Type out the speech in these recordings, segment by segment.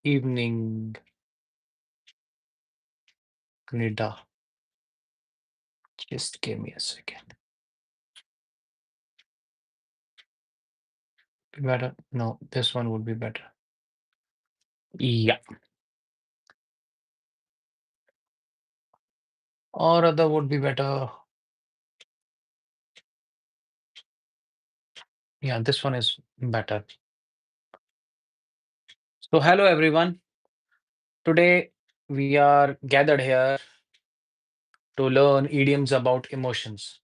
evening, Canada. Just give me a second. Be better? No, this one would be better. Yeah. Or other would be better. Yeah, this one is better. So, hello everyone. Today we are gathered here to learn idioms about emotions.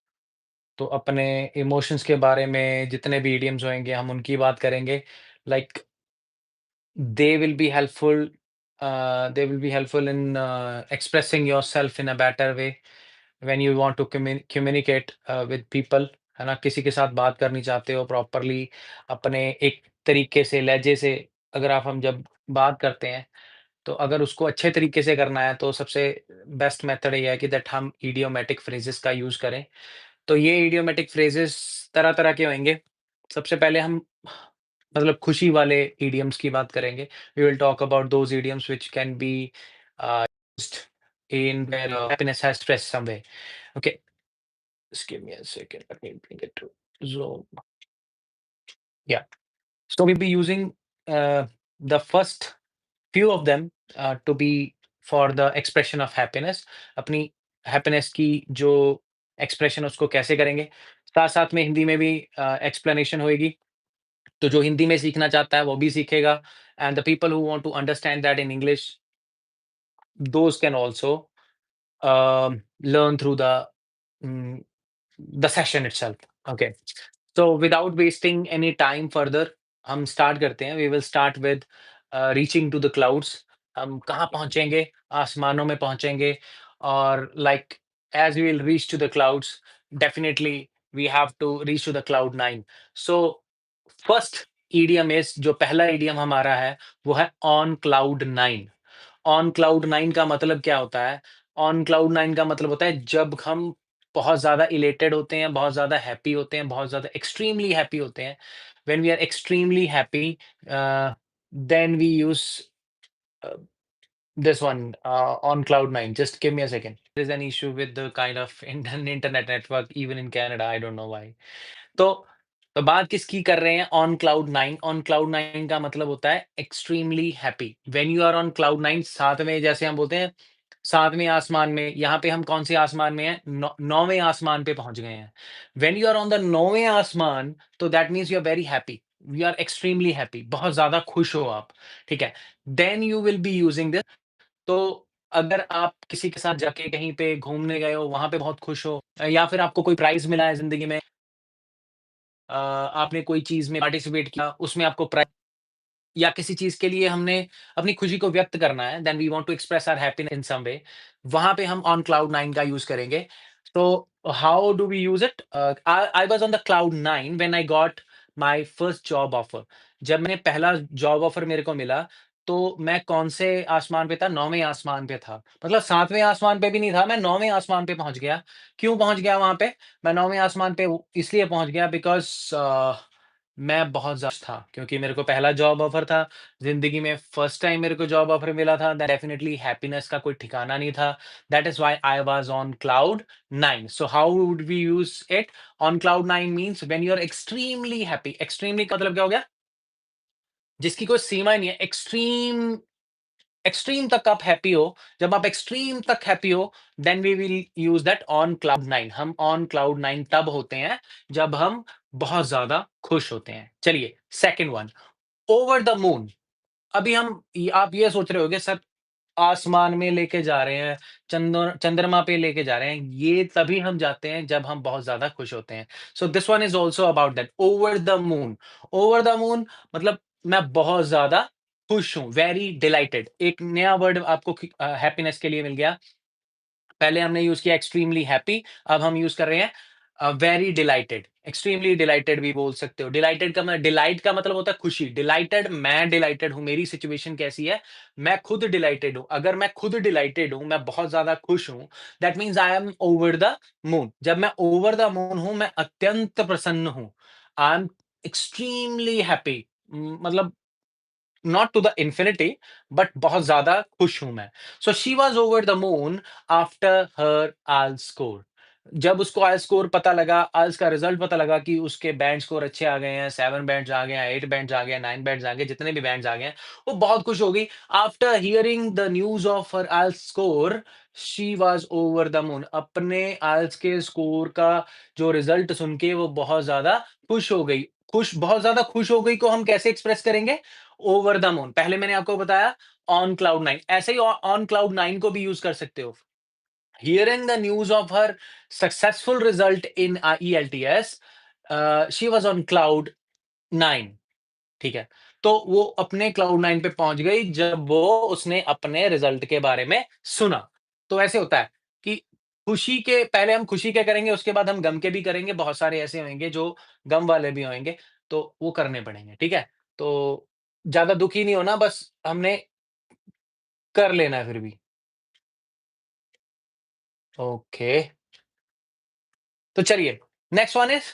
तो अपने emotions के बारे में जितने भी idioms होंगे हम उनकी बात करेंगे. Like they will be helpful. They will be helpful in expressing yourself in a better way when you want to communicate with people. है ना? किसी के साथ बात करनी चाहते हो प्रॉपरली अपने एक तरीके से लहजे से अगर आप हम जब बात करते हैं तो अगर उसको अच्छे तरीके से करना है तो सबसे बेस्ट मेथड ये है कि दैट हम इडियोमेटिक फ्रेजेस का यूज करें. तो ये इडियोमेटिक फ्रेजेस तरह-तरह के होंगे. सबसे पहले हम मतलब खुशी वाले इडियम्स की बात करेंगे. We will talk about those idioms which can be used in where happiness has stress somewhere. Okay, just give me a second. Let me bring it to Zoom. Yeah, so we'll be using the first few of them to be for the expression of happiness. अपनी happiness की जो expression उसको कैसे करेंगे. साथ-साथ में हिंदी में भी एक्सप्लेनेशन होएगी. तो जो हिंदी में सीखना चाहता है वो भी सीखेगा. And the people who want to understand that in English, those can also learn through mm, the session itself. Okay. So without wasting any time further, हम स्टार्ट करते हैं. We will start with reaching to the clouds. हम कहाँ पहुँचेंगे? आसमानों में पहुँचेंगे. और like as we will reach to the clouds, definitely we have to reach to the cloud 9. So first EDM is जो पहला ईडीएम हमारा है, वो है ऑन क्लाउड 9. ऑन क्लाउड 9 का मतलब क्या होता है? ऑन क्लाउड 9 का मतलब होता है जब हम बहुत ज़्यादा इलेटेड होते हैं, बहुत ज़्यादा हैप्पी होते हैं, बहुत ज़्यादा एक्सट्रीमली हैप्पी होते हैं. When we are extremely happy, then we use uh, this one on cloud 9. Just give me a second. There's an issue with the kind of internet network even in Canada. I don't know why. तो बात किसकी कर रहे हैं? On cloud 9. On cloud 9 का मतलब होता है extremely happy. When you are on cloud 9, सातवें जैसे हम बोलते हैं, सातवें आसमान में. यहाँ पे हम कौन से आसमान में हैं? नौवें आसमान पे पहुंच गए हैं. When you are on the नौवें आसमान, तो that means you are very happy. You are extremely happy, बहुत ज्यादा खुश हो आप. ठीक है. Then you will be using this. तो अगर आप किसी के साथ जाके कहीं पे घूमने गए हो, वहां पे बहुत खुश हो, या फिर आपको कोई प्राइज मिला है जिंदगी में, आपने कोई चीज़ में पार्टिसिपेट किया, उसमें आपको प्राइ या किसी चीज़ के लिए हमने अपनी खुशी को व्यक्त करना है, then we want to express our happiness in some way, वहाँ पे हम ऑन क्लाउड 9 का यूज़ करेंगे. तो how do we use it? I was on the cloud 9 when I got my first job offer. जब मैंने पहला जॉब ऑफर मेरे को मिला, तो मैं कौन से आसमान पे था? 9वें आसमान पे था. मतलब 7वें आसमान पे भी नहीं था, मैं 9वें आसमान पे पहुँच गया. क्यों पहुँच गया वहाँ पे? मैं 9वें आसमान पे इसलिए पहुँच गया बिकॉज़ मैं बहुत ज़्यादा था, क्योंकि मेरे को पहला जॉब ऑफ़र था, ज़िंदगी में फर्स्ट टाइम मेरे को जॉब ऑफ़र मिला था, डेफ़िनिटली हैप्पीनेस का कोई ठिकाना नहीं था. That is why I was on cloud 9. So how would we use it? On cloud 9 means when you are extremely happy. Extremely का मतलब क्या हो गया? जिसकी कोई सीमा ही नहीं है. एक्सट्रीम एक्सट्रीम तक आप हैप्पी हो. जब आप एक्सट्रीम तक हैप्पी हो, then we will use that on cloud 9. हम ऑन क्लाउड 9 तब होते हैं, जब हम बहुत ज़्यादा खुश होते हैं. चलिए, second one, over the moon. अभी हम आप ये सोच रहे होंगे सर, आसमान में लेके जा रहे हैं, चंद्रमा पे लेके जा रहे हैं, ये तभी हम जाते हैं जब हम बहुत ज़्यादा खुश होते हैं. So this one is also about that, over the moon. Over the moon मतलब मैं बहुत ज़्यादा खुश हूँ, वेरी डिलाइटेड. एक नया वर्ड आपको हैप्पीनेस के लिए मिल गया. पहले हमने यूज़ किया एक्सट्रीमली हैप्पी, अब हम यूज़ कर रहे हैं वेरी डिलाइटेड. एक्सट्रीमली डिलाइटेड भी बोल सकते हो. डिलाइटेड का डिलाइट का मतलब होता है खुशी. डिलाइटेड, मैं डिलाइटेड हूँ, मेरी सिचुएशन कैसी है? मैं खुद डिलाइटेड हूँ. अगर मैं खुद डिलाइटेड हूँ, मैं बहुत ज़्यादा खुश हूँ, that means I am over the moon. जब मैं ओवर द मून हूँ, मैं अत्यंत प्रसन्न हूँ. I am extremely happy. मतलब not to the infinity, but बहुत ज़्यादा खुश हूँ मैं। So she was over the moon after her IELTS score. जब उसको आइल्स स्कोर पता लगा, आइल्स का रिज़ल्ट पता लगा कि उसके बैंड स्कोर अच्छे आ गए हैं, 7 बैंड्स आ गए हैं, 8 बैंड्स आ गए हैं, 9 बैंड्स आ गए, जितने भी बैंड्स आ गए हैं, वो बहुत खुश हो गई। After hearing the news of her IELTS score, she was over the moon. अपने आइल्स के स्कोर का जो रिज़ल्ट सुन के वो बहुत ज़्यादा खुश हो गई। बहुत ज़्यादा खुश हो गई को हम कैसे एक्सप्रेस करेंगे? Over the moon. पहले मैंने आपको बताया ऑन क्लाउड 9, ऐसे ही ऑन क्लाउड 9 को भी यूज़ कर सकते हो। Hearing the news of her successful result in IELTS, she was on cloud 9, ठीक है? तो वो अपने क्लाउड 9 पे पहुँच गई जब वो उसने अपने रिज़ल्ट के बारे में सुना। तो ऐसे होता है कि खुशी के पहले हम खुशी के करेंगे, उसके बाद हम गम के भी करेंगे। बहुत सारे ऐसे होंगे जो गम वाले भी होंगे, तो वो करने पड़ेंगे, ठीक है? तो ज़्यादा दुखी नहीं होना, बस हमने कर लेना है फिर भी। ओके, तो चलिए, नेक्स्ट वन इज़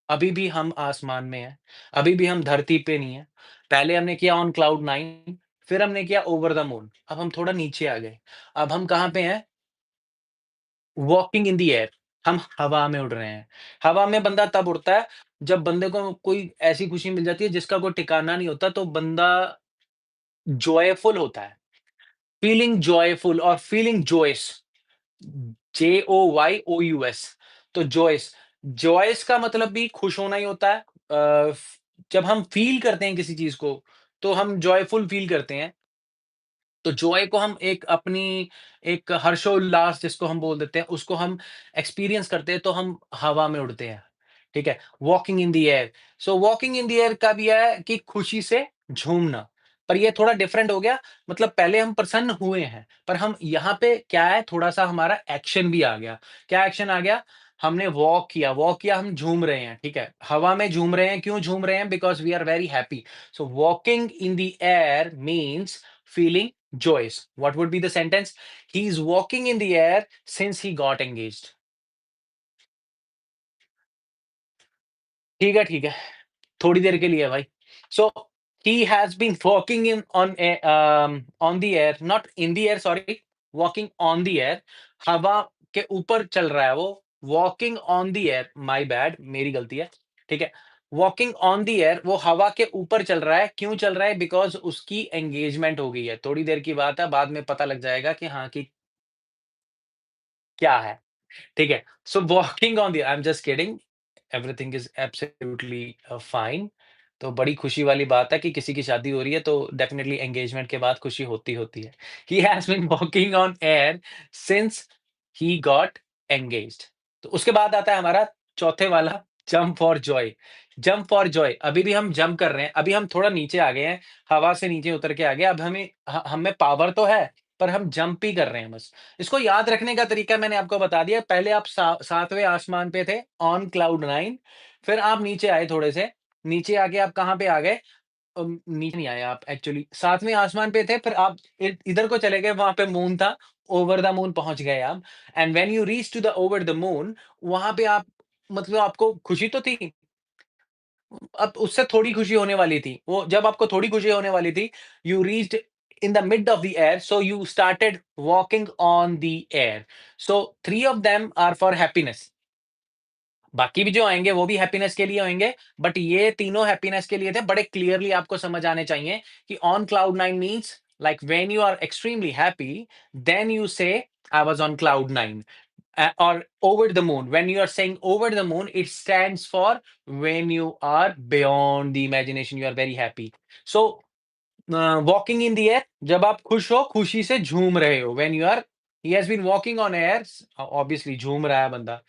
अभी भी हम आसमान में हैं, अभी भी हम धरती पे नहीं हैं। पहले हमने किया ऑन क्लाउड 9, फिर हमने किया ओवर द मून। अब हम थोड़ा नीचे आ गए। अब हम कहाँ पे हैं? Walking in the air. हम हवा में उड़ रहे हैं। हवा में बंदा तब उड़ता है, जब बंदे को कोई ऐसी खुशी मिल जाती है जिसका कोई ठिकाना नहीं होता, तो बंदा जॉयफुल होता है। फीलिंग जॉयफुल और फीलिंग जॉयस, JOYOUS। तो जॉयस, जॉयस का मतलब भी खुश होना ही होता है। जब हम फ़ील करते हैं किसी चीज़ को, तो हम जॉयफुल फ़ील करते हैं। तो जॉय को हम एक अपनी एक हर्षोल्लास जिसको हम बोल देते हैं, उसको हम एक्सपीरियंस करते हैं, तो हम हवा में उड़ते हैं, ठीक है? Walking in the air. So walking in the air का भी है कि खुशी से झूमना, पर ये थोड़ा डिफरेंट हो गया। मतलब पहले हम प्रसन्न हुए हैं, पर हम यहाँ पे क्या है, थोड़ा-सा हमारा एक्शन भी आ गया। क्या एक्शन आ गया? हमने वॉक किया, हम झूम रहे हैं, ठीक है? हवा में झूम रहे हैं, क्यों झूम रहे हैं? Because we are very happy. So walking in the air means feeling joyous. What would be the sentence? He's walking in the air since he got engaged. ठीक है, थोड़ी देर के लिए है भाई। So he has been walking in on the air, not in the air, sorry, walking on the air. हवा के ऊपर चल रहा है वो। Walking on the air, my bad, मेरी गलती है, ठीक है? Walking on the air, वो हवा के ऊपर चल रहा है। क्यों चल रहा है? बिकॉज़ उसकी एंगेजमेंट हो गई है। थोड़ी देर की बात है, बाद में पता लग जाएगा कि हाँ, कि क्या है, ठीक है? So walking on the I am just kidding, everything is absolutely fine. तो बड़ी खुशी वाली बात है कि किसी की शादी हो रही है, तो डेफिनिटली एंगेजमेंट के बाद खुशी होती है। He has been walking on air since he got engaged. तो उसके बाद आता है हमारा चौथे वाला, jump for joy. Jump for joy, अभी भी हम जंप कर रहे हैं, अभी हम थोड़ा नीचे आ गए हैं, हवा से नीचे उतर के आ गए। अब हम में पावर तो है, पर हम जंप ही कर रहे हैं बस। इसको याद रखने का तरीका मैंने आपको बता दिया। पहले आप 7वें आसमान पे थे, ऑन क्लाउड 9, फिर आप नीचे आए थोड़े से, नीचे आके आप कहाँ पे आ गए? नीचे नहीं आए आप, एक्चुअली 7वें आसमान पे थे, फिर आप इधर को चले गए, वहाँ पे मून था, ओवर द मून पहुँच गए आप। And when you reach to the over the moon, वहाँ पे आप, मतलब आपको खुशी तो थी, अब उससे थोड़ी खुशी होने वाली थी। वो जब आपको थोड़ी खुशी होने वाली थी, you reached in the mid of the air, so you started walking on the air. So 3 of them are for happiness. बाकी भी जो आएँगे वो भी हैप्पीनेस के लिए होंगे, बट ये तीनों हैप्पीनेस के लिए थे। बड़े क्लियरली आपको समझ आने चाहिए कि on cloud 9 means like when you are extremely happy, then you say I was on cloud 9। Or over the moon. When you are saying over the moon, it stands for when you are beyond the imagination, you are very happy. So, walking in the air, जब आप खुश हो, खुशी से झूम रहे हो। When you are, he has been walking on air, obviously झूम रहा है बंदा,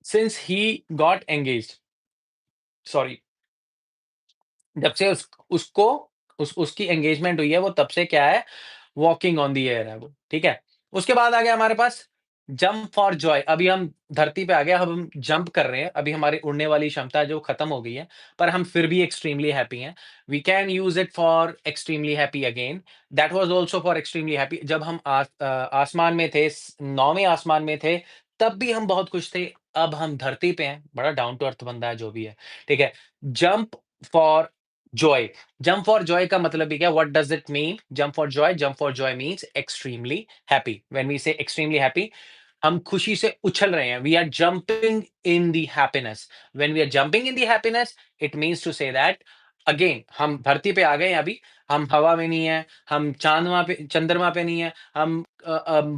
since he got engaged. Sorry, जब से उसको उसकी एंगेजमेंट हुई है, वो तब से क्या है, वॉकिंग ऑन द एयर है वो, ठीक है? उसके बाद आ गया हमारे पास जंप फॉर जॉय। अभी हम धरती पे आ गए, अब हम जंप कर रहे हैं, अभी हमारी उड़ने वाली क्षमता जो खत्म हो गई है, पर हम फिर भी एक्सट्रीमली हैप्पी हैं। We can use it for extremely happy again. That was also for extremely happy. जब हम आसमान में थे, 9वें आसमान में थे, तब भी हम बहुत खुश थे। अब हम धरती पे हैं, बड़ा डाउन टू अर्थ बंदा है जो भी है, ठीक है? Jump for joy, jump for joy का मतलब भी क्या, what does it mean? Jump for joy means extremely happy. When we say extremely happy, हम खुशी से उछल रहे हैं, we are jumping in the happiness. When we are jumping in the happiness, it means to say that again हम धरती पे आ गए हैं अभी, हम हवा में नहीं है, हम चांदवा पे चंद्रमा पे नहीं है, हम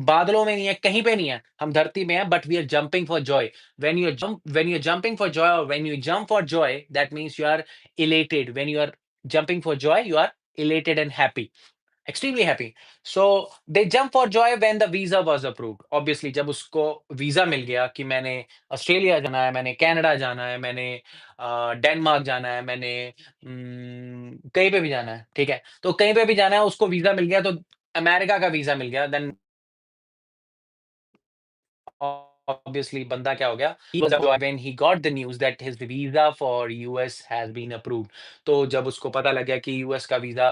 बादलों में नहीं है, कहीं पे नहीं है, हम धरती में है, but we are jumping for joy. When you are jumping for joy, और when you jump for joy, that means you are elated. When you are jumping for joy, you are elated and happy, extremely happy. So they jump for joy when the visa was approved. Obviously, जब उसको visa मिल गया कि मैंने Australia जाना है, मैंने Canada जाना है, मैंने डेनमार्क जाना है, मैंने कहीं पे भी जाना है, ठीक है? तो कहीं पे भी जाना है, उसको वीजा मिल गया, तो अमेरिका का वीजा मिल गया, देन obviously बंदा क्या हो गया, he was joy when he got the news that his visa for US has been approved. तो जब उसको पता लग गया कि यूएस का वीजा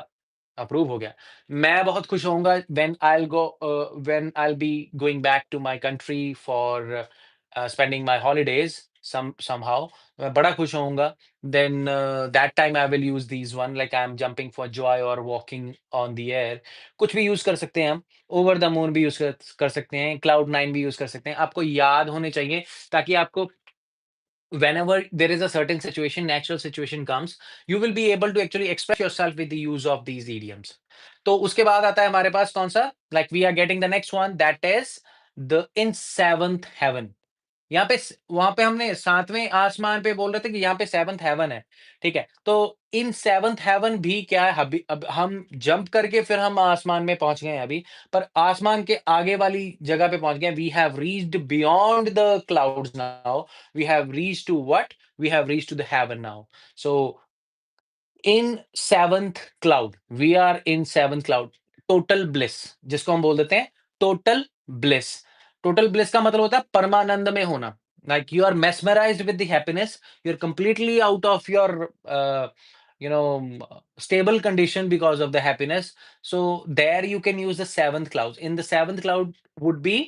अप्रूव हो गया, मैं बहुत खुश होऊंगा when I'll be going back to my country for spending my holidays somehow. मैं बड़ा खुश होऊंगा, then that time I will use these one, like I'm jumping for joy or walking on the air, कुछ भी use कर सकते हैं हम। ओवर द मून भी यूज़ कर सकते हैं, क्लाउड 9 भी यूज़ कर सकते हैं। आपको याद होने चाहिए, ताकि आपको whenever there is a certain situation, natural situation comes, you will be able to actually express yourself with the use of these idioms. तो उसके बाद आता है हमारे पास कौन-सा? Like we are getting the next one, that is the in seventh heaven. यहाँ पे वहां पे हमने सातवें आसमान पे बोल रहे थे कि यहाँ पे सेवंथ हेवन है, ठीक है? तो इन सेवंथ हेवन भी क्या है, अभी अब हम जंप करके फिर हम आसमान में पहुंच गए हैं अभी, पर आसमान के आगे वाली जगह पे पहुंच गए, we have reached beyond the clouds now, we have reached to what, we have reached to the heaven now. So in seventh cloud, we are in seventh cloud, total bliss, जिसको हम बोल देते हैं टोटल ब्लिस। टोटल ब्लिस का मतलब होता है परमानंद में होना, like you are mesmerized with the happiness, you're completely out of your you know stable condition because of the happiness. So there you can use the seventh cloud. In the seventh cloud would be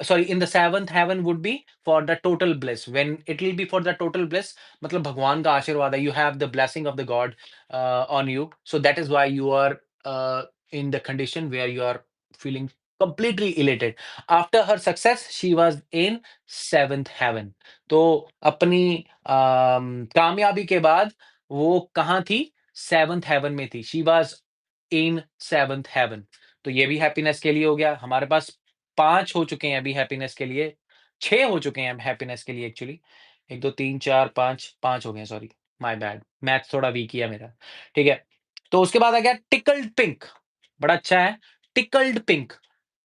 sorry, in the seventh heaven would be for the total bliss. When it will be for the total bliss, मतलब भगवान का आशीर्वाद है, you have the blessing of the God on you. So that is why you are in the condition where you are feeling completely elated. After her success, she was in seventh heaven. तो अपनी कामयाबी के बाद वो कहाँ थी? Seventh heaven में थी। She was in seventh heaven. तो ये भी हैप्पीनेस के लिए हो गया। हमारे पास 5 हो चुके हैं अभी हैप्पीनेस के लिए, 6 हो चुके हैं हैप्पीनेस के लिए एक्चुअली। 1, 2, 3, 4, 5 हो गए हैं, सॉरी, माय बैड। मैथ्स थोड़ा वीक ही है मेरा। ठीक है? तो उसके बाद आ गया टिकल्ड पिंक, बड़ा अच्छा है। Tickled pink,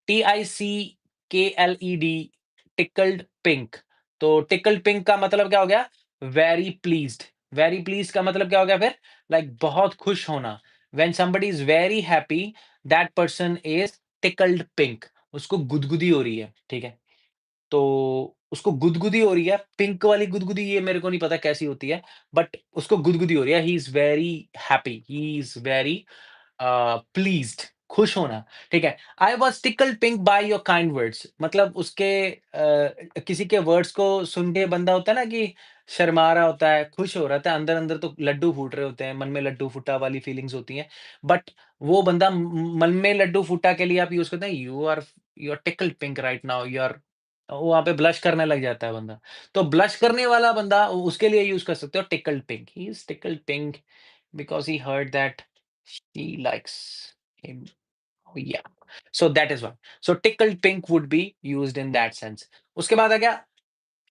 tickled, tickled pink. तो टिकल्ड पिंक का मतलब क्या हो गया? Very pleased. वेरी प्लीज्ड का मतलब क्या हो गया फिर? लाइक बहुत खुश होना। When somebody is very happy, that person is tickled pink. उसको गुदगुदी हो रही है, ठीक है? तो उसको गुदगुदी हो रही है, पिंक वाली गुदगुदी ये मेरे को नहीं पता कैसी होती है, बट उसको गुदगुदी हो रही है। He is very happy, he is very pleased, खुश होना, ठीक है? I was tickled pink by your kind words, मतलब उसके किसी के वर्ड्स को सुन के बंदा होता है ना कि शर्मा रहा होता है, खुश हो रहा होता है, अंदर-अंदर तो लड्डू फूट रहे होते हैं, मन में लड्डू फूटा वाली फीलिंग्स होती हैं। बट वो बंदा मन में लड्डू फूटा के लिए आप यूज़ करते हैं, you are tickled pink right now, you are वहाँ पे ब्लश करने लग जाता है बंदा। तो ब्लश करने वाला बंदा उसके लिए यूज़ कर सकते हो tickled pink. He is tickled pink because he heard that she likes him. Oh, yeah. So that is one. So tickled pink would be used in that sense. उसके बाद आ गया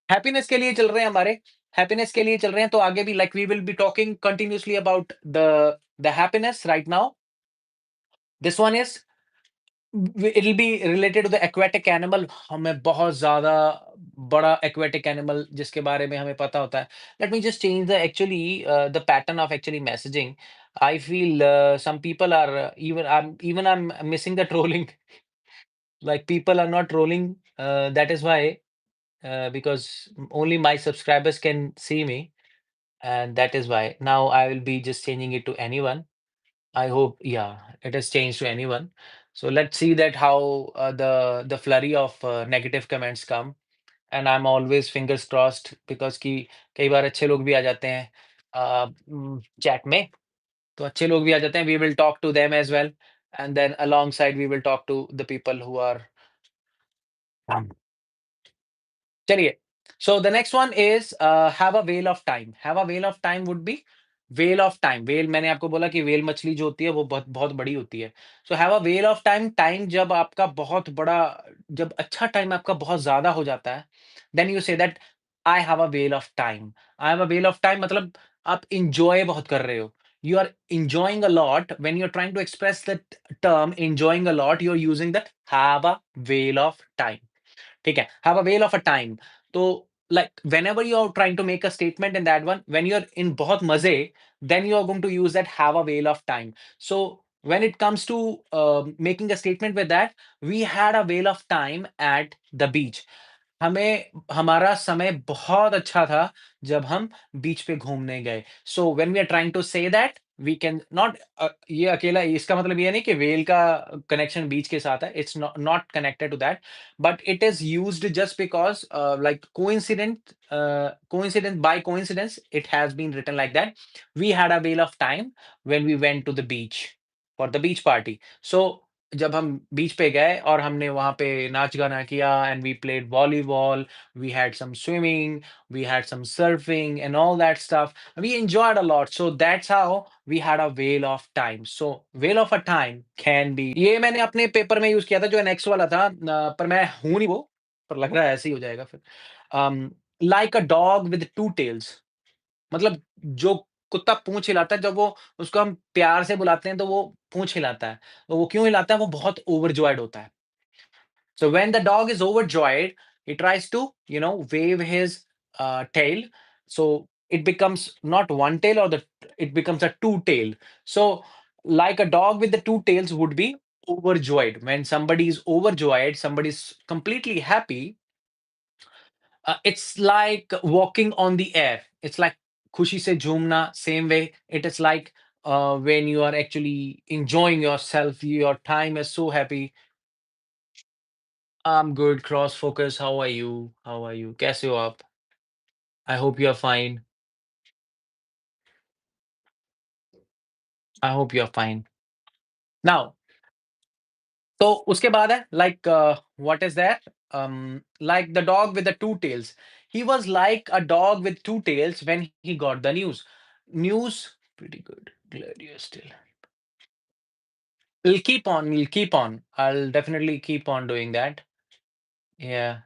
हैप्पीनेस के लिए चल रहे हैं हमारे, हैप्पीनेस के लिए चल रहे हैं तो आगे भी like we will be talking continuously about the happiness right now. This one is it will be related to the aquatic animal. हमें बहुत ज्यादा बड़ा एक्वेटिक एनिमल जिसके बारे में हमें पता होता है। Let me just change the actually the pattern of actually messaging. I feel some people are even I'm missing the trolling. Like people are not trolling. That is why because only my subscribers can see me, and that is why now I will be just changing it to anyone. I hope, yeah, it has changed to anyone. So let's see that how the flurry of negative comments come, and I'm always fingers crossed because कि कई बार अच्छे लोग भी आ जाते हैं chat में। तो अच्छे लोग भी आ जाते हैं, we will talk to them as well and then alongside we will talk to the people who are चलिए, so the next one is have a whale of time. Have a whale of time would be whale of time. Whale मैंने आपको बोला कि whale मछली जो होती है वो बहुत बहुत बड़ी होती है। So have a whale of time, time जब आपका बहुत बड़ा जब अच्छा टाइम आपका बहुत ज़्यादा हो जाता है, then you say that I have a whale of time. I have a whale of time मतलब आप एन्जॉय बहुत कर रहे हो। You are enjoying a lot when you're trying to express that term enjoying a lot, you're using that have a whale of time. ठीक है, have a whale of a time. तो like whenever you are trying to make a statement in that one, when you're in बहुत मजे, then you are going to use that have a whale of time. So when it comes to making a statement with that, we had a whale of time at the beach. हमें हमारा समय बहुत अच्छा था जब हम बीच पे घूमने गए। So when we are trying to say that we can not ये अकेला इसका मतलब ये नहीं कि व्हेल का कनेक्शन बीच के साथ है। It's not connected to that, but it is used just because like coincident by coincidence it has been written like that. We had a whale of time when we went to the beach for the beach party. सो जब हम बीच पे गए और हमने वहाँ पे नाच-गाना किया and we played volleyball, we had some swimming, we had some surfing and all that stuff. We enjoyed a lot. So that's how we had a whale of time. So whale of a time can be ये मैंने अपने paper में use किया था जो next वाला था पर मैं हूँ नहीं वो, पर लग रहा है ऐसे ही हो जाएगा फिर। Like a dog with 2 tails मतलब जो कुत्ता पूँछ हिलाता है जब वो उसको हम प्यार से बुलाते हैं तो वो पूँछ हिलाता है। तो वो क्यों हिलाता है? वो बहुत ओवरजॉयड होता है। So when the dog is overjoyed, he tries to, wave his tail. So it becomes not one tail or it becomes a two tail. So like a dog with the two tails would be overjoyed. When somebody is overjoyed, somebody is completely happy. It's like walking on the air. It's like खुशी से झूमना. Same way, it is like when you are actually enjoying yourself. Your time is so happy. I'm good, cross focus. How are you? How are you? कैसे हो आप? I hope you are fine. I hope you are fine. Now, तो उसके बाद है like what is that? Like the dog with the two tails. He was like a dog with two tails when he got the news. News, pretty good. Glad you're still. We'll keep on. We'll keep on. I'll definitely keep on doing that. Yeah.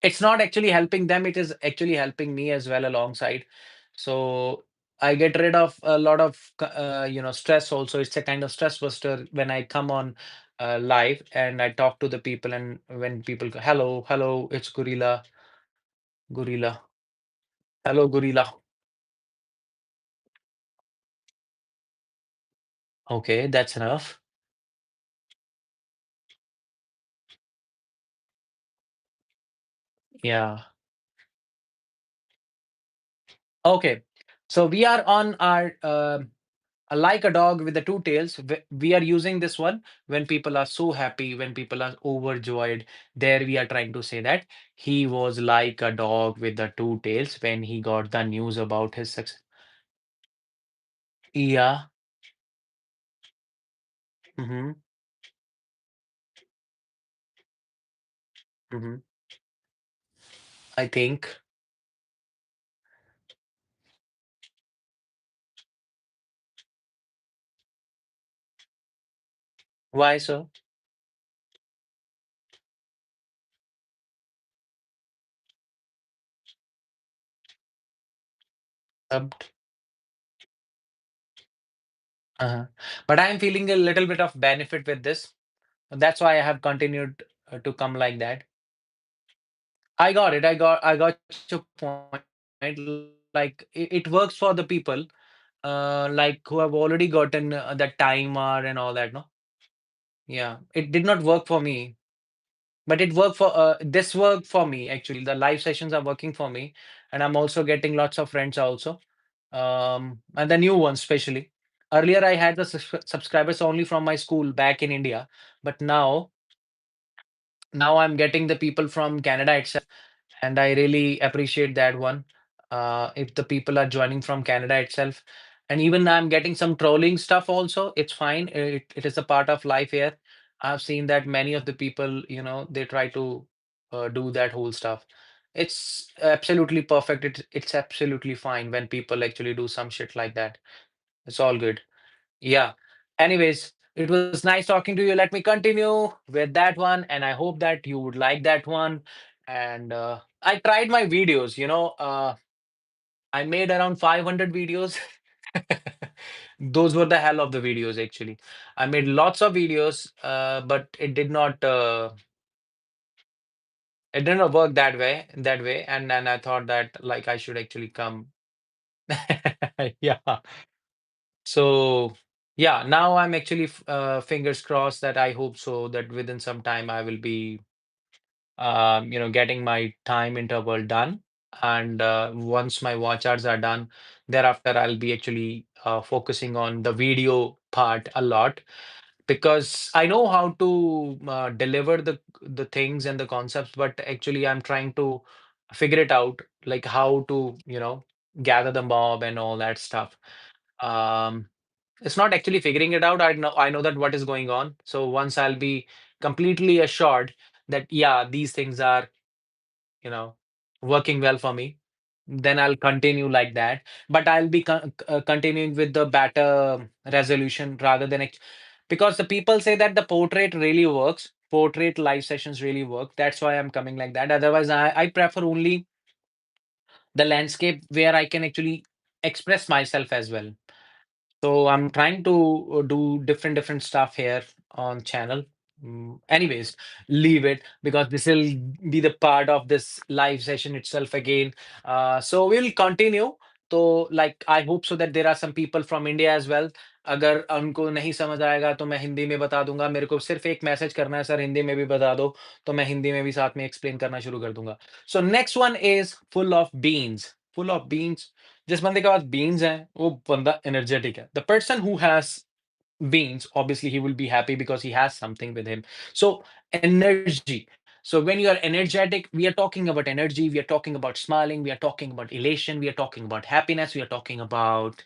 It's not actually helping them, it is actually helping me as well alongside. So I get rid of a lot of stress also. It's a kind of stress buster when I come on live and I talk to the people and when people go, hello, hello, it's Gorilla, Gorilla, hello, Gorilla. Okay, that's enough. Yeah. Okay. So we are on our like a dog with the two tails. We are using this one when people are so happy, when people are overjoyed. There we are trying to say that he was like a dog with the two tails when he got the news about his success. Yeah. Mm-hmm. Mm-hmm. I think. Why so? Dubbed. Uh-huh. But I am feeling a little bit of benefit with this. That's why I have continued to come like that. I got it. I got your point. Like it works for the people like who have already gotten that timer and all that, no? Yeah, it did not work for me, but it worked for this worked for me actually. The live sessions are working for me, and I'm also getting lots of friends also, and the new ones especially. Earlier, I had the subscribers only from my school back in India, but now I'm getting the people from Canada itself, and I really appreciate that one. If the people are joining from Canada itself, And even I'm getting some trolling stuff also. It's fine. It is a part of life here. I've seen that many of the people, they try to do that whole stuff. It's absolutely perfect. It's absolutely fine when people actually do some shit like that. It's all good. Yeah. Anyways, it was nice talking to you. Let me continue with that one, and I hope that you would like that one. And I tried my videos. I made around 500 videos. Those were the hell of the videos, actually. I made lots of videos, but it didn't work that way. And then I thought that like I should actually come. Yeah. So yeah, now I'm actually fingers crossed that I hope so that within some time I will be getting my time interval done. And once my watch hours are done, thereafter I'll be actually focusing on the video part a lot, because I know how to deliver the things and the concepts, but actually I'm trying to figure it out, like how to, gather the mob and all that stuff. Um, it's not actually figuring it out. I know that what is going on. So once I'll be completely assured that yeah, these things are, you know, working well for me, then I'll continue like that. But I'll be continuing with the better resolution rather than because the people say that the portrait really works. Portrait live sessions really work. That's why I'm coming like that. Otherwise, I prefer only the landscape where I can actually express myself as well. So I'm trying to do different stuff here on channel. Anyways, leave it because this will be the part of this live session itself again. So we'll continue. तो like I hope so that there are some people from India as well. अगर उनको नहीं समझ आएगा तो मैं हिंदी में बता दूंगा. मेरे को सिर्फ एक मैसेज करना है, सर हिंदी में भी बता दो, तो मैं हिंदी में भी साथ में एक्सप्लेन करना शुरू कर दूंगा. So next one is full of beans. Full of beans. जिस बंदे के पास बीन्स हैं वो बंदा एनर्जेटिक है. The person who has beans, obviously he will be happy because he has something with him. So energy. So when you are energetic, we are talking about energy, we are talking about smiling, we are talking about elation, we are talking about happiness, we are talking about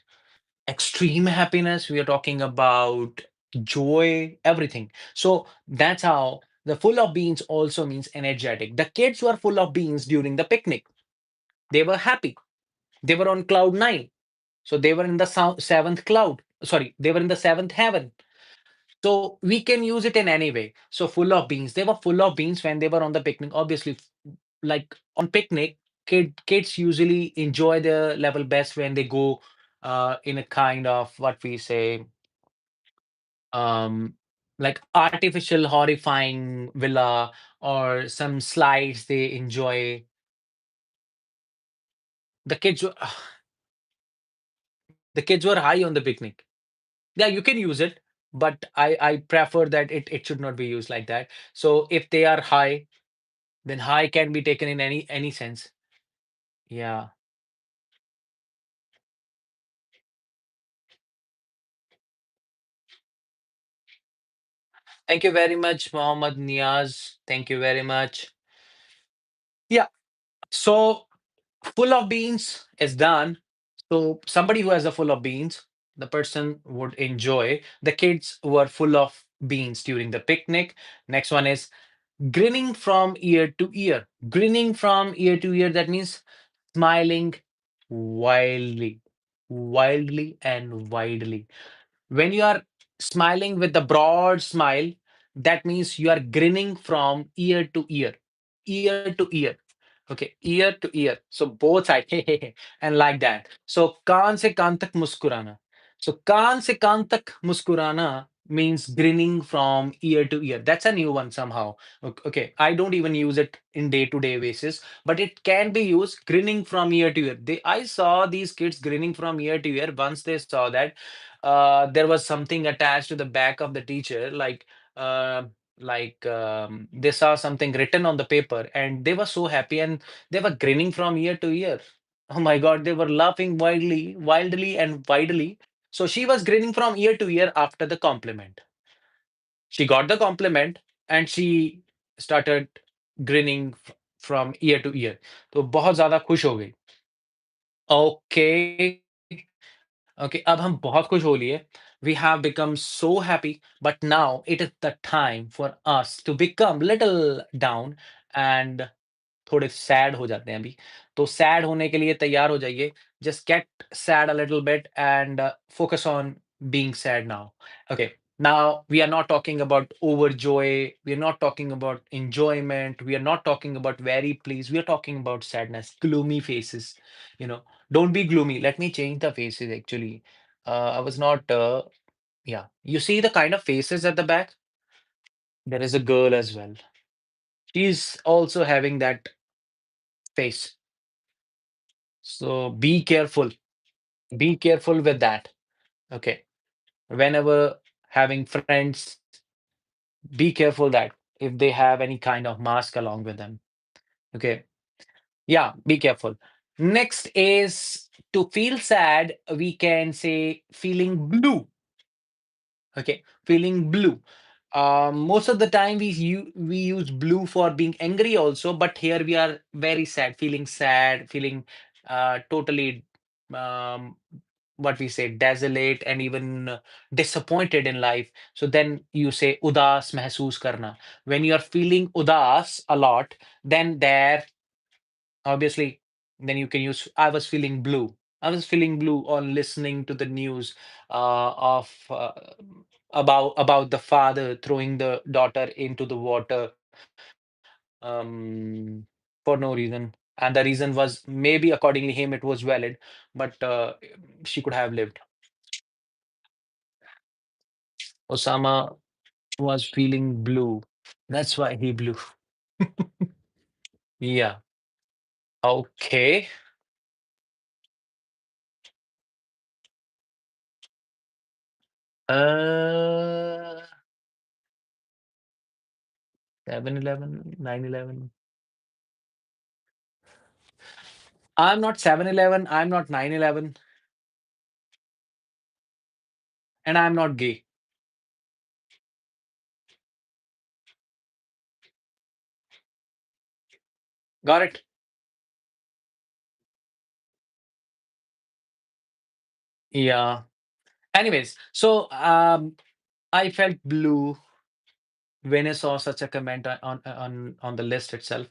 extreme happiness, we are talking about joy, everything. So that's how the full of beans also means energetic. The kids were full of beans during the picnic. They were happy. They were on cloud nine. So they were in the seventh cloud. Sorry, they were in the seventh heaven. So we can use it in any way. So full of beans. They were full of beans when they were on the picnic. Obviously, like on picnic, kids usually enjoy their level best when they go in a kind of what we say, um, like artificial horrifying villa or some slides they enjoy. The kids were the kids were high on the picnic. Yeah, you can use it, but I prefer that it should not be used like that. So if they are high, then high can be taken in any sense. Yeah. Thank you very much, Mohammed Niaz. Thank you very much. Yeah. So full of beans is done. So somebody who has a full of beans, the person would enjoy. The kids were full of beans during the picnic. Next one is grinning from ear to ear. Grinning from ear to ear, that means smiling wildly, wildly and widely. When you are smiling with a broad smile, that means you are grinning from ear to ear. Okay, ear to ear. So both sides, and like that. So कान से कान तक मुस्कुराना. So कान से कान तक मुस्कुराना means grinning from ear to ear. That's a new one somehow. Okay, I don't even use it in day-to-day basis, but it can be used grinning from ear to ear. I saw these kids grinning from ear to ear once they saw that there was something attached to the back of the teacher, uh, they saw something written on the paper and they were so happy and they were grinning from ear to ear. Oh my God, they were laughing wildly and widely. So she was grinning from ear to ear after the compliment. She got the compliment and she started grinning from ear to ear. तो बहुत ज़्यादा खुश हो गई. Okay. Okay, अब हम बहुत खुश हो लिए। We have become so happy, but now it is the time for us to become little down and थोड़े सैड हो जाते हैं अभी। तो सैड होने के लिए तैयार हो जाइए। Just get sad a little bit and focus on being sad now. Okay, now we are not talking about overjoy, we are not talking about enjoyment, we are not talking about very pleased, we are talking about sadness, gloomy faces. You know, don't be gloomy. Let me change the faces actually. I was not, yeah. You see the kind of faces at the back? There is a girl as well. She's also having that face. So be careful. Be careful with that. Okay. Whenever having friends, be careful that if they have any kind of mask along with them. Okay. Yeah, be careful. Next is to feel sad, we can say feeling blue. Okay, feeling blue. Most of the time we use blue for being angry also, but here we are very sad, feeling totally um, what we say desolate and even disappointed in life. So then you say udas महसूस karna. When you are feeling udas a lot, then there obviously, then you can use I was feeling blue. I was feeling blue on listening to the news of about the father throwing the daughter into the water for no reason. And the reason was maybe accordingly him it was valid, but she could have lived. Osama was feeling blue. That's why he blew. Yeah. Okay. 7-Eleven, 9-11. I'm not 7-Eleven, I'm not 9-11, and I'm not gay. Got it? Yeah. Anyways, so I felt blue when I saw such a comment on the list itself.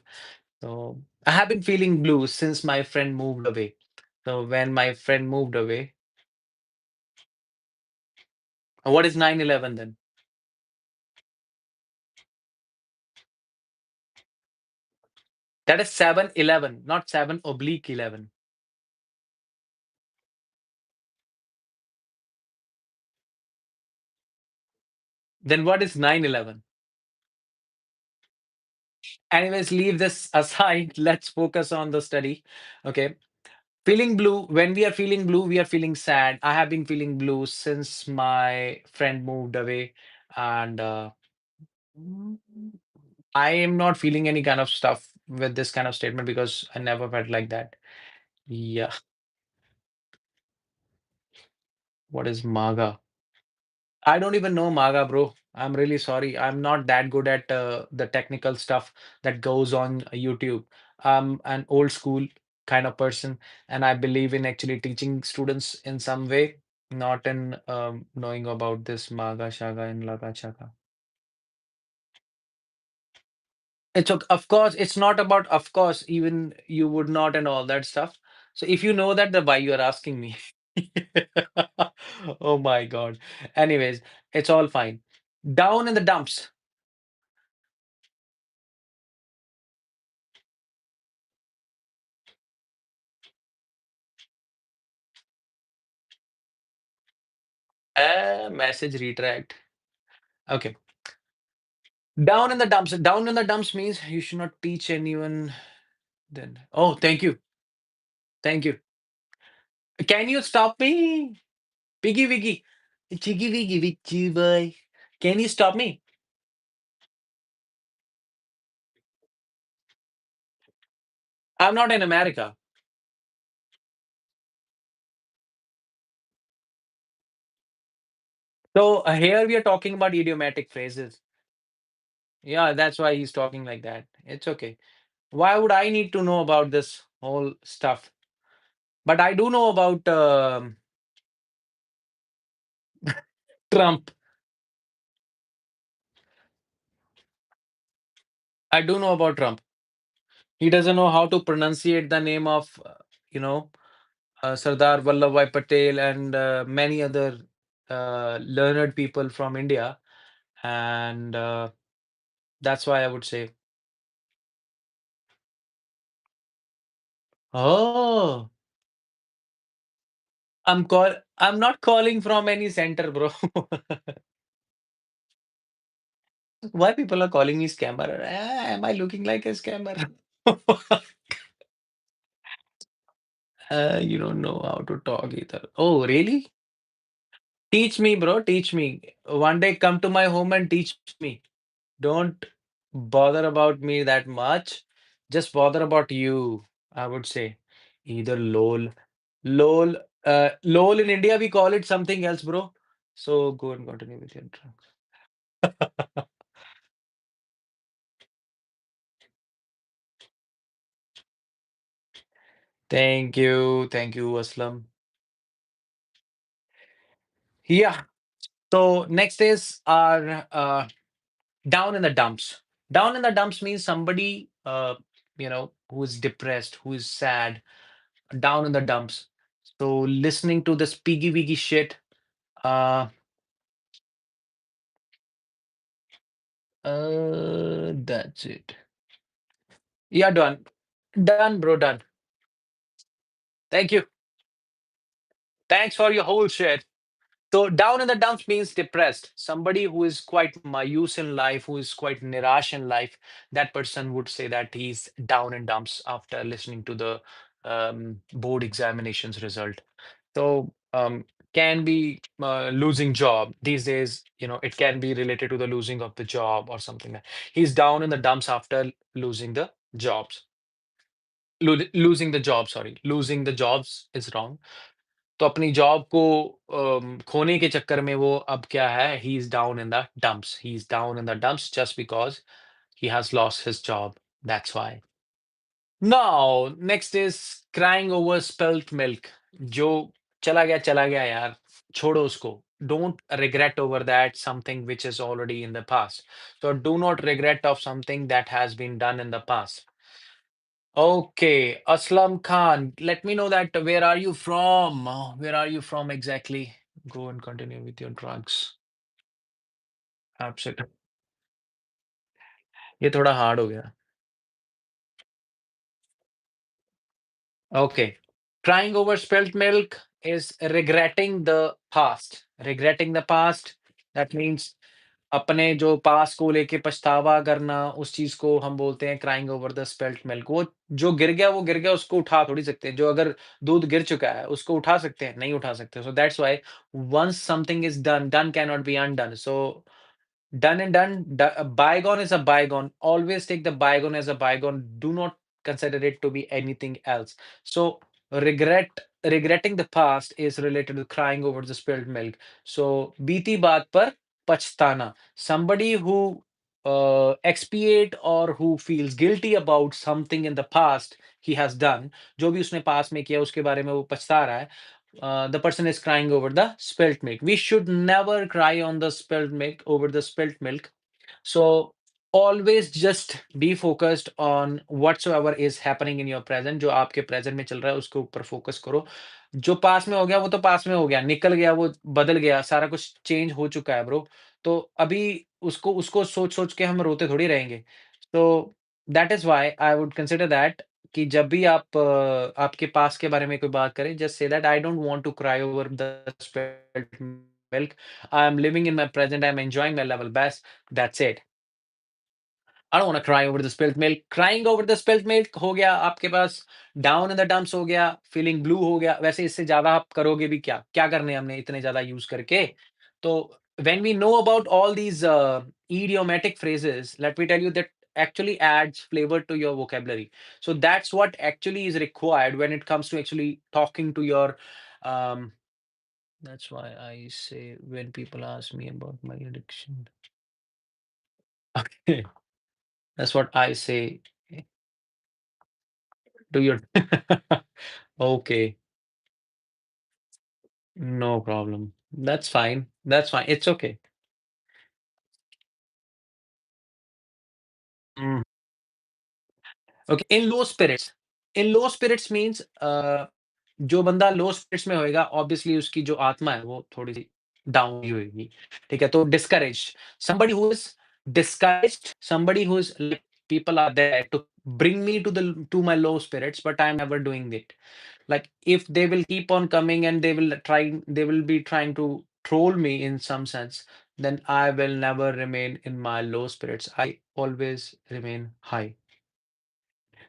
So I have been feeling blue since my friend moved away. So when my friend moved away, what is 9/11 then? That is 7/11, not 7/11. Then what is 9/11? Anyways, leave this aside. Let's focus on the study. Okay. Feeling blue, when we are feeling blue, we are feeling sad. I have been feeling blue since my friend moved away, and mm, I am not feeling any kind of stuff with this kind of statement because I never felt like that. Yeah, what is MAGA? I don't even know MAGA, bro. I'm really sorry. I'm not that good at the technical stuff that goes on YouTube. I'm an old school kind of person, and I believe in actually teaching students in some way, not in knowing about this MAGA, Shaga, and Laga Chaga. It's ok of course, it's not about of course, even you would not and all that stuff. So if you know that, then why you are asking me? Oh my God. Anyways, it's all fine. Down in the dumps. Message retract. Okay. Down in the dumps. Down in the dumps means you should not teach anyone then. Oh, thank you. Thank you. Can you stop me? Piggy Wiggy. Chiggy Wiggy Witchy boy. Can you stop me? I'm not in America. So here we are talking about idiomatic phrases. Yeah, that's why he's talking like that. It's okay. Why would I need to know about this whole stuff? But I do know about Trump. I do know about Trump. He doesn't know how to pronunciate the name of, you know, Sardar Vallabhbhai Patel and many other learned people from India, and that's why I would say, oh, I'm not calling from any center, bro. Why people are calling me scammer? Am I looking like a scammer? You don't know how to talk either. Oh, really? Teach me, bro. Teach me. One day come to my home and teach me. Don't bother about me that much. Just bother about you, I would say. Either lol. Lol. Lol in India, we call it something else, bro. So go and continue with your intro. Thank you. Thank you, Aslam. Yeah. So next is our down in the dumps. Down in the dumps means somebody, who is depressed, who is sad, down in the dumps. So listening to this piggy wiggy shit, uh, that's it. Yeah, done. Done, bro, done. Thank you. Thanks for your whole shit. So down in the dumps means depressed. Somebody who is quite mayus in life, who is quite nirash in life, that person would say that he's down in dumps after listening to the board examinations result. So can be losing job these days. It can be related to the losing of the job or something like. He's down in the dumps after losing the jobs. Losing the job, sorry, losing the jobs is wrong. तो अपनी job को खोने के चक्कर में वो अब क्या है, he is down in the dumps, he is down in the dumps just because he has lost his job. That's why. Now, next is crying over spilt milk. जो चला गया यार, छोड़ो उसको. Don't regret over that something which is already in the past. So do not regret of something that has been done in the past. Okay, Aslam Khan, let me know that where are you from? Where are you from exactly? Go and continue with your drugs. Absolutely. ये थोड़ा hard हो गया. Okay. Crying over spilt milk is regretting the past. Regretting the past, that means अपने जो पास को लेके पछतावा करना, उस चीज़ को हम बोलते हैं crying over the spilt milk. वो जो गिर गया, वो गिर गया, उसको उठा थोड़ी सकते हैं। जो अगर दूध गिर चुका है, उसको उठा सकते हैं? नहीं उठा सकते। So that's why once something is done, done can not be undone. So done and done. Bygone is a bygone. Always take the bygone as a bygone. Do not consider it to be anything else. So regretting the past is related to crying over the spilled milk. So बीती बात पर पछताना. Somebody who expiate or who feels guilty about something in the past he has done. जो भी उसने past में किया उसके बारे में वो पछता रहा है. The person is crying over the spilt milk. We should never cry on the spilt milk over the spilt milk. So always just be focused on whatsoever is happening in your present. जो आपके present में चल रहा है उसके ऊपर focus करो. जो पास में हो गया वो तो पास में हो गया, निकल गया, वो बदल गया, सारा कुछ चेंज हो चुका है ब्रो. तो अभी उसको उसको सोच-सोच के हम रोते थोड़ी रहेंगे. तो that is why I would consider that कि जब भी आप आपके पास के बारे में कोई बात करें, just say that I don't want to cry over the spilled milk. I am living in my present, I am enjoying my level best. That's it. I don't want to cry over the spilled milk. Crying over the spilled milk हो गया आपके पास, down in the dumps हो गया, feeling blue हो गया. वैसे इससे ज़्यादा आप करोगे भी क्या? क्या करने हमने इतने ज़्यादा यूज़ करके? तो when we know about all these idiomatic phrases, let me tell you that actually adds flavor to your vocabulary. So that's what actually is required when it comes to actually talking to your um that's why I say when people ask me about my addiction. Okay. That's what I say. Do your okay, no problem. That's fine. That's fine. It's okay. Mm. Okay. In low spirits means जो बंदा लो spirits में होएगा obviously उसकी जो आत्मा है वो थोड़ी-सी डाउन ही होएगी। ठीक है? तो discouraged somebody who is like people are there to bring me to my low spirits, but I'm never doing it. Like if they will keep on coming and they will be trying to troll me in some sense, then I will never remain in my low spirits. I always remain high.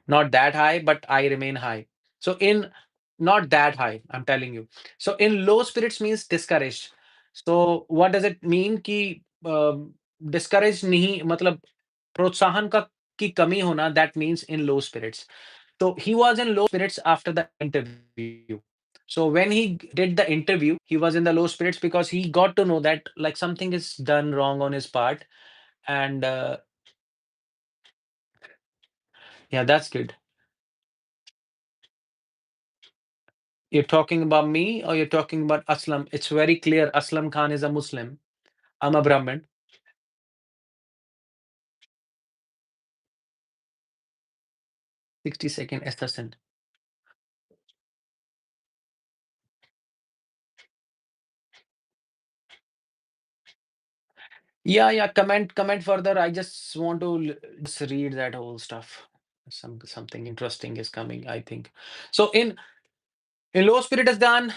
Not that high, but I remain high. So in not that high, I'm telling you. So in low spirits means discouraged. So what does it mean कि discouraged नहीं मतलब प्रोत्साहन का की कमी होना, that means in low spirits. So he was in low spirits after the interview. So when he did the interview, he was in the low spirits because he got to know that like something is done wrong on his part. And yeah, that's good. You're talking about me or you're talking about Aslam? It's very clear Aslam Khan is a Muslim. I'm a Brahmin. 60-second assassin. Yeah, yeah. Comment further. I just want to just read that whole stuff. Something interesting is coming, I think. So in low spirit is done.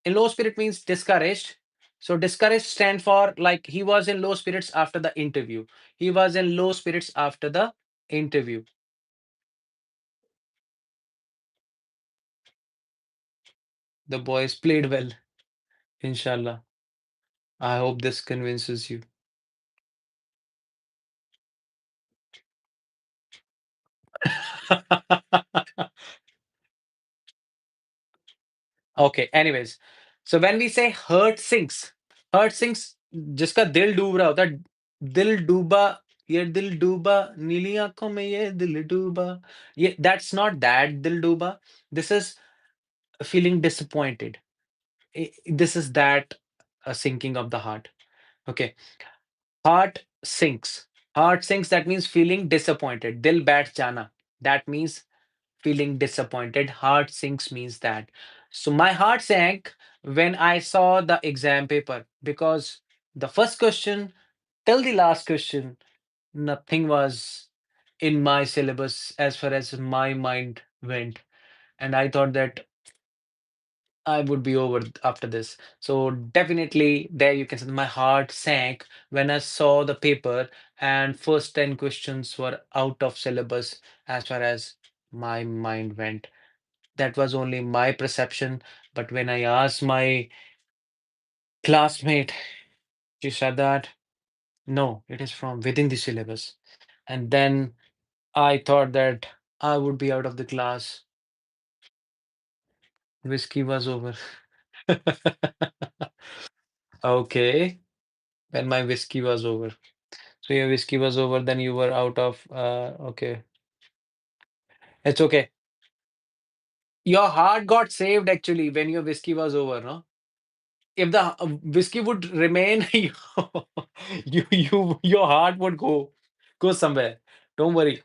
In low spirit means discouraged. So discouraged stand for like he was in low spirits after the interview. He was in low spirits after the interview. The boys played well, inshallah. I hope this convinces you. Okay, anyways. So when we say heart sinks जिसका दिल डूब रहा होता है, दिल डूबा, ये दिल डूबा, नीली आँखों में ये दिल डूबा, ये that's not that दिल डूबा. This is feeling disappointed. This is that sinking of the heart. Okay. Heart sinks. Heart sinks, that means feeling disappointed. Dil बैठ जाना. That means feeling disappointed. Heart sinks means that. So my heart sank when I saw the exam paper because the first question till the last question, nothing was in my syllabus as far as my mind went. And I thought that I would be over after this. So definitely there you can say my heart sank when I saw the paper and first 10 questions were out of syllabus as far as my mind went. That was only my perception. But when I asked my classmate, she said that no, it is from within the syllabus. And then I thought that I would be out of the class. Whiskey was over. Okay, when my whiskey was over. So your whiskey was over, then you were out of okay. It's okay. Your heart got saved actually when your whiskey was over, no? If the whiskey would remain, your heart would go somewhere. Don't worry.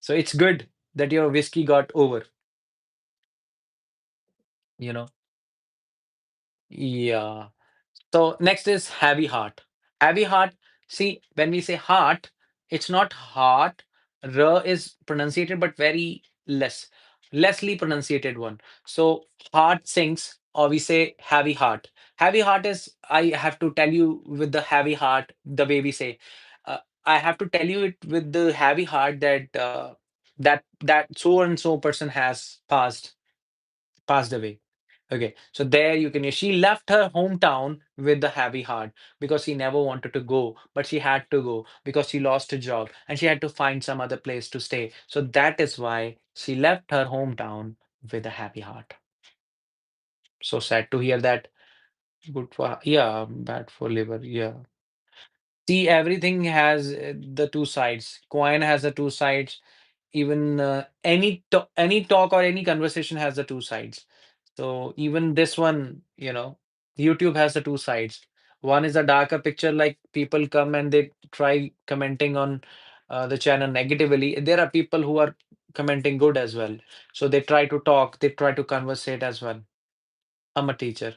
So it's good that your whiskey got over, you know. Yeah. So next is heavy heart. Heavy heart. See, when we say heart, it's not heart. R is pronunciated, but very lessly pronunciated one. So heart sinks, or we say heavy heart. Heavy heart is, I have to tell you with the heavy heart, the way we say, I have to tell you it with the heavy heart that that so and so person has passed away. Okay, so there you can. She left her hometown with the heavy heart because she never wanted to go, but she had to go because she lost her job and she had to find some other place to stay. So that is why she left her hometown with a happy heart. So sad to hear that. Good for yeah, bad for liver. Yeah. See, everything has the two sides. Coin has the two sides. Even any talk or any conversation has the two sides. So even this one, YouTube has the two sides. One is a darker picture, like people come and they try commenting on the channel negatively. There are people who are commenting good as well. So they try to talk, they try to conversate as well. I'm a teacher.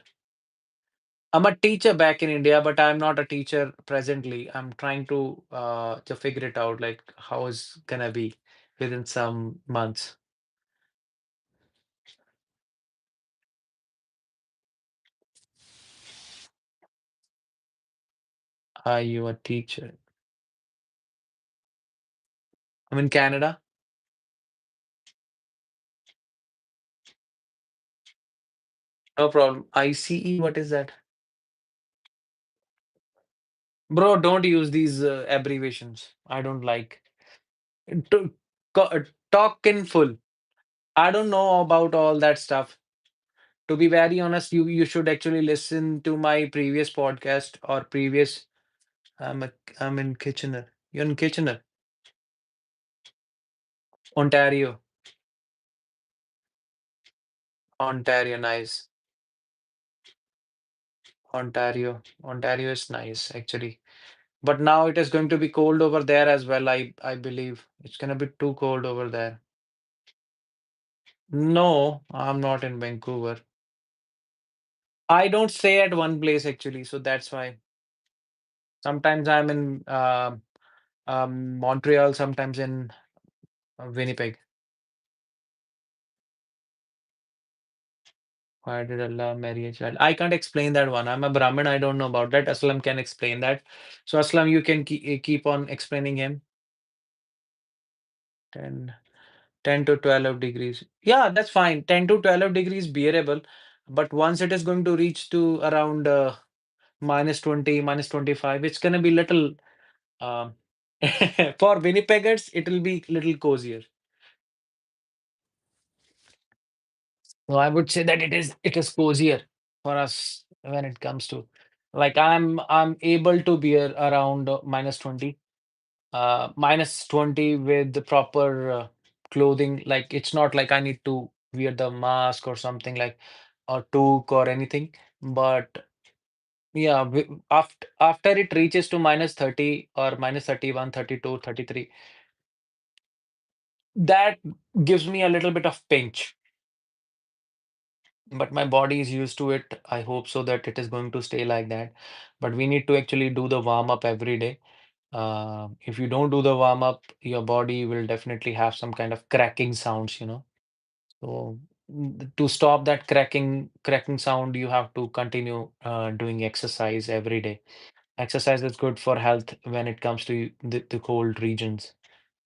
I'm a teacher back in India, but I'm not a teacher presently. I'm trying to figure it out, like how is gonna be within some months. Are you a teacher? I'm in Canada. No problem. ICE, what is that? Bro, don't use these abbreviations. I don't like. To, talk in full. I don't know about all that stuff. To be very honest, you should actually listen to my previous podcast or previous. I'm a, I'm in Kitchener. You're in Kitchener, Ontario. Ontario, nice. Ontario is nice actually. But now it is going to be cold over there as well. I believe it's gonna be too cold over there. No, I'm not in Vancouver. I don't stay at one place actually, so that's why. Sometimes I'm in Montreal, sometimes in Winnipeg. Why did Allah marry a child? I can't explain that one. I'm a Brahmin. I don't know about that. Aslam can explain that. So Aslam, you can keep on explaining him. 10, 10 to 12 degrees. Yeah, that's fine. 10 to 12 degrees bearable. But once it is going to reach to around minus 20, minus 25, it's gonna be little. Um, for Winnipeggers, it will be little cozier. So I would say that it is cozier for us when it comes to, like, I'm able to bear around minus 20, minus 20 with the proper clothing. Like it's not like I need to wear the mask or something like or toque or anything. But yeah, after it reaches to minus 30 or minus 31, 32, 33, that gives me a little bit of pinch. But my body is used to it. I hope so that it is going to stay like that. But we need to actually do the warm up every day. If you don't do the warm up, your body will definitely have some kind of cracking sounds. So to stop that cracking sound, you have to continue doing exercise every day. Exercise is good for health when it comes to the cold regions,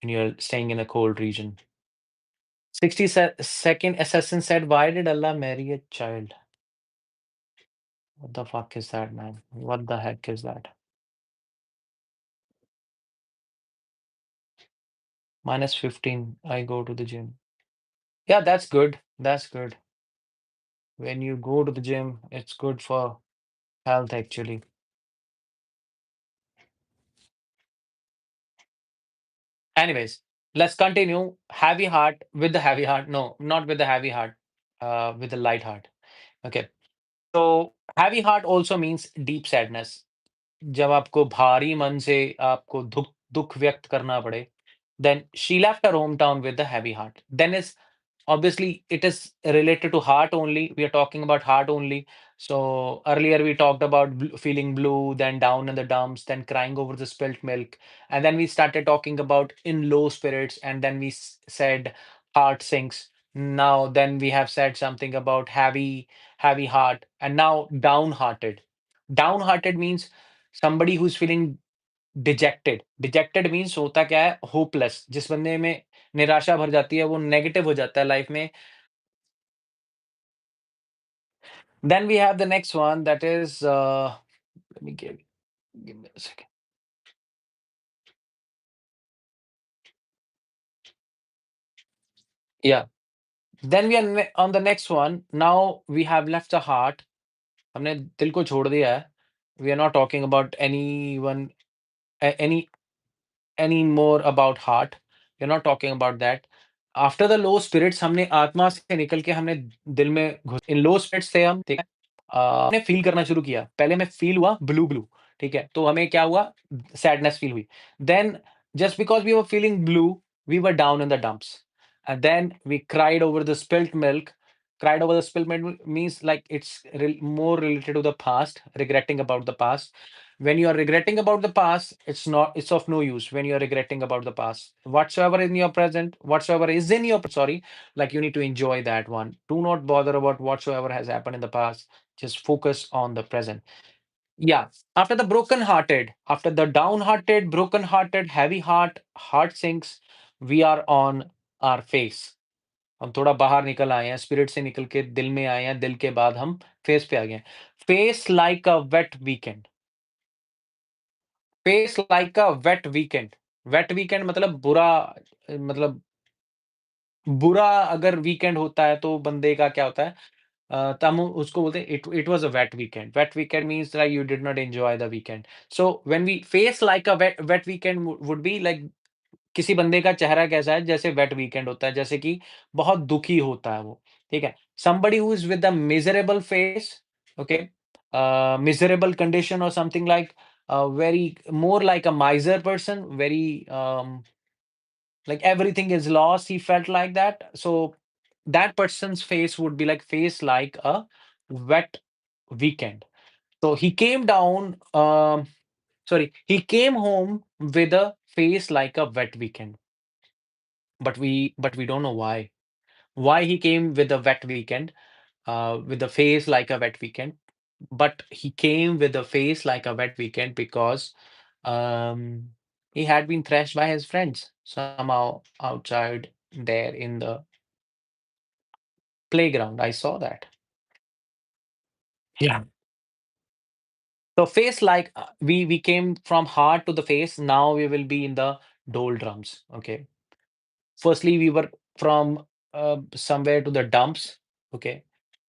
when you're staying in a cold region. 62nd assassin said, "Why did Allah marry a child?" What the fuck is that, man? What the heck is that? Minus 15. I go to the gym. Yeah, that's good. That's good. When you go to the gym, it's good for health, actually. Anyways, let's continue. Heavy heart with the heavy heart. No, not with the heavy heart, with the light heart. Okay. So, heavy heart also means deep sadness. जब आपको भारी मन से आपको दुःख दुःख व्यक्त करना पड़े, then she left her hometown with a heavy heart. Then is obviously it is related to heart only. We are talking about heart only. So earlier we talked about feeling blue, then down in the dumps, then crying over the spilt milk, and then we started talking about in low spirits, and then we said heart sinks. Now then we have said something about heavy heart, and now downhearted. Downhearted means somebody who's feeling dejected dejected means होता क्या है hopeless जिस बंदे में निराशा भर जाती है वो नेगेटिव हो जाता है लाइफ में then we have the next one that is let me give me a second. Yeah, then we are on the next one. Now we have left the heart. हमने दिल को छोड़ दिया है. We are not talking about anyone any more about heart. We're not talking about that. After the low spirits हमने आत्मा से निकल के हमने दिल में घुस इन लो स्पिरिट्स थे हम ठीक है मैंने फ़ील करना शुरू किया। पहले मैं फ़ील हुआ ब्लू-ब्लू, ठीक है? तो हमें क्या हुआ सैडनेस फ़ील हुई। Then just because we were feeling blue, we were down in the dumps and then we cried over the spilt milk. Cried over the spilled milk means like it's more related to the past, regretting about the past. When you are regretting about the past, it's of no use when you are regretting about the past. Whatsoever in your present, whatsoever is in your sorry, like you need to enjoy that one. Do not bother about whatsoever has happened in the past. Just focus on the present. Yeah. After the broken-hearted, after the downhearted, broken-hearted, heavy heart sinks, we are on our face. हम थोड़ा बाहर निकल आए हैं, spirit से निकल के दिल में आए हैं, दिल के बाद हम फेस पे आ गए हैं। Face like a wet weekend, face like a wet weekend मतलब बुरा, मतलब बुरा अगर वीकेंड होता है तो बंदे का क्या होता है, तो हम उसको बोलते हैं it it was a wet weekend. Wet weekend means like you did not enjoy the weekend. So when we face like a wet weekend would be like किसी बंदे का चेहरा कैसा है जैसे वेट वीकेंड होता है, जैसे कि बहुत दुखी होता है वो, ठीक है? Somebody who is with a miserable face, okay? Miserable condition और something like very more like a miser person, very like everything is lost, he felt like that. So that person's face would be like face like a wet weekend. So he came down, he came home with a face like a wet weekend. But we don't know why. Why he came with a wet weekend, with a face like a wet weekend. But he came with a face like a wet weekend because um, he had been thrashed by his friends somehow outside there in the playground. I saw that. Yeah. So face like we came from heart to the face. Now we will be in the doldrums. Okay. Firstly, we were from somewhere to the dumps. Okay.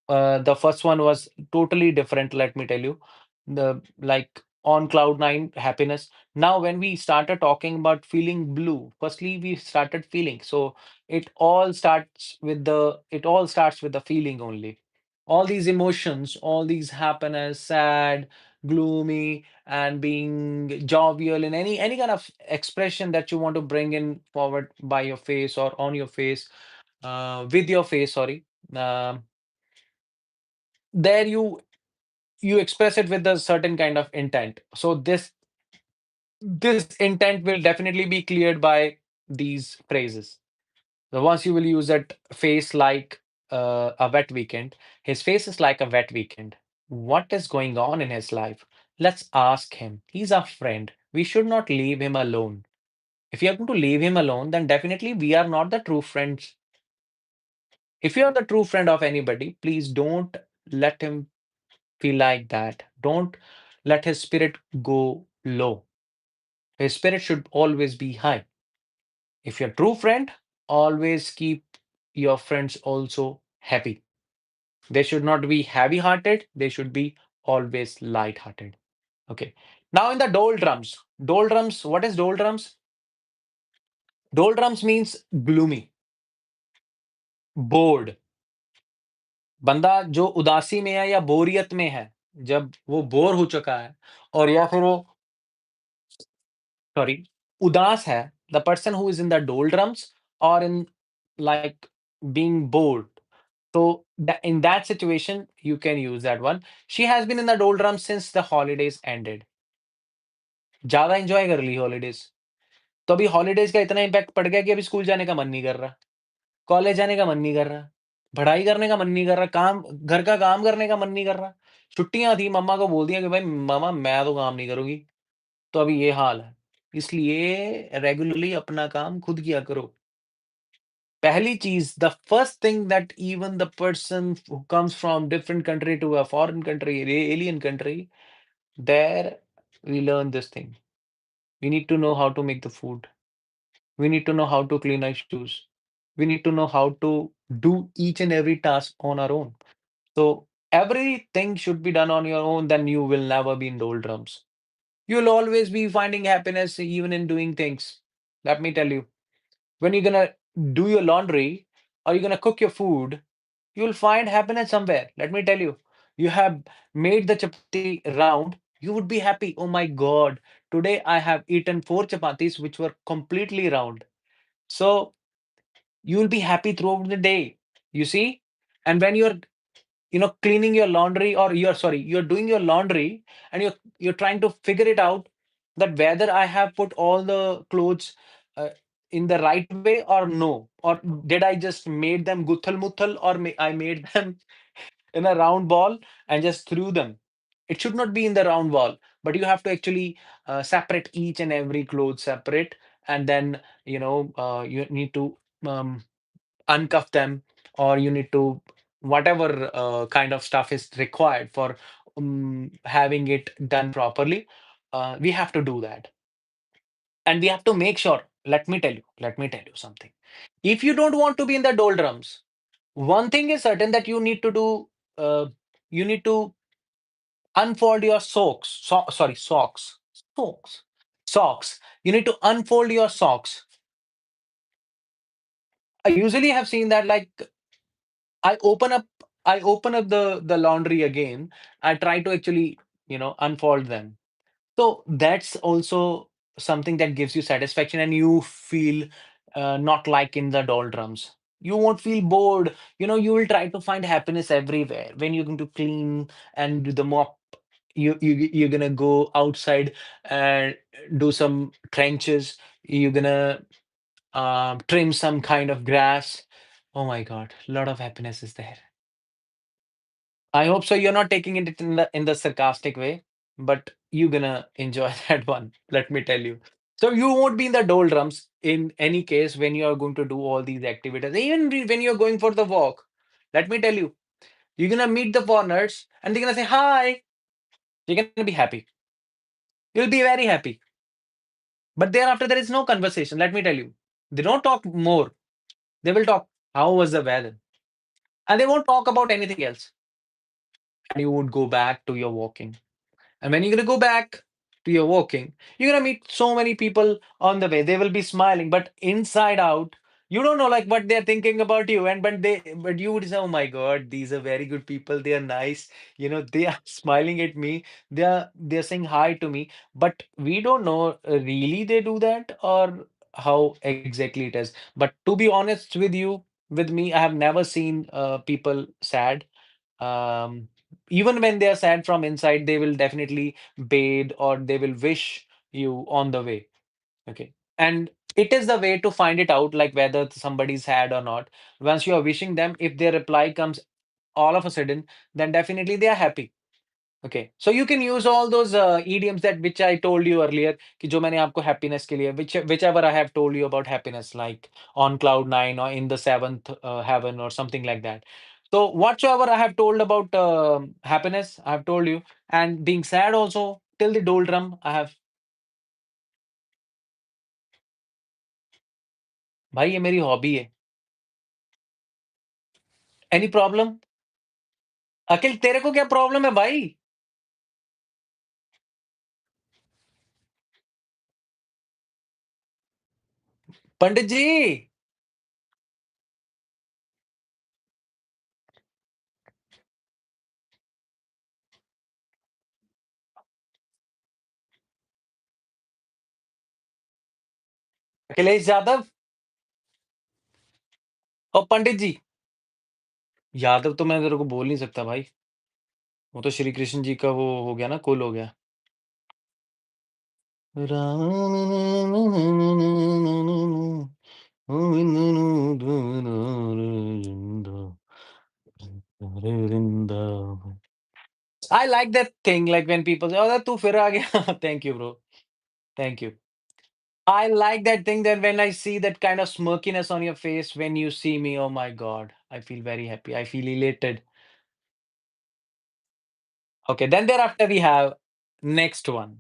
The first one was totally different, let me tell you. The like on cloud nine happiness. Now, when we started talking about feeling blue, firstly we started feeling. So it all starts with the feeling only. All these emotions, all these happiness, sad, gloomy, and being jovial in any kind of expression that you want to bring in forward by your face or on your face, with your face, sorry. Um there you express it with a certain kind of intent. So this intent will definitely be cleared by these phrases. So once you will use that face like a wet weekend, his face is like a wet weekend. What is going on in his life? Let's ask him. He's our friend. We should not leave him alone. If you are going to leave him alone, then definitely we are not the true friends. If you are the true friend of anybody, please don't let him feel like that. Don't let his spirit go low. His spirit should always be high. If you're a true friend, always keep your friends also happy. They should not be heavy hearted, they should be always light hearted. Okay. Now in the doldrums, what is doldrums? Doldrums means gloomy, bored. बंदा जो उदासी में है या बोरियत में है, जब वो बोर हो चुका है और या फिर वो सॉरी, उदास है, the person who is in the doldrums or in like being bored. So in that situation, you can use that one. She has been in the doldrums since the holidays ended. ज़्यादा enjoy कर ली holidays. तो अभी holidays का इतना impact पड़ गया कि अभी स्कूल जाने का मन नहीं कर रहा, कॉलेज जाने का मन नहीं कर रहा, पढ़ाई करने का मन नहीं कर रहा, काम घर का काम करने का मन नहीं कर रहा। छुट्टियाँ थी, मम्मा को बोल दिया कि भाई मम्मा मैं तो काम नहीं करूँगी। तो अभी ये हाल है। इसलिए रेगुलरली अपना काम खुद किया करो। पहली चीज़, the first thing that even the person who comes from different country to a foreign country, alien country, there we learn this thing. We need to know how to make the food. We need to know how to clean our shoes. We need to know how to do each and every task on our own. So everything should be done on your own, then you will never be in doldrums. You'll always be finding happiness even in doing things. Let me tell you, when you're gonna do your laundry or you're gonna cook your food, you'll find happiness somewhere. Let me tell you. you have made the chapati round, you would be happy. Oh my God, today I have eaten four chapatis which were completely round. So you will be happy throughout the day. You see? And when you're cleaning your laundry, or you're doing your laundry, and you're trying to figure it out that whether I have put all the clothes uh, in the right way or no, or did I just made them guthal muthal, or I made them in a round ball and just threw them. It should not be in the round ball, but you have to actually separate each and every clothes separate, and then you need to um, uncuff them, or you need to whatever kind of stuff is required for having it done properly. We have to do that, and we have to make sure. Let me tell you something. If you don't want to be in the doldrums, one thing is certain that you need to do. You need to unfold your socks. You need to unfold your socks. I usually have seen that, like, I open up I open up the laundry again. I try to actually, unfold them. So that's also something that gives you satisfaction, and you feel not like in the doldrums. You won't feel bored. You will try to find happiness everywhere. When you're going to clean and do the mop, you're gonna go outside and do some trenches. You're gonna trim some kind of grass. Oh my God, a lot of happiness is there. I hope so. You're not taking it in the sarcastic way, but you're gonna enjoy that one. Let me tell you. So you won't be in the doldrums in any case when you are going to do all these activities. Even when you're going for the walk, let me tell you, you're gonna meet the foreigners and they're gonna say hi. You're gonna be happy. You'll be very happy. But thereafter, there is no conversation. Let me tell you, they don't talk more. They will talk. How was the weather? And they won't talk about anything else. And you would go back to your walking. And when you're gonna go back to your walking, you're gonna meet so many people on the way. They will be smiling, but inside out, you don't know like what they're thinking about you. And but you would say, "Oh my God, these are very good people. They are nice. They are smiling at me. They're saying hi to me." But we don't know really they do that or how exactly it is. But to be honest with you, with me, I have never seen people sad. um, Even when they are sad from inside, they will definitely bathe or they will wish you on the way. Okay. And it is the way to find it out, like whether somebody's sad or not. Once you are wishing them, if their reply comes all of a sudden, then definitely they are happy. Okay, so you can use all those idioms that which I told you earlier, कि जो मैंने आपको happiness के लिए, whichever I have told you about happiness, like on cloud nine or in the seventh heaven or something like that. So whatsoever I have told about happiness, I have told you, and being sad also till the doldrum, I have. भाई ये मेरी hobby है. Any problem? अखिल तेरे को क्या problem है भाई? पंडित जी, अखिलेश यादव और पंडित जी. यादव तो मैं तेरे को बोल नहीं सकता भाई. वो तो श्री कृष्ण जी का वो हो गया ना, कुल हो गया. I like that thing, like when people say, "Oh, तू फिर आ गया." Thank you, bro. Thank you. I like that thing that when I see that kind of smirkiness on your face when you see me, oh my God, I feel very happy. I feel elated. Okay, then thereafter we have next one.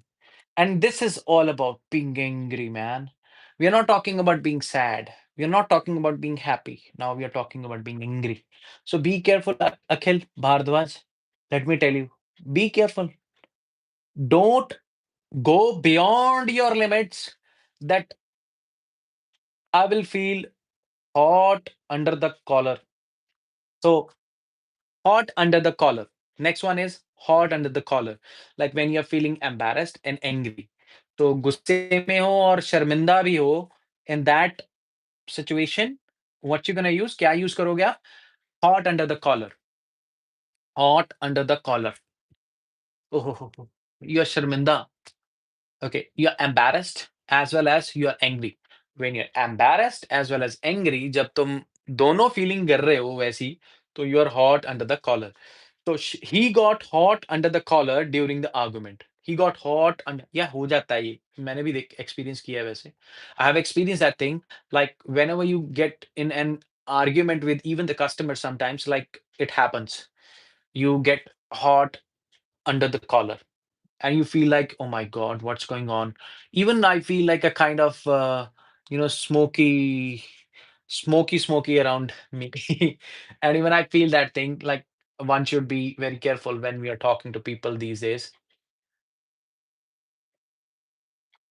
And this is all about being angry, man. We are not talking about being sad. We are not talking about being happy. Now we are talking about being angry. So be careful, Akhil Bhardwaj. Let me tell you, be careful. Don't go beyond your limits that I will feel hot under the collar. So, hot under the collar. Next one is hot under the collar, like when you are feeling embarrassed and angry. तो गुस्से में हो और शर्मिंदा भी हो, in that situation what you gonna use, क्या use करोगे आप? Hot under the collar, hot under the collar. ओहो, यू आर शर्मिंदा। Okay, you're embarrassed as well as you're angry. When you're embarrassed as well as angry, जब तुम दोनों feeling कर रहे हो वैसी, तो you're hot under the collar. So he got hot under the collar during the argument. He got hot under, या हो जाता है ये, मैंने भी देख एक्सपीरियंस किया है वैसे. I have experienced that thing, like whenever you get in an argument with even the customer sometimes, like it happens. You get hot under the collar and you feel like, oh my god, what's going on? Even I feel like a kind of smoky around me. And even I feel that thing, like one should be very careful when we are talking to people these days.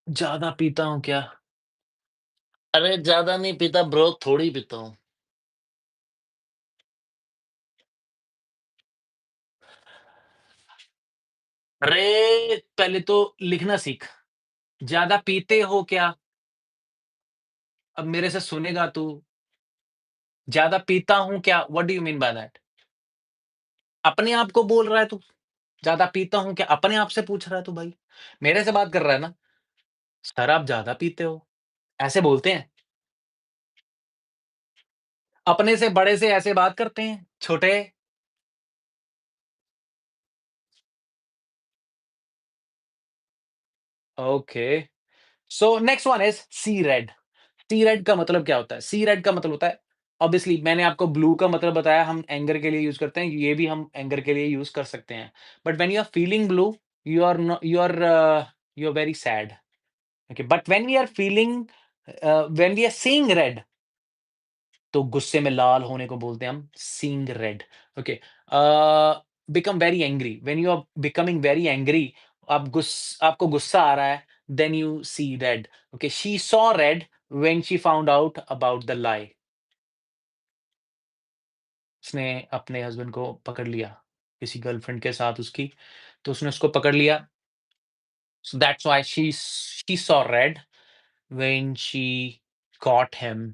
ज्यादा पीता हूँ क्या? अरे ज्यादा नहीं पीता bro, थोड़ी पीता हूँ। अरे पहले तो लिखना सीख। ज्यादा पीते हो क्या? अब मेरे से सुनेगा तू। ज्यादा पीता हूँ क्या, what do you mean by that? अपने आप को बोल रहा है तू? ज्यादा पीता हूँ क्या, अपने आप से पूछ रहा है तू भाई? मेरे से बात कर रहा है ना? सर आप ज्यादा पीते हो, ऐसे बोलते हैं। अपने से बड़े से ऐसे बात करते हैं, छोटे। Okay, so next one is see red. See red का मतलब क्या होता है? सी रेड का मतलब होता है, ऑब्वियसली मैंने आपको ब्लू का मतलब बताया, हम एंगर के लिए यूज करते हैं, ये भी हम एंगर के लिए यूज कर सकते हैं। But when you are feeling blue, you are very sad. Okay, but when we are feeling, when we are seeing red, तो गुस्से में लाल होने को बोलते हैं हम seeing red. Okay, become very angry, when you are becoming very angry, आपको गुस्सा आ रहा है, then you see red. Okay, she saw red when she found out about the lie. उसने अपने हस्बैंड को पकड़ लिया, किसी गर्लफ्रेंड के साथ उसकी, तो उसने उसको पकड़ लिया। So that's why she saw red when she caught him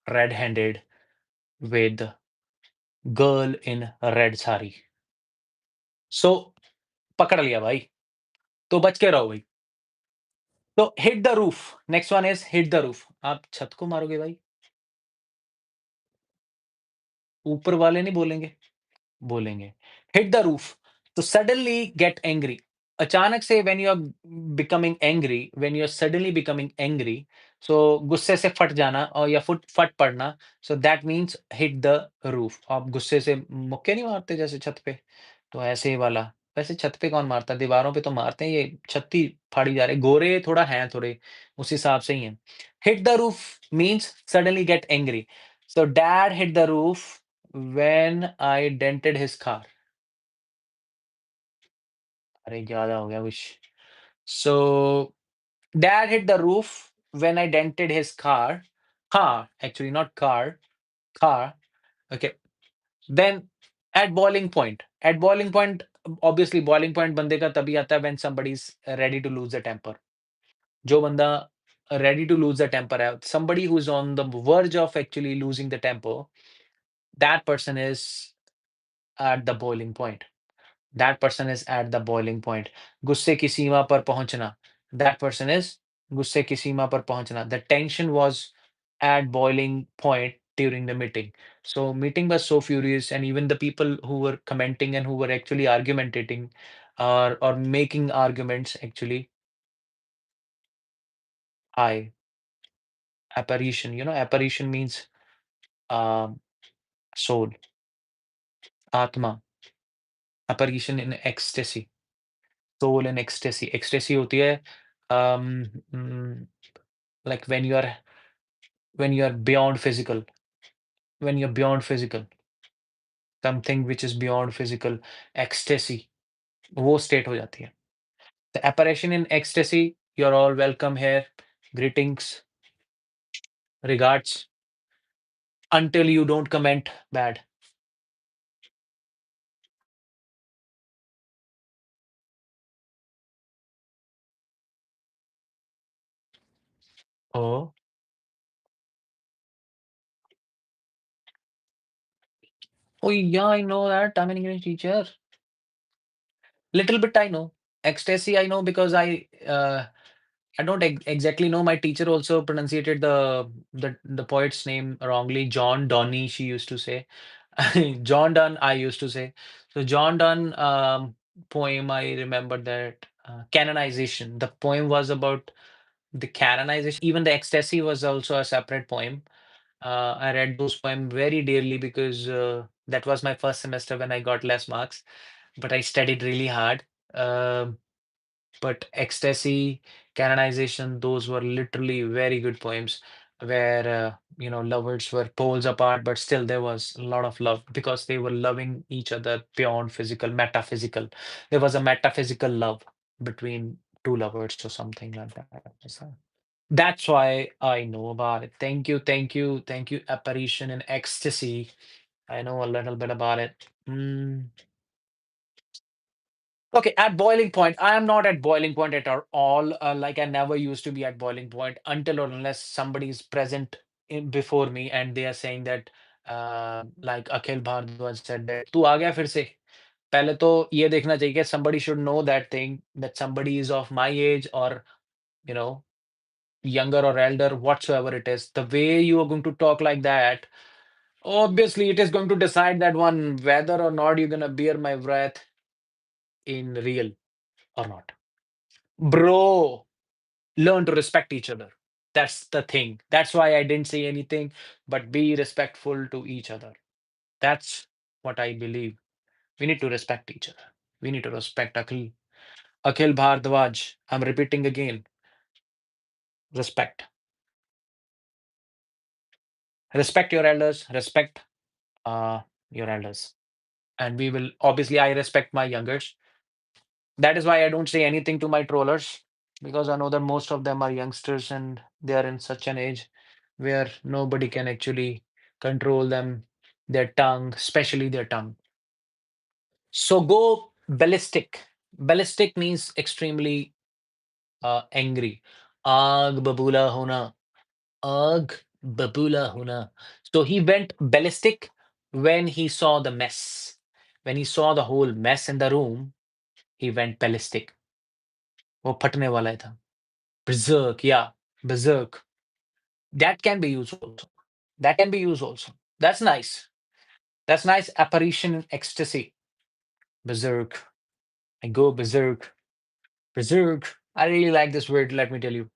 red handed with girl in red sari. सो पकड़ लिया भाई, तो बच के रहो भाई। तो hit the roof, next one is hit the roof. आप छत को मारोगे भाई, ऊपर वाले नहीं बोलेंगे, बोलेंगे हिट द रूफ। तो सडनली गेट एंग्री, अचानक से when you are becoming angry, when you are suddenly becoming angry, so गुस्से से फट जाना और या फुट फट पड़ना, so that means hit the roof. आप गुस्से से मुक्के नहीं मारते जैसे छत पे, तो ऐसे ही वाला। वैसे छत पे कौन मारता है, दीवारों पे तो मारते हैं, ये छत ही फाड़ी जा रहे, गोरे थोड़ा हैं थोड़े, उस हिसाब से ही है। Hit the roof means suddenly get angry. So dad hit the roof when I dented his car. अरे ज़्यादा हो गया कुछ। So dad hit the roof when I dented his car, car actually not car, car. Okay, then at boiling point, obviously boiling point बंदे का तभी आता है when somebody is ready to lose the temper. जो बंदा ready to lose the temper है, somebody who is on the verge of actually losing the temper, that person is at the boiling point. That person is at the boiling point. गुस्से की सीमा पर पहुंचना, that person is गुस्से की सीमा पर पहुंचना। The tension was at boiling point during the meeting. So meeting was so furious, and even the people who were commenting and who were actually argumentating or making arguments actually, I apparition. You know, apparition means um, soul, atma. Apparition in ecstasy, soul in ecstasy. Ecstasy होती है um, mm, like when you are beyond physical, when you're beyond physical, something which is beyond physical, ecstasy, वो state हो जाती है। The apparition in ecstasy, you're all welcome here. Greetings, regards. Until you don't comment bad. Oh. Oh, yeah, I know that. I'm an English teacher. Little bit I know. Ecstasy I know because I don't exactly know. My teacher also pronunciated the poet's name wrongly. John Donne, she used to say. John Donne, I used to say. So John Donne poem, I remember that canonization. The poem was about the canonization. Even the ecstasy was also a separate poem. I read those poems very dearly because that was my first semester when I got less marks, but I studied really hard. Um but Ecstasy, Canonization, those were literally very good poems where, lovers were poles apart, but still there was a lot of love because they were loving each other beyond physical, metaphysical. There was a metaphysical love between two lovers or something like that. So that's why I know about it. Thank you, thank you, thank you, Apparition and Ecstasy. I know a little bit about it. Okay, at boiling point, I am not at boiling point at all. Like I never used to be at boiling point until or unless somebody is present before me and they are saying that, like Akhil Bhardwaj said that, "तू आ गया फिर से." पहले तो ये देखना चाहिए कि somebody should know that thing that somebody is of my age or you know younger or elder, whatsoever it is. The way you are going to talk like that, obviously it is going to decide that one whether or not you're gonna bear my breath in real or not. Bro, learn to respect each other. That's the thing. That's why I didn't say anything, but be respectful to each other. That's what I believe. We need to respect each other. We need to respect Akhil. Akhil Bhardwaj. I'm repeating again. Respect. Respect your elders. Respect uh, your elders. And we will obviously I respect my youngers. That is why I don't say anything to my trollers because I know that most of them are youngsters and they are in such an age where nobody can actually control them, their tongue, especially their tongue. So go ballistic. Ballistic means extremely angry. Aag babula hona. Aag babula hona. So he went ballistic when he saw the mess. When he saw the whole mess in the room, he went ballistic. वो फटने वाला ही था. Berserk, yeah, berserk. That can be used also. That can be used also. That's nice. That's nice. Apparition in ecstasy. Berserk. I go berserk. Berserk. I really like this word, let me tell you.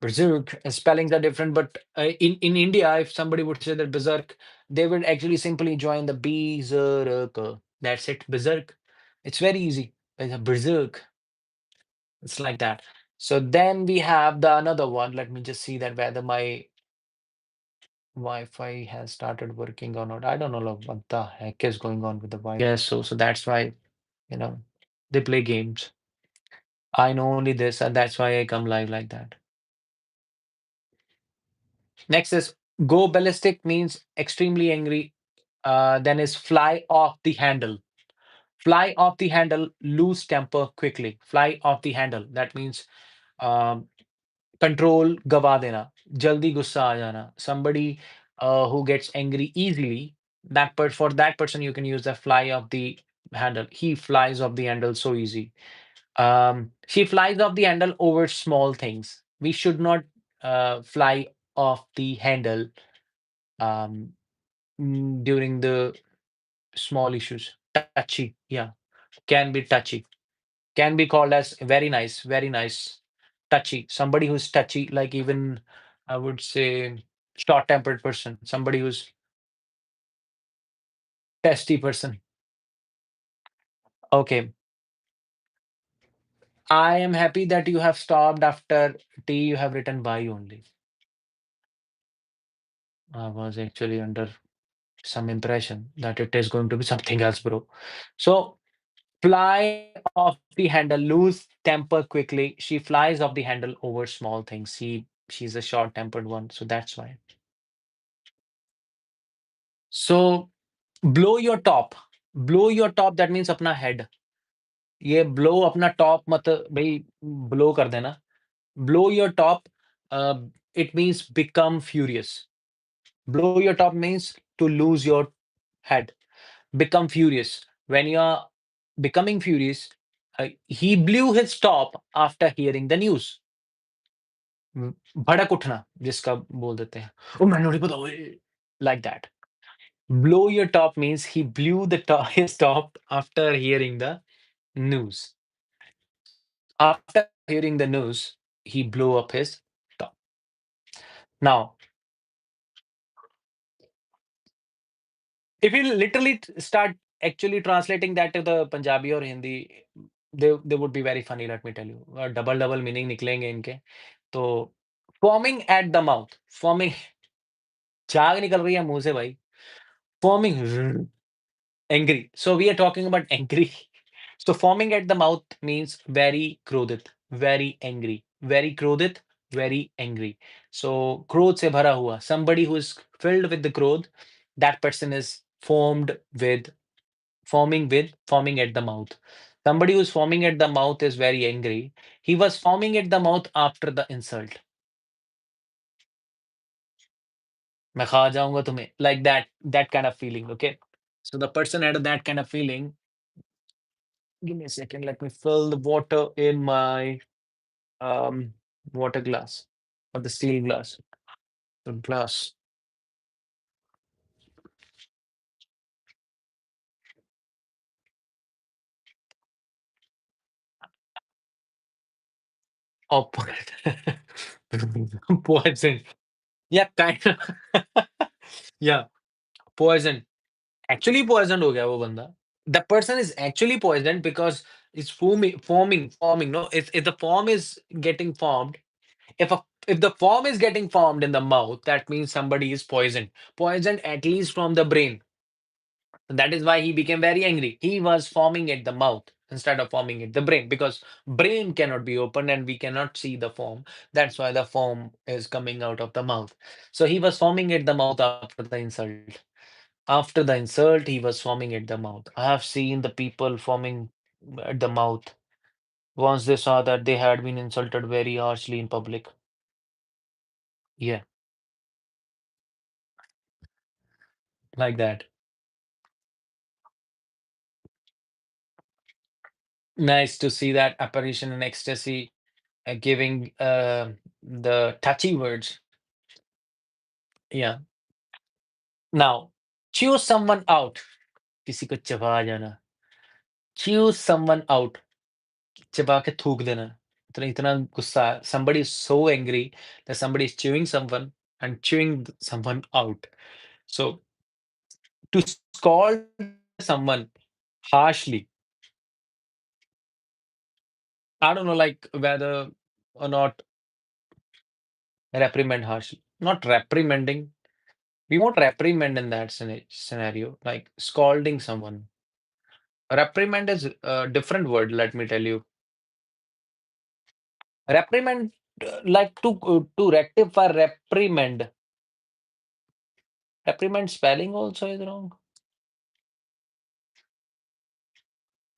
Berserk. Spellings are different, but in India, if somebody would say that berserk, they would actually simply join the berserk. That's it. Berserk. It's very easy. It's a berserk. It's like that. So then we have the another one. Let me just see that whether my Wi-Fi has started working or not. I don't know like, what the heck is going on with the Wi-Fi. Yes, so that's why, you know, they play games. I know only this, and that's why I come live like that. Next is go ballistic means extremely angry. Then is fly off the handle. Fly off the handle, lose temper quickly. Fly off the handle. That means um, control गवा देना, जल्दी गुस्सा आ जाना. Somebody who gets angry easily, for that person you can use the fly off the handle. He flies off the handle so easy. She flies off the handle over small things. We should not fly off the handle um, during the small issues. Touchy, yeah, can be touchy. Can be called as very nice, touchy. Somebody who's touchy, like even I would say short-tempered person, somebody who's testy person. Okay, I am happy that you have stopped after T. You have written by only. I was actually under some impression that it is going to be something else, bro. So fly off the handle, lose temper quickly. She flies off the handle over small things. She's a short-tempered one, so that's why. So blow your top. Blow your top that means अपना head. ये blow अपना top मत भाई blow कर देना. Blow your top. uh, it means become furious. Blow your top means to lose your head. Become furious. When you are becoming furious, he blew his top after hearing the news. भड़क उठना जिसका बोल देते हैं, ओ मैंने नहीं पता ओए, like that. Blow your top means he blew the top, his top after hearing the news. After hearing the news, he blew up his top. Now, if you literally start actually translating that to the Punjabi or Hindi, they would be very funny, let me tell you. Double double meaning निकलेंगे इनके. तो foaming at the mouth, foaming झाग निकल रही है मुँह से भाई. Foaming angry. So we are talking about angry. So foaming at the mouth means very क्रोधित, very angry, very क्रोधित, very angry. So क्रोध से भरा हुआ. Somebody who is filled with the क्रोध, that person is foamed with foaming at the mouth. Somebody who's foaming at the mouth is very angry. He was foaming at the mouth after the insult. मैं खा जाऊँगा तुम्हें. Like that kind of feeling, okay? So the person had that kind of feeling. Give me a second. Let me fill the water in my um water glass or the steel glass. The glass. Oh, poison. Yeah, kind of. Yeah, poison. Actually poisoned हो गया वो बंदा. The person is actually poisoned because it's forming. No, if the form is getting formed, if the form is getting formed in the mouth, that means somebody is poisoned. Poisoned at least from the brain. That is why he became very angry. He was forming at the mouth instead of forming at the brain because brain cannot be opened and we cannot see the form. That's why the form is coming out of the mouth. So he was forming at the mouth after the insult. After the insult, he was foaming at the mouth. I have seen the people foaming at the mouth once they saw that they had been insulted very harshly in public. Yeah, like that. Nice to see that apparition in ecstasy, giving the touchy words. Yeah. Now, choose someone out. किसी को चबा जाना. Choose someone out. चबा के थूक देना. इतना इतना गुस्सा. Somebody is so angry that somebody is chewing someone and chewing someone out. So to scold someone harshly, I don't know, like whether or not reprimand harshly. Not reprimanding. We won't reprimand in that scenario, like scalding someone. Reprimand is a different word, let me tell you. Reprimand, like to rectify reprimand. Reprimand spelling also is wrong.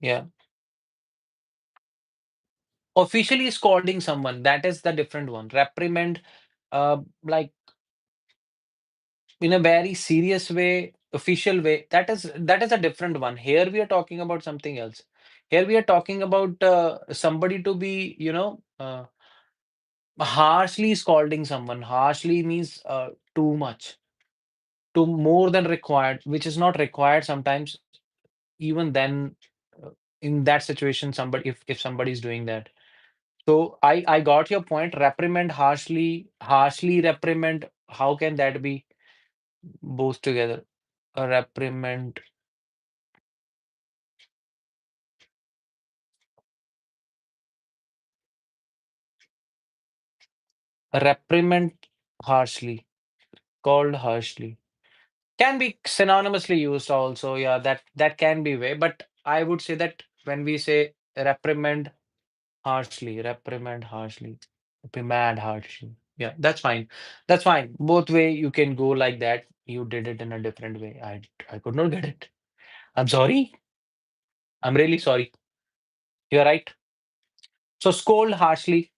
Yeah. Officially scalding someone, that is the different one. Reprimand, like in a very serious way, official way, that is a different one. Here we are talking about something else. Here we are talking about somebody to be, harshly scolding someone. Harshly means too much, too more than required, which is not required sometimes. Even then, uh, in that situation, somebody if somebody is doing that. So I got your point. Reprimand harshly reprimand. How can that be both together? A reprimand. Reprimand harshly, called harshly. Can be synonymously used also. Yeah, that can be way. But I would say that when we say reprimand harshly, reprimand harshly. Yeah, that's fine. That's fine. Both way you can go like that. You did it in a different way. I could not get it. I'm sorry. I'm really sorry. You're right. So scold harshly.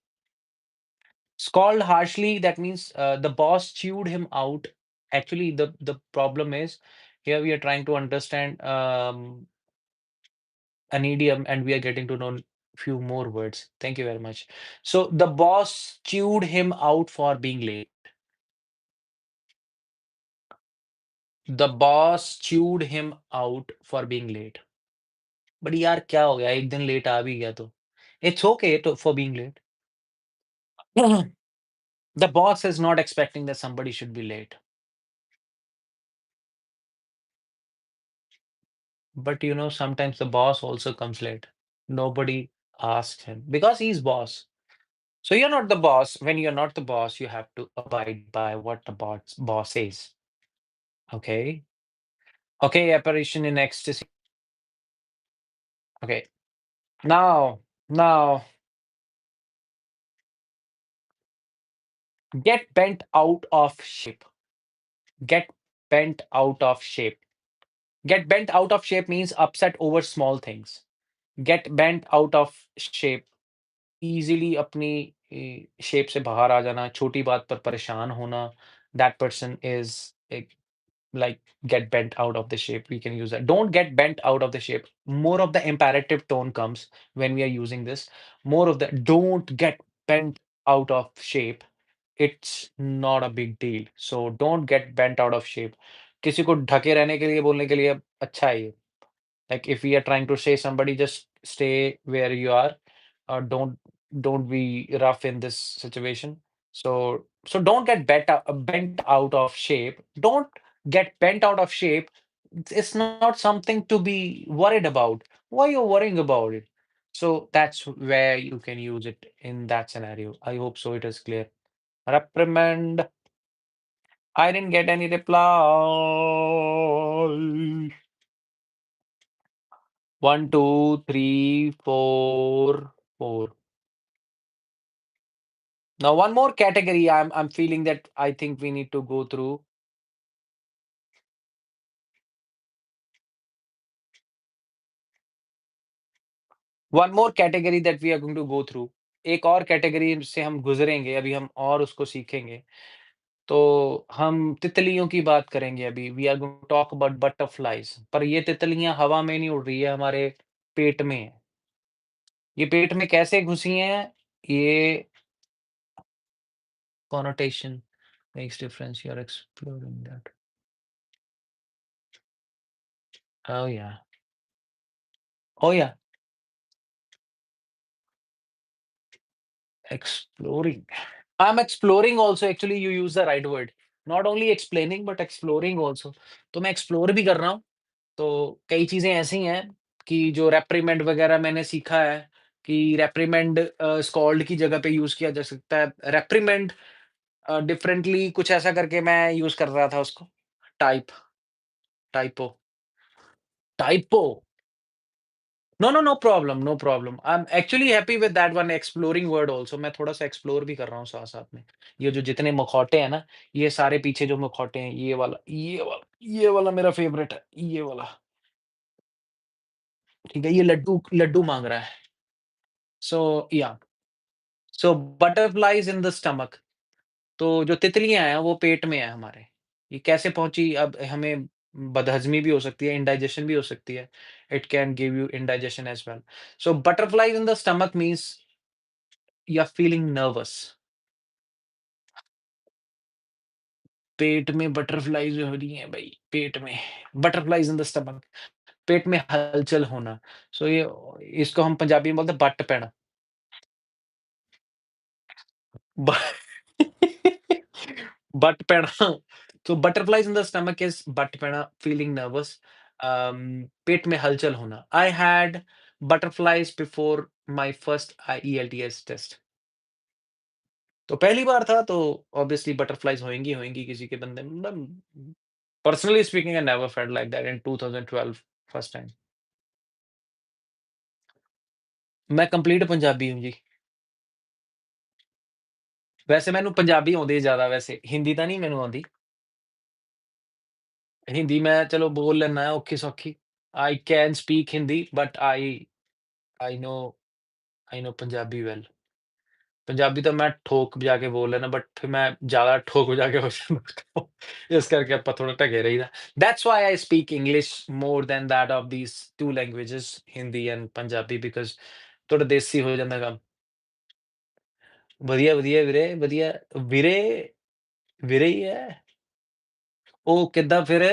Scold harshly, that means the boss chewed him out. Actually, the problem is here we are trying to understand an idiom and we are getting to know few more words. Thank you very much. So the boss chewed him out for being late. The boss chewed him out for being late. But यार क्या हो गया? एक दिन late आ भी गया तो it's okay to for being late. The boss is not expecting that somebody should be late. But you know, sometimes the boss also comes late. Nobody asks him because he's boss. So you're not the boss. When you're not the boss, you have to abide by what the boss says. Okay. Okay, apparition in ecstasy. Okay. Now, get bent out of shape. Get bent out of shape. Get bent out of shape means upset over small things. Get bent out of shape. Easily अपनी shape से बाहर आ जाना, छोटी बात पर परेशान होना, that person is like get bent out of the shape. We can use that. Don't get bent out of the shape. More of the imperative tone comes when we are using this. More of the don't get bent out of shape. It's not a big deal. So don't get bent out of shape. किसी को ढके रहने के लिए बोलने के लिए अच्छा है ये. Like if we are trying to say somebody just stay where you are, don't be rough in this situation. So don't get bent out of shape. Don't get bent out of shape. It's not something to be worried about. Why you worrying about it? So that's where you can use it in that scenario. I hope so it is clear. Reprimand. I didn't get any reply. One, two, three, four, four. Now one more category I'm feeling that I think we need to go through. One more category that we are going to go through. एक और category से हम गुज़रेंगे, अभी हम और उसको सीखेंगे। तो हम तितलियों की बात करेंगे अभी। We are going to talk about butterflies. पर ये तितलियाँ हवा में नहीं उड़ रही है, हमारे पेट में है। ये पेट में कैसे घुसी हैं? ये connotation makes difference. You are exploring that. Oh yeah. Oh yeah. Exploring. I'm exploring also actually you use the right word. Not only explaining but exploring also. तो मैं एक्सप्लोर भी कर रहा हूँ। तो कई चीज़ें ऐसी हैं कि जो रेप्रिमेंड वगैरह मैंने सीखा है कि रेप्रिमेंड स्कॉल्ड की जगह पे यूज़ किया जा सकता है। रेप्रिमेंड डिफरेंटली कुछ ऐसा करके मैं यूज़ कर रहा था उसको। Type typo typo no, no, no problem, no problem. I am actually happy with that one exploring word also मैं थोड़ा-सा एक्सप्लोर भी कर रहा हूँ साथ-साथ में। ये जो जितने मखौटे हैं ना, ये सारे पीछे जो मखौटे हैं, ये वाला मेरा फ़ेवरेट है, ये वाला। ठीक है, ये लड्डू लड्डू माँग रहा है। सो या सो बटरफ्लाइज़ इन द स्टमक तो जो तितलियाँ हैं, वो पेट में है हमारे। ये कैसे पहुँची अब हमें बदहज़मी भी हो सकती है, इंडाइजेशन भी हो सकती है। It can give you indigestion as well. So butterflies in the stomach means you are feeling nervous. पेट में बटरफ्लाइज़ हो रही हैं भई, पेट में। बटरफ्लाइज़ इन द स्टमक पेट में हलचल होना। सो ये इसको हम पंजाबी में बोलते हैं बट पैना। ब बट पैना। तो butterflies in the stomach is बट पैना, फीलिंग नर्वस पेट में हलचल होना। I had butterflies before my first IELTS test. तो पहली बार था तो ऑब्वियसली बटरफ्लाइज़ होएँगी किसी के बंदे में मतलब personally speaking I never felt like that in 2012 first time. मैं कंप्लीट पंजाबी हूँ जी। वैसे मैनू पंजाबी आउंदी है ज़्यादा वैसे, हिंदी तां नहीं मैनू आउंदी। हिंदी मैं चलो बोल लैन्ना औखी-सौखी। I can speak Hindi but I know I know Punjabi well. Punjabi तो मैं ठोक बजा के बोल लेना बट फिर मैं ज़्यादा ठोक बजा के बोल ਇਸ ਕਰਕੇ ਆਪਾਂ ਥੋੜਾ ਢਕੇ ਰਹੀਦਾ। That's why I speak English more than that of these 2 languages, Hindi and Punjabi because ਥੋੜਾ ਦੇਸੀ ਹੋ ਜਾਂਦਾ ਕੰਮ। ਵਧੀਆ, ਵਧੀਆ ਵੀਰੇ, ਵਧੀਆ। ਵੀਰੇ, ਵੀਰੇ ਹੀ ਹੈ। ਉਹ ਕਿੱਦਾਂ ਫਿਰ?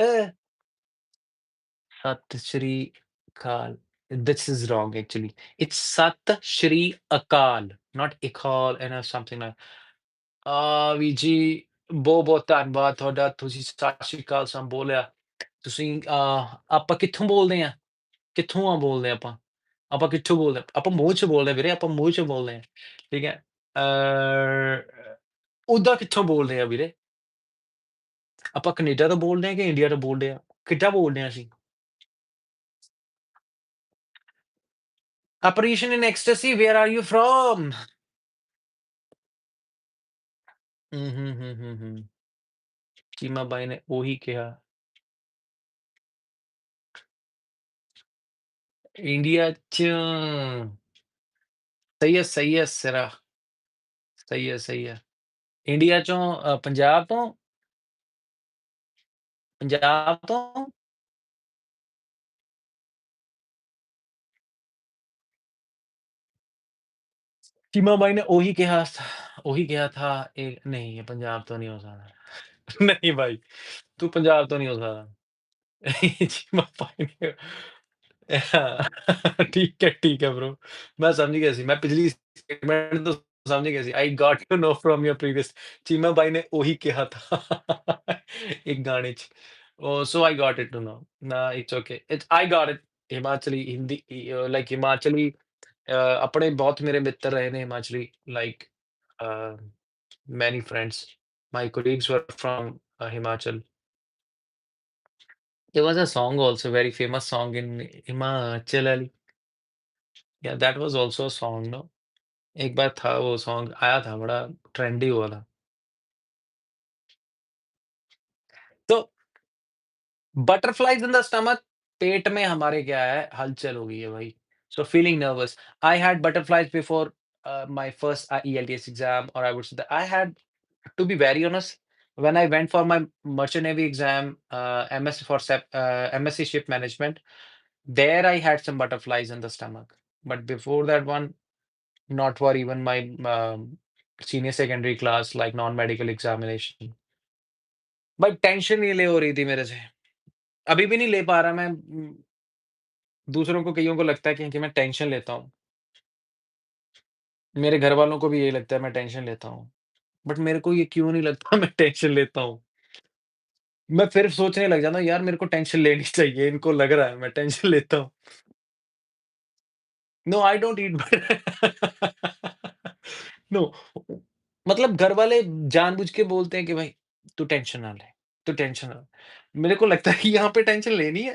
ਸਤਿ ਸ਼੍ਰੀ ਅਕਾਲ। This is wrong actually. It's ਸਤਿ ਸ਼੍ਰੀ ਅਕਾਲ, not ਇਕਾਲ and something like ਵੀਰ ਜੀ, ਬਹੁਤ-ਬਹੁਤ ਧੰਨਵਾਦ ਤੁਹਾਡਾ। ਤੁਸੀਂ ਸਤਿ ਸ਼੍ਰੀ ਅਕਾਲ ਸਾਨੂੰ ਬੋਲਿਆ। ਤੁਸੀਂ ਆਪਾਂ ਕਿੱਥੋਂ ਬੋਲਦੇ ਹਾਂ? ਕਿੱਥੋਂ ਬੋਲਦੇ ਆਪਾਂ? ਆਪਾਂ ਕਿੱਥੋਂ ਬੋਲਦੇ ਹਾਂ? ਆਪਾਂ ਮੂੰਹ 'ਚ ਬੋਲਦੇ ਹਾਂ ਵੀਰੇ, ਆਪਾਂ ਮੂੰਹ 'ਚ ਬੋਲਦੇ ਹਾਂ, ਠੀਕ ਹੈ? ਓਦਾਂ ਕਿੱਥੋਂ ਬੋਲਦੇ ਆ ਵੀਰੇ? ਆਪਾਂ ਕੈਨੇਡਾ ਤੋਂ ਬੋਲਦੇ ਹਾਂ ਕਿ ਇੰਡੀਆ ਤੋਂ ਬੋਲਦੇ ਹਾਂ? ਕਿੱਦਾਂ ਬੋਲਦੇ ਹਾਂ ਅਸੀਂ? "Operation in Ecstasy, where are you from?" ਹੂੰ। ਚੀਮਾ ਬਾਈ ਨੇ ਉਹੀ ਕਿਹਾ। ਇੰਡੀਆ 'ਚ ਸਹੀ ਹੈ ਸਿਰਾ, ਸਹੀ ਹੈ। ਇੰਡੀਆ ਚੋਂ ਪੰਜਾਬ ਤੋਂ ਚੀਮਾ ਬਾਈ ਨੇ ਉਹੀ ਕਿਹਾ ਥਾ ਇਹ ਨਹੀਂ, ਇਹ ਪੰਜਾਬ ਤੋਂ ਨਹੀਂ ਹੋ ਸਕਦਾ। ਨਹੀਂ ਭਾਈ, ਤੂੰ ਪੰਜਾਬ ਤੋਂ नहीं हो सकता। चीमा बाई ने ठीक है ब्रो। मैं समझ गया सी, मैं पिछली स्टेटमेंट तो समझ गया सी। I got to know from your previous Cheema बाई ने ਉਹੀ ਕਿਹਾ था एक गाने 'ਚ। Oh so I got it to know. ना it's okay. It's I got it. Himachali Hindi like Himachali अपने बहुत मेरे मित्र रहे ने Himachali like a, many friends. My colleagues were from Himachal. There was a song also, very famous song in Himachal Ali. Yeah, that was also a song, no? एक बार था वो song आया था, बड़ा ट्रेंडी हुआ था। तो बटरफ्लाइज़ इन द स्टमक पेट में हमारे क्या है, हलचल हो गई है भाई। So feeling nervous. I had butterflies before my first ELTS exam और I would say that I had to be very honest, when I went for my merchant navy exam, MSc ship management, there I had some butterflies in the stomach. But before that one, not for even my senior secondary class, like non-medical examination. भाई tension नहीं ले हो रही थी मेरे से। अभी भी नहीं ले पा रहा मैं। दूसरों को कईयों को लगता है कि मैं टेंशन लेता हूँ। मेरे घर वालों को भी यही लगता है मैं टेंशन लेता हूँ। बट मेरे को ये क्यों नहीं लगता मैं टेंशन लेता हूँ। मैं फिर सोचने लग जाता हूँ यार मेरे को टेंशन लेनी चाहिए, इनको लग रहा है मैं टेंशन लेता हूँ। No I don't eat no मतलब घर वाले जानबूझ के बोलते हैं कि भाई तू टेंशन ना ले, तू टेंशन ना मेरे को लगता है कि यहाँ पे टेंशन लेनी है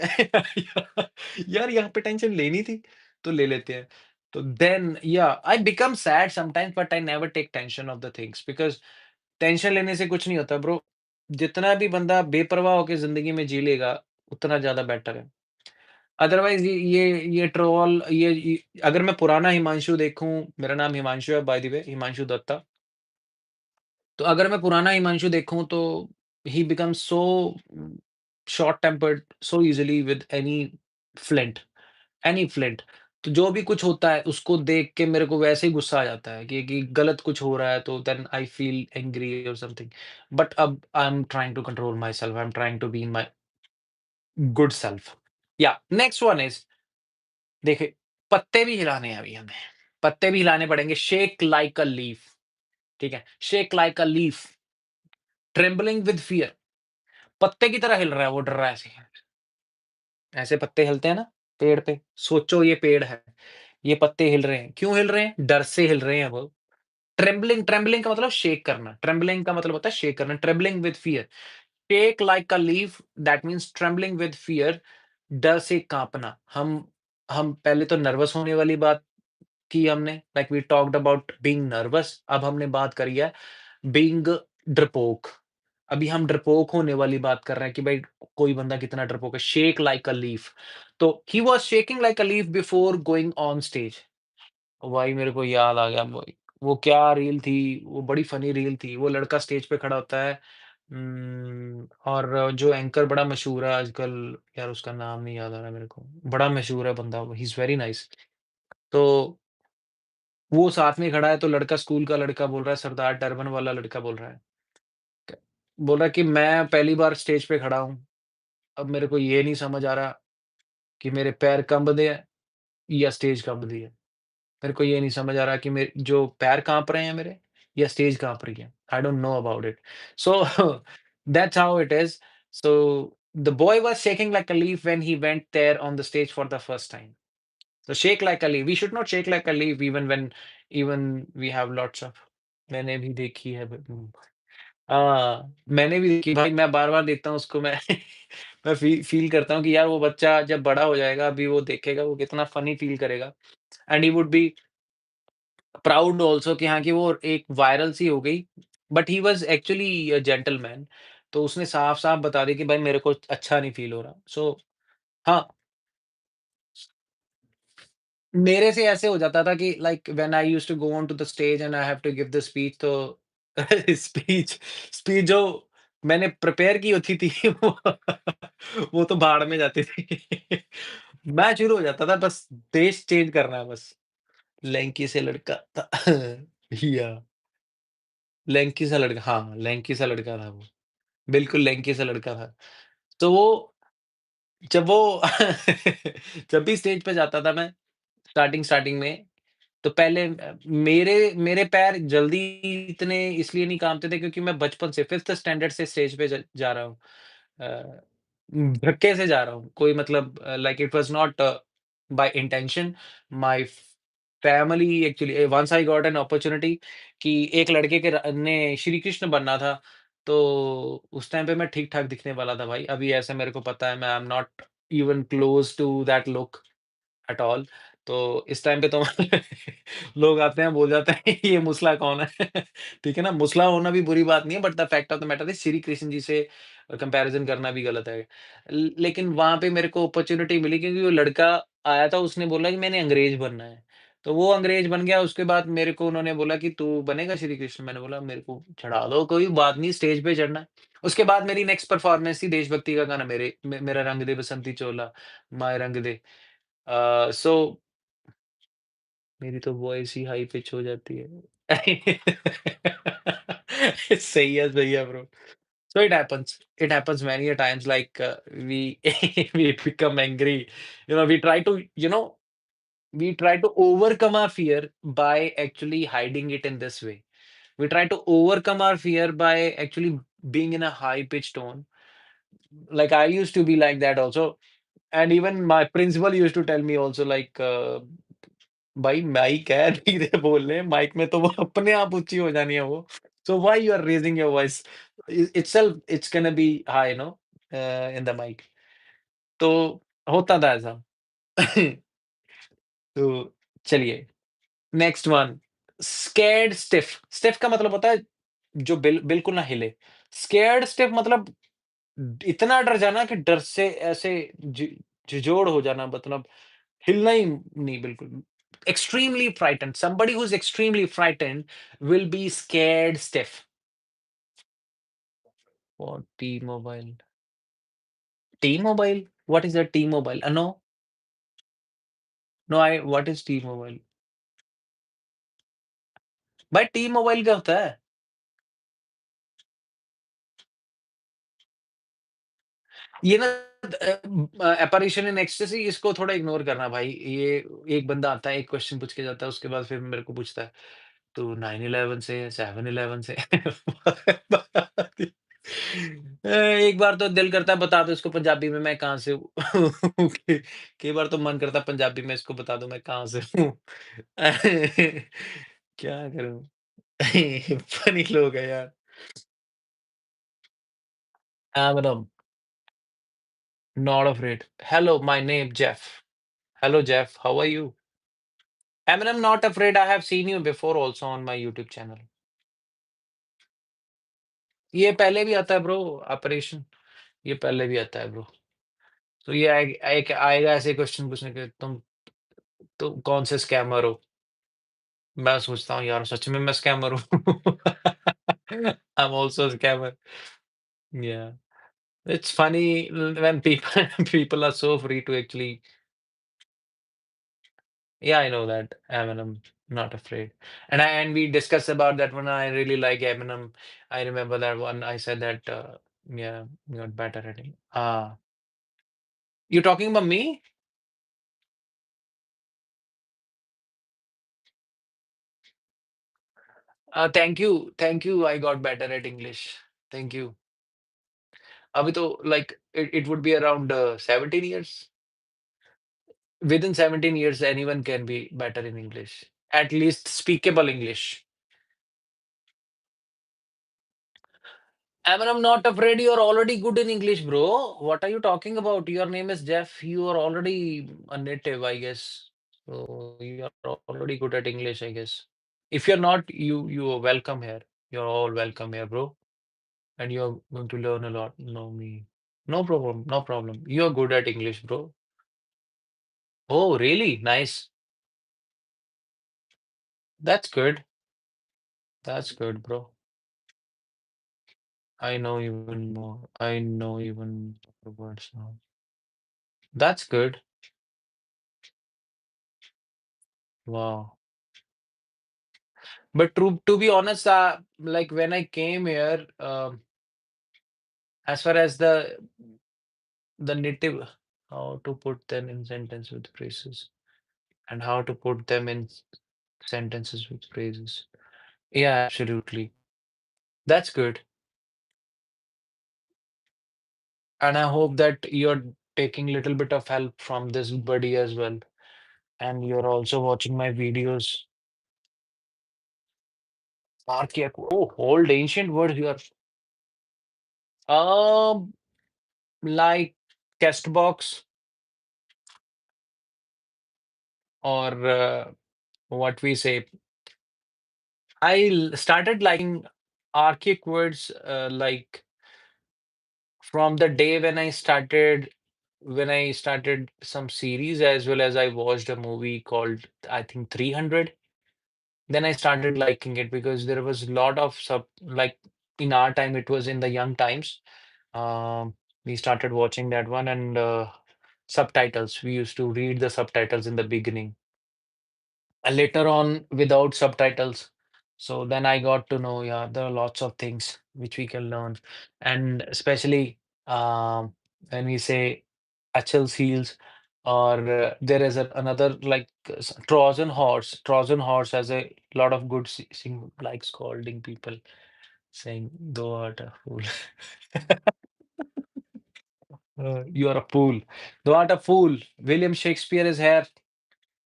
यार यहाँ पे टेंशन लेनी थी, तो ले लेते हैं। तो देन या I become sad sometimes but I never take tension of the things because tension लेने से कुछ नहीं होता ब्रो। जितना भी बंदा बेपरवाह होके ज़िंदगी में जी लेगा, उतना ज़्यादा बेटर है। अदरवाइज़ ये ट्रोल ये अगर मैं पुराना हिमांशु देखूँ, मेरा नाम हिमांशु है by the way, Himanshu Datta. तो अगर मैं पुराना हिमांशु देखूँ तो he becomes so short tempered so easily with flint any flint. तो जो भी कुछ होता है उसको देख के मेरे को वैसे ही गुस्सा आ जाता है कि गलत कुछ हो रहा है तो देन आई फील एंग्री और समथिंग। बट अब I am trying to control my self, I am trying to be in my good self. या नेक्स्ट वन इज़ देखिए, पत्ते भी हिलाने हैं अभी हमें, पत्ते भी हिलाने पड़ेंगे। शेक लाइक अ लीफ, ठीक है? Shake like a leaf, trembling with fear. पत्ते की तरह हिल रहा है वो, डर रहा है ऐसे। ऐसे पत्ते हिलते हैं ना पेड़ पे, सोचो ये पेड़ है, ये पत्ते हिल रहे हैं, क्यों हिल रहे हैं? डर से हिल रहे हैं वो। ट्रेम्बलिंग ट्रेम्बलिंग का मतलब शेक करना, ट्रेम्बलिंग का मतलब होता है शेक करना, trembling with fear. Shake like a leaf that means trembling with fear, डर से काँपना। हम पहले तो नर्वस होने वाली बात की हमने, like we talked about being nervous. अब हमने बात करी है बीइंग डरपोक। अभी हम डरपोक होने वाली बात कर रहे हैं कि भाई कोई बंदा कितना डरपोक है। शेक लाइक अ लीफ, तो he was shaking like a leaf before going on stage. भाई मेरे को याद आ गया भाई, वो क्या रील थी, वो बड़ी फ़नी रील थी। वो लड़का स्टेज पे खड़ा होता है और जो एंकर बड़ा मशहूर है आजकल, यार उसका नाम नहीं याद आ रहा मेरे को। बड़ा मशहूर है बंदा, ही इज़ वेरी नाइस। तो वो साथ में खड़ा है, तो लड़का स्कूल का लड़का बोल रहा है, सरदार टर्बन वाला लड़का बोल रहा है। क बोल रहा है कि मैं पहली बार स्टेज पे खड़ा हूँ। अब मेरे को ये नहीं समझ आ रहा कि मेरे पैर कंब दे हैं या स्टेज कंब रही है। मेरे को ये नहीं समझ आ रहा कि मेरे जो पैर काँप रहे हैं मेरे या स्टेज काँप रही है। I don't know about it. So that's how it is. So the boy was shaking like a leaf when he went there on the stage for the first time. So shake like a leaf. We should not shake like a leaf even we have lots of मैंने भी देखी है मैंने भी देखी भाई मैं बार-बार देखता हूँ उसको मैं मैं फ़ील करता हूँ कि यार वो बच्चा जब बड़ा हो जाएगा अभी वो देखेगा वो कितना फ़नी फ़ील करेगा and he would be proud also कि हाँ, कि वो एक वायरल सी हो गई but he was actually a gentleman तो उसने साफ-साफ बता दिया कि भाई मेरे को अच्छा नहीं फ़ील हो रहा। सो हाँ, मेरे से ऐसे हो जाता था कि like when I used to go on to the stage and I have to give the speech तो स्पीच स्पीच जो मैंने प्रिपेयर की होती थी वो तो भाड़ में जाती थी। मैं शुरू हो जाता था बस देश चेंज करना है बस। लैंकी से लड़का था या लैंकी सा लड़का हाँ, लैंकी सा लड़का था वो। बिल्कुल लैंकी सा लड़का था। तो वो जब वो जब भी स्टेज पे जाता था मैं स्टार्टिंग स्टार्टिंग में तो पहले मेरे मेरे पैर जल्दी इतने इसलिए नहीं काँपते थे क्योंकि मैं बचपन से 5th स्टैंडर्ड से स्टेज पे ज जा रहा हूँ। धक्के से जा रहा हूँ। कोई मतलब like it was not by intention. My family actually once I got an opportunity कि एक लड़के के ने श्री कृष्ण बनना था, तो उस टाइम पे मैं ठीक-ठाक दिखने वाला था भाई। अभी ऐसे मेरे को पता है मैं I am not even close to that look. At all तो इस टाइम पे तो लोग आते हैं बोल जाते हैं ये मुसला कौन है? ठीक है ना? मुसला होना भी बुरी बात नहीं है but the fact of the matter is Shri Krishna ji से कंपैरिज़न करना भी गलत है। लेकिन वहाँ पे मेरे को अपॉर्च्युनिटी मिली क्योंकि वो लड़का आया था उसने बोला कि मैंने अंग्रेज़ बनना है। तो वो अंग्रेज़ बन गया उसके बाद मेरे को उन्होंने बोला कि तू बनेगा श्री कृष्ण? मैंने बोला मेरे को चढ़ा दो कोई बात नहीं स्टेज पे चढ़ना है। उसके बाद मेरी नेक्स्ट परफॉर्मेंस थी देशभक्ति का गाना मेरा रंग दे बसंती चोला, माए रंग दे। सो मेरी तो वॉइस ही हाई पिच हो जाती है। सही है bro. So it happens. It happens many a times like we we become angry. We try to, we try to overcome our fear by actually hiding it in this way. We try to overcome our fear by actually being in a high pitched tone. Like I used to be like that also. And even my principal used to tell me also like भाई mic है धीरे बोल रहे हैं mic में तो वो अपने आप ऊँची हो जानी है वो। So why you are raising your voice itself it's gonna be high in the mic. तो होता था ऐसा। तो चलिए next one scared stiff. Stiff का मतलब होता है जो बिल्कुल ना हिले। स्कैर्ड स्टिफ मतलब इतना डर जाना कि डर से ऐसे झिझोड़ हो जाना मतलब हिलना ही नहीं बिल्कुल। Extremely frightened, somebody who is extremely frightened will be scared stiff for T-Mobile. T-Mobile? What is a T-Mobile? No, no, what is T-Mobile? भाई T-Mobile क्या होता है? ये ना apparition in ecstasy इसको थोड़ा इग्नोर करना भाई। ये एक बंदा आता है, एक क्वेश्चन पूछ के जाता है, उसके बाद फिर मेरे को पूछता है तो 9/11 से 7/11 से एक बार तो दिल करता है बता दो इसको पंजाबी में मैं कहाँ से हूँ कई बार तो मन करता है पंजाबी में इसको बता दो मैं कहाँ से हूँ क्या करूँ फनी लोग है यार। मतलब not afraid. Hello, my name Jeff. Hello Jeff, how are you? I'm not afraid. I have seen you before also on my YouTube channel. ये पहले भी आता है ब्रो ऑपरेशन। ये पहले भी आता है ब्रो। तो ये एक आएगा ऐसे क्वेश्चन पूछने के तुम कौन से स्कैमर हो? मैं सोचता हूँ यार सच में मैं स्कैमर हूँ। I am also scammer. Yeah it's funny when people people are so free to actually yeah, I know that Eminem, not afraid. And we discussed about that one. I really like Eminem. I remember that one. I said that yeah, got better at it. You talking about me? Thank you. I got better at English. Thank you. अभी तो like it would be around 17 years. Within 17 years, anyone can be better in English. At least speakable English. I'm not afraid you're already good in English, bro. What are you talking about? Your name is Jeff. You are already a native, I guess. So you are already good at English, I guess. If you're not, you are welcome here. You're all welcome here, bro. And you're going to learn a lot. Know me. No problem. No problem. You're good at English, bro. Oh, really? Nice. That's good. That's good, bro. I know even more. I know even more words now. That's good. Wow. But to be honest, like when I came here, as far as the native, how to put them in sentence with phrases and how to put them in sentences with phrases. Yeah, absolutely. That's good. And I hope that you're taking little bit of help from this buddy as well. And you're also watching my videos. Archaic. Oh, old ancient words you are. Um, like Castbox or what we say. Started liking archaic words like from the day when I started some series as well as I watched a movie called I think 300. Then I started liking it because there was a lot of sub like in our time it was in the young times. We started watching that one and subtitles. We used to read the subtitles in the beginning later on without subtitles. So then I got to know, yeah, there are lots of things which we can learn. And especially when we say Achilles heels, or there is another like Trojan horse. Trojan horse has a lot of good like scolding people saying, thou art a fool. You are a fool. Thou art a fool. William Shakespeare is here.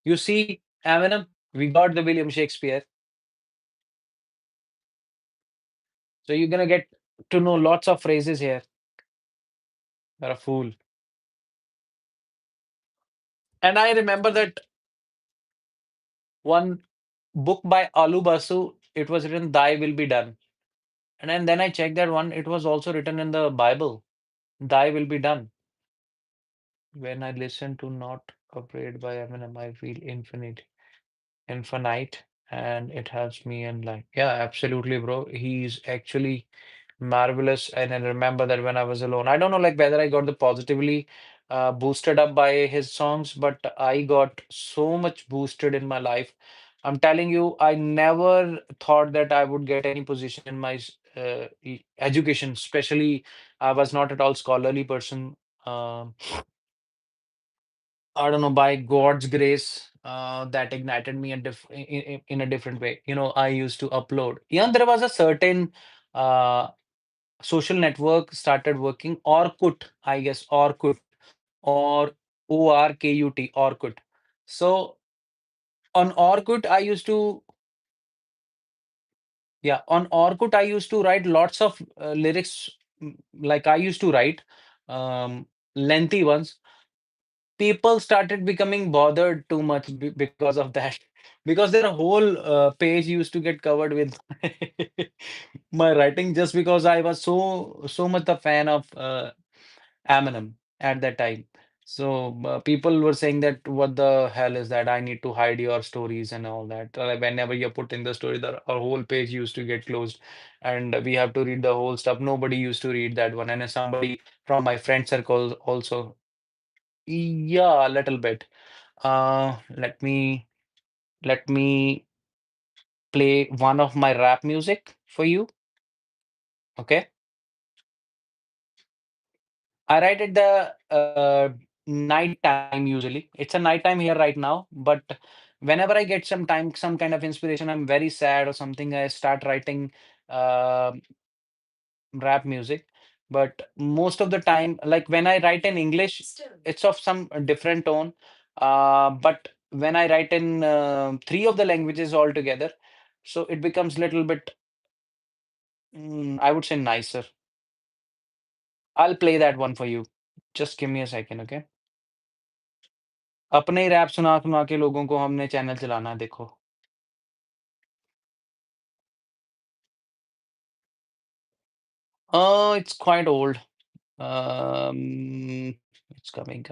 You see, Eminem, we got the William Shakespeare. So you're gonna get to know lots of phrases here. You're a fool. And I remember that one book by Alu Basu, it was written, Thy will be done. And then I checked that one, it was also written in the Bible, Thy will be done. When I listen to Not Afraid by Eminem, I feel infinite, and it helps me in life. Yeah, absolutely, bro. He's actually marvelous. And I remember that when I was alone, I don't know like whether I got the positively boosted up by his songs, but I got so much boosted in my life. I'm telling you, I never thought that I would get any position in my education, especially I was not at all scholarly person. Um I don't know, by God's grace, that ignited me in a different way. You know, I used to upload. Yeah, there was a certain uh, social network started working. Orkut, I guess, Orkut or ORKUT, Orkut. So on Orkut, I used to, yeah, on Orkut, I used to write lots of lyrics. Like I used to write lengthy ones. People started becoming bothered too much because of that because their whole page used to get covered with my writing just because I was so much the fan of Eminem at that time. So people were saying that what the hell is that? I need to hide your stories and all that. Like whenever you put in the story, that our whole page used to get closed, and we have to read the whole stuff. Nobody used to read that one, and somebody from my friend circle also. Yeah, a little bit. Let me play one of my rap music for you. Okay. I write at the night time usually. It's a night time here right now, but whenever I get some time, some kind of inspiration, I'm very sad or something, I start writing uh, rap music. But most of the time, like when I write in English, it's of some different tone. But when I write in three of the languages altogether, so it becomes little bit, I would say nicer. I'll play that one for you. Just give me a second, okay? अपने ही rap सुना-सुना के लोगों को हमने channel चलाना है देखो। It's quite old. It's coming.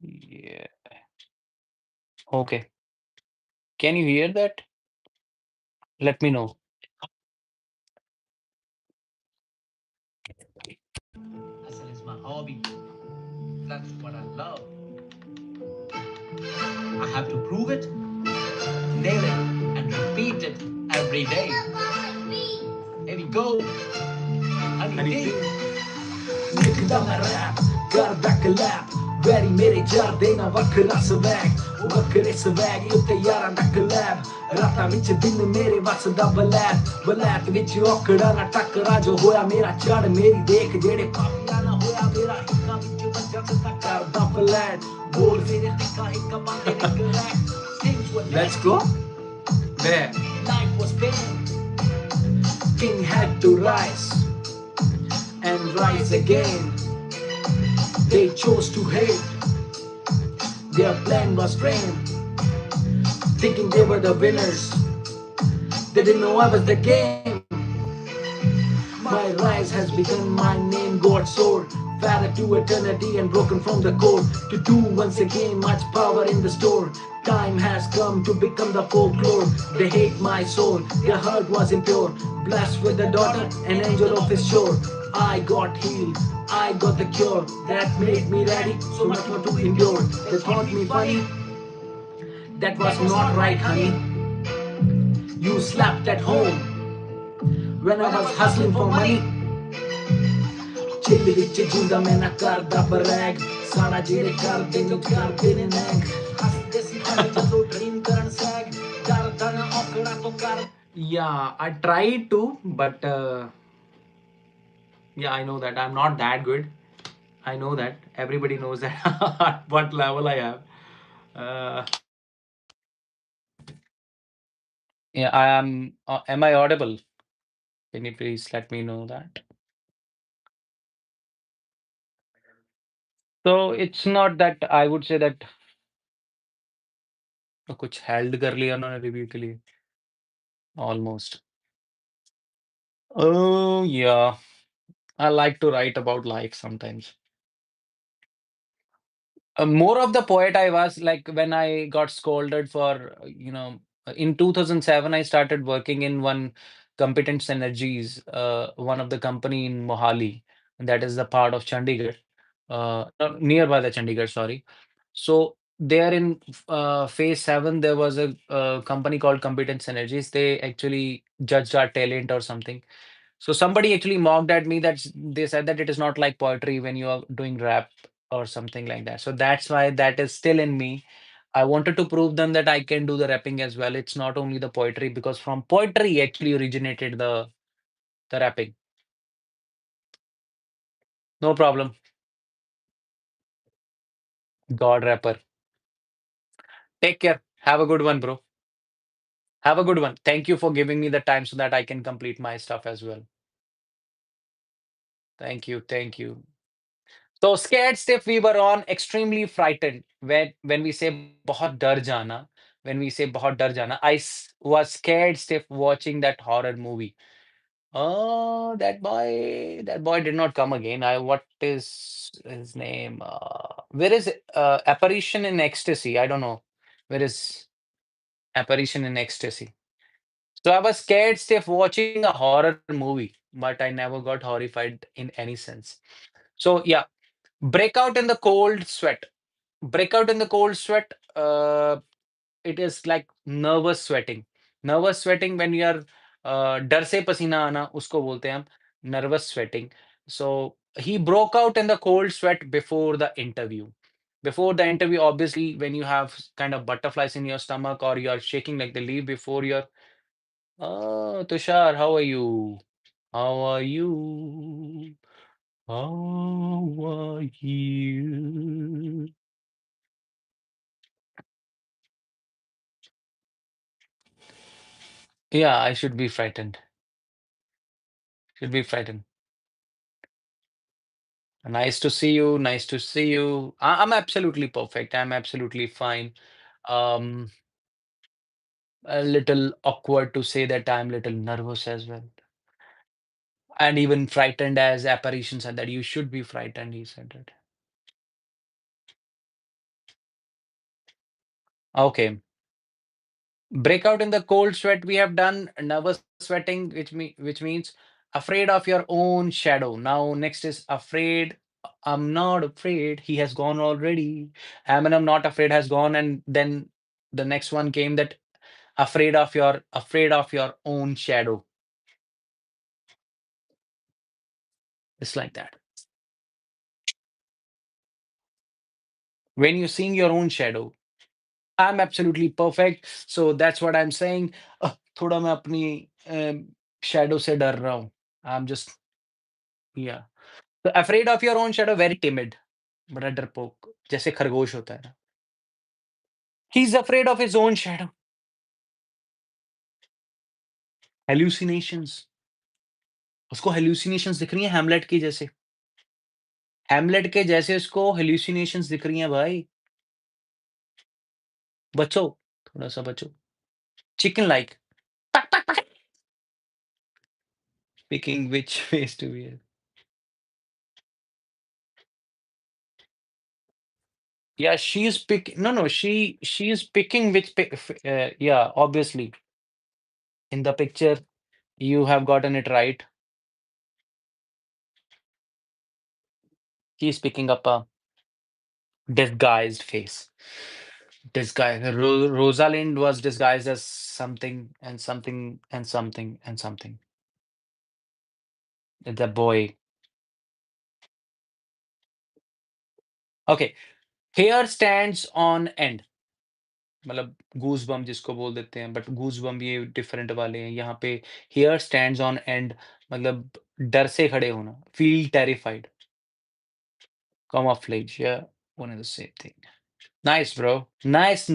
Yeah. Okay. Can you hear that? Let me know. Hustle is my hobby. That's what I love. I have to prove it, nail it, and repeat it every day. Here we go. Honey D. लिखदा मैं rap करदा कलैप vary मेरे यार देना वखरा swag वखरे swag उत्ते यारां दा collab रातां विच दिन मेरे वसदा वलैत विच औकड़ा ना टकरा जो होया मेरा चढ़ मेरी देख जेड़े पापियां ना होया मेरा हिक्का विच वजन दा करदा फ्लैट बोल मेरे हिक्का हिक्का पांदे ने correct things were Let's go. There. Life was pain. King had to rise and rise again. They chose to hate. Their plan was framed, thinking they were the winners. They didn't know I was the game. My rise has begun, my name got soared. Father to eternity and broken from the core. To do once again much power in the store. Time has come to become the folklore. They hate my soul, their heart was impure. Blessed with a daughter, an angel of his shore. I got healed, I got the cure. That made me ready, so much more to endure. They thought me funny, that was not right, honey. You slept at home when I was hustling for money. Chill विच जुंदा मैं ना करदा Bragg सारा जेड़े करदे नु करदे ने नैग हसदे सी हर जदों ड्रीम करन सैग डरदा ना औकड़ा तो कर Yeah, I tried to, but yeah, I know that I'm not that good. I know that everybody knows that at what level I am. Uh, Yeah, I am I audible? Can you please let me know that? So it's not that I would say that कुछ held कर लिया उन्होंने review के लिए almost. Oh yeah, I like to write about life sometimes. More of the poet I was like when I got scolded for, in 2007, I started working in one Competence Energies, one of the company in Mohali, that is the part of Chandigarh, no, nearby the Chandigarh, sorry. So there in phase 7, there was a company called Competence Energies. They actually judged our talent or something. So somebody actually mocked at me that they said that it is not like poetry when you are doing rap or something like that. So that's why that is still in me. I wanted to prove them that I can do the rapping as well. It's not only the poetry because from poetry actually originated the rapping. No problem. God rapper. Take care. Have a good one, bro. Have a good one. Thank you for giving me the time so that I can complete my stuff as well. Thank you. Thank you. So scared stiff we were on extremely frightened when we say बहुत डर जाना when we say बहुत डर जाना was scared stiff watching that horror movie. Oh, that boy did not come again. What is his name? Where is Apparition in Ecstasy? I don't know. Where is Apparition in Ecstasy? So I was scared stiff watching a horror movie, but I never got horrified in any sense. So yeah, breakout in the cold sweat. Breakout in the cold sweat. It is like nervous sweating. Nervous sweating when you are डर से पसीना आना उसको बोलते हैं हम nervous sweating. So he broke out in the cold sweat before the interview. Before the interview, obviously, when you have kind of butterflies in your stomach or you are shaking like the leaf before your oh, Tushar, how are you? How are you? How are you? Yeah, I should be frightened. Should be frightened. Nice to see you. Nice to see you. I'm absolutely perfect. I'm absolutely fine. Um, a little awkward to say that I'm little nervous as well. And even frightened as apparition said that you should be frightened, he said that. Okay. Breakout in the cold sweat we have done. Nervous sweating, which means afraid of your own shadow. Now next is afraid. I'm not afraid. He has gone already. I'm not afraid has gone, and then the next one came that afraid of your own shadow. It's like that. When you're seeing your own shadow, I'm absolutely perfect. So that's what I'm saying. थोड़ा मैं अपनी shadow से डर रहा हूँ. I'm just yeah. So afraid of your own shadow, very timid. बड़ा डरपोक जैसे खरगोश होता है ना. He's afraid of his own shadow. Hallucinations. उसको hallucinations दिख रही हैं हैमलेट की जैसे. हैमलेट के जैसे उसको hallucinations दिख रही हैं भाई. बचो, थोड़ा-सा बचो. Chicken like. Picking which face to wear. Yeah, she is picking which yeah, obviously. In the picture, you have gotten it right. He is picking up a disguised face. Disguise. Rosalind was disguised as something and something and something and something. The boy. Okay. Hair stands on end. मतलब गूज बम जिसको बोल देते हैं but गूज बम ये different वाले हैं यहाँ पे हेयर स्टैंड्स ऑन एंड मतलब डर से खड़े होना feel terrified camouflage yeah one and the same thing nice bro nice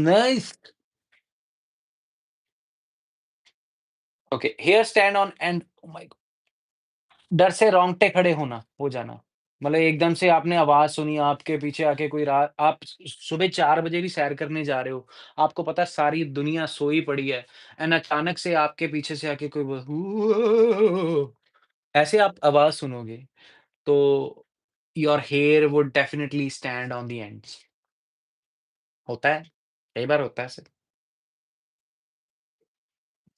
okay hair stand on end oh my god डर से रोंगटे खड़े होना हो जाना मतलब एकदम से आपने आवाज सुनी आपके पीछे आके कोई रात आप सुबह 4 बजे भी सैर करने जा रहे हो आपको पता है सारी दुनिया सोई पड़ी है एंड अचानक से आपके पीछे से आके कोई ऐसे आप आवाज सुनोगे तो your here would definitely stand on the ends होता है कई बार होता है ऐसे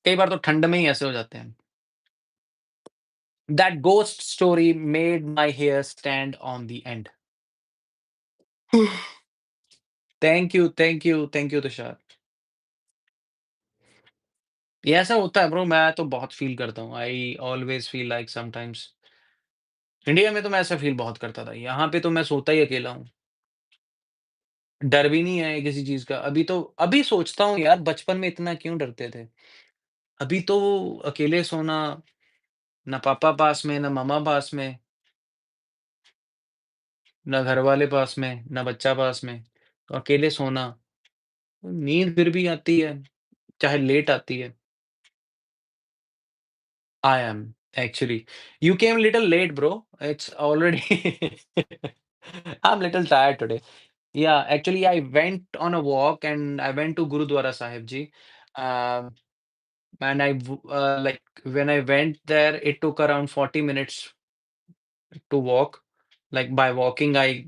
कई बार तो ठंड में ही ऐसे हो जाते हैं that ghost story made my hair stand on the end thank you Tushar ये ऐसा होता है ब्रो मैं तो बहुत फील करता हूँ I always feel like sometimes India में तो मैं ऐसा फील बहुत करता था यहाँ पे तो मैं सोता ही अकेला हूँ डर भी नहीं है किसी चीज का अभी सोचता हूँ यार बचपन में इतना क्यों डरते थे अभी तो अकेले सोना ना पापा पास में ना मम्मा पास में ना घर वाले पास में ना बच्चा पास में तो अकेले सोना नींद फिर भी आती है चाहे लेट आती है I am actually. You came a little late, bro. It's already. I'm little tired today. Yeah, actually, I went on a walk and I went to Gurudwara Sahib Ji. Um, and like when I went there, it took around 40 minutes to walk. Like by walking, I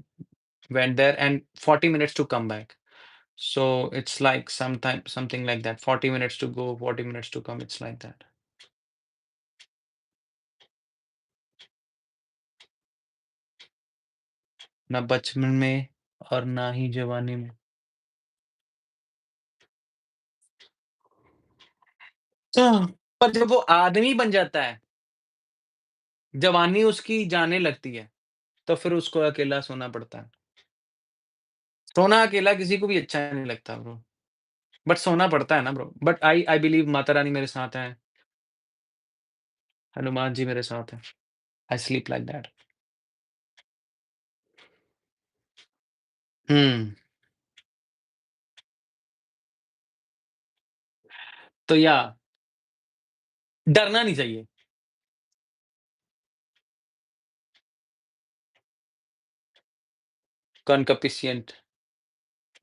went there and 40 minutes to come back. So it's like sometime something like that. 40 minutes to go, 40 minutes to come. It's like that. ना बचपन में और ना ही जवानी में। हाँ, पर जब वो आदमी बन जाता है, जवानी उसकी जाने लगती है, तो फिर उसको अकेला सोना पड़ता है। सोना अकेला किसी को भी अच्छा नहीं लगता ब्रो, बट सोना पड़ता है ना bro. But I I believe Mata Rani मेरे साथ हैं, हनुमान जी मेरे साथ हैं। I sleep like that. हुँ, तो या डरना नहीं चाहिए। कॉन्कपिशियंट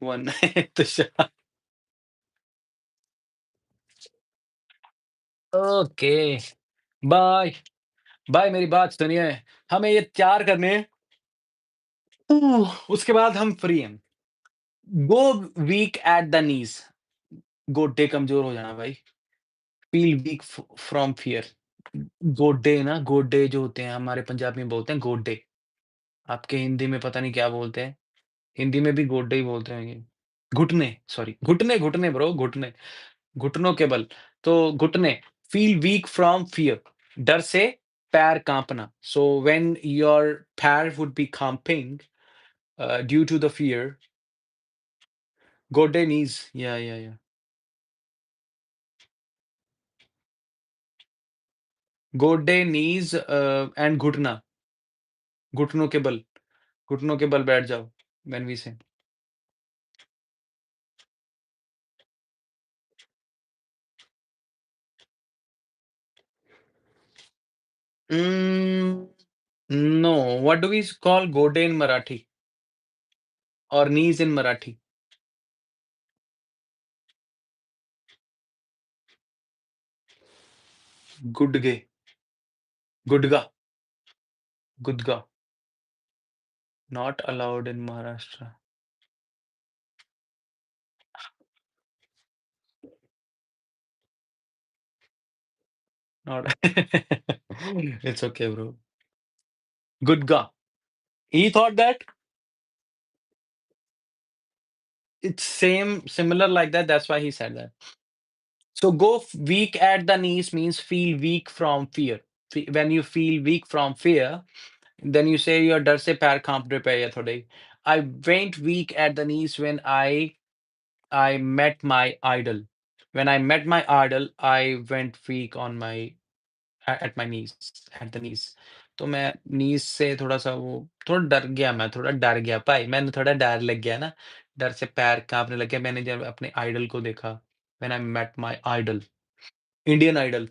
one Tushar. Okay, bye, bye मेरी बात सुनिए, हमें ये तैयार करने हैं, उसके बाद हम फ्री हैं। Go weak at the knees, गोड्डे कमज़ोर हो जाना भाई। Feel weak from fear. गोड्डे ना, गोड्डे जो होते हैं हमारे पंजाबी में बोलते हैं गोड्डे। आपके हिंदी में पता नहीं क्या बोलते हैं। हिंदी में भी गोड्डे ही बोलते होंगे। घुटने, सॉरी घुटने, घुटने ब्रो घुटने, घुटनों के बल। तो घुटने, फील वीक फ्रॉम फियर, डर से पैर काँपना। सो व्हेन योर पैर वुड बी कांपिंग ड्यू टू द फियर, गोड्डे नीज़, या। गोड्डे नीज़ एंड घुटना, घुटनों के बल, घुटनों के बल बैठ जाओ व्हेन वी से। Mm, no. What do we call gode in Marathi or knees in Marathi? Gudge, gudga, gudga. Not allowed in Maharashtra. Not. It's okay, bro. Gudga. He thought that it's similar like that. That's why he said that. So weak at the knees means feel weak from fear. When you feel weak from fear, then you say your डर से पैर कांप रहे पे थोड़े. I went weak at the knees when I met my idol. When I met my idol, I went weak on at my knees, at the knees. तो मैं knees से थोड़ा-सा वो थोड़ा डर गया मैं, थोड़ा डर गया भाई, मैंने थोड़ा डर लग गया ना, डर से पैर काँपने लग गया मैंने जब अपने आइडल को देखा। When I met my idol, Indian Idol.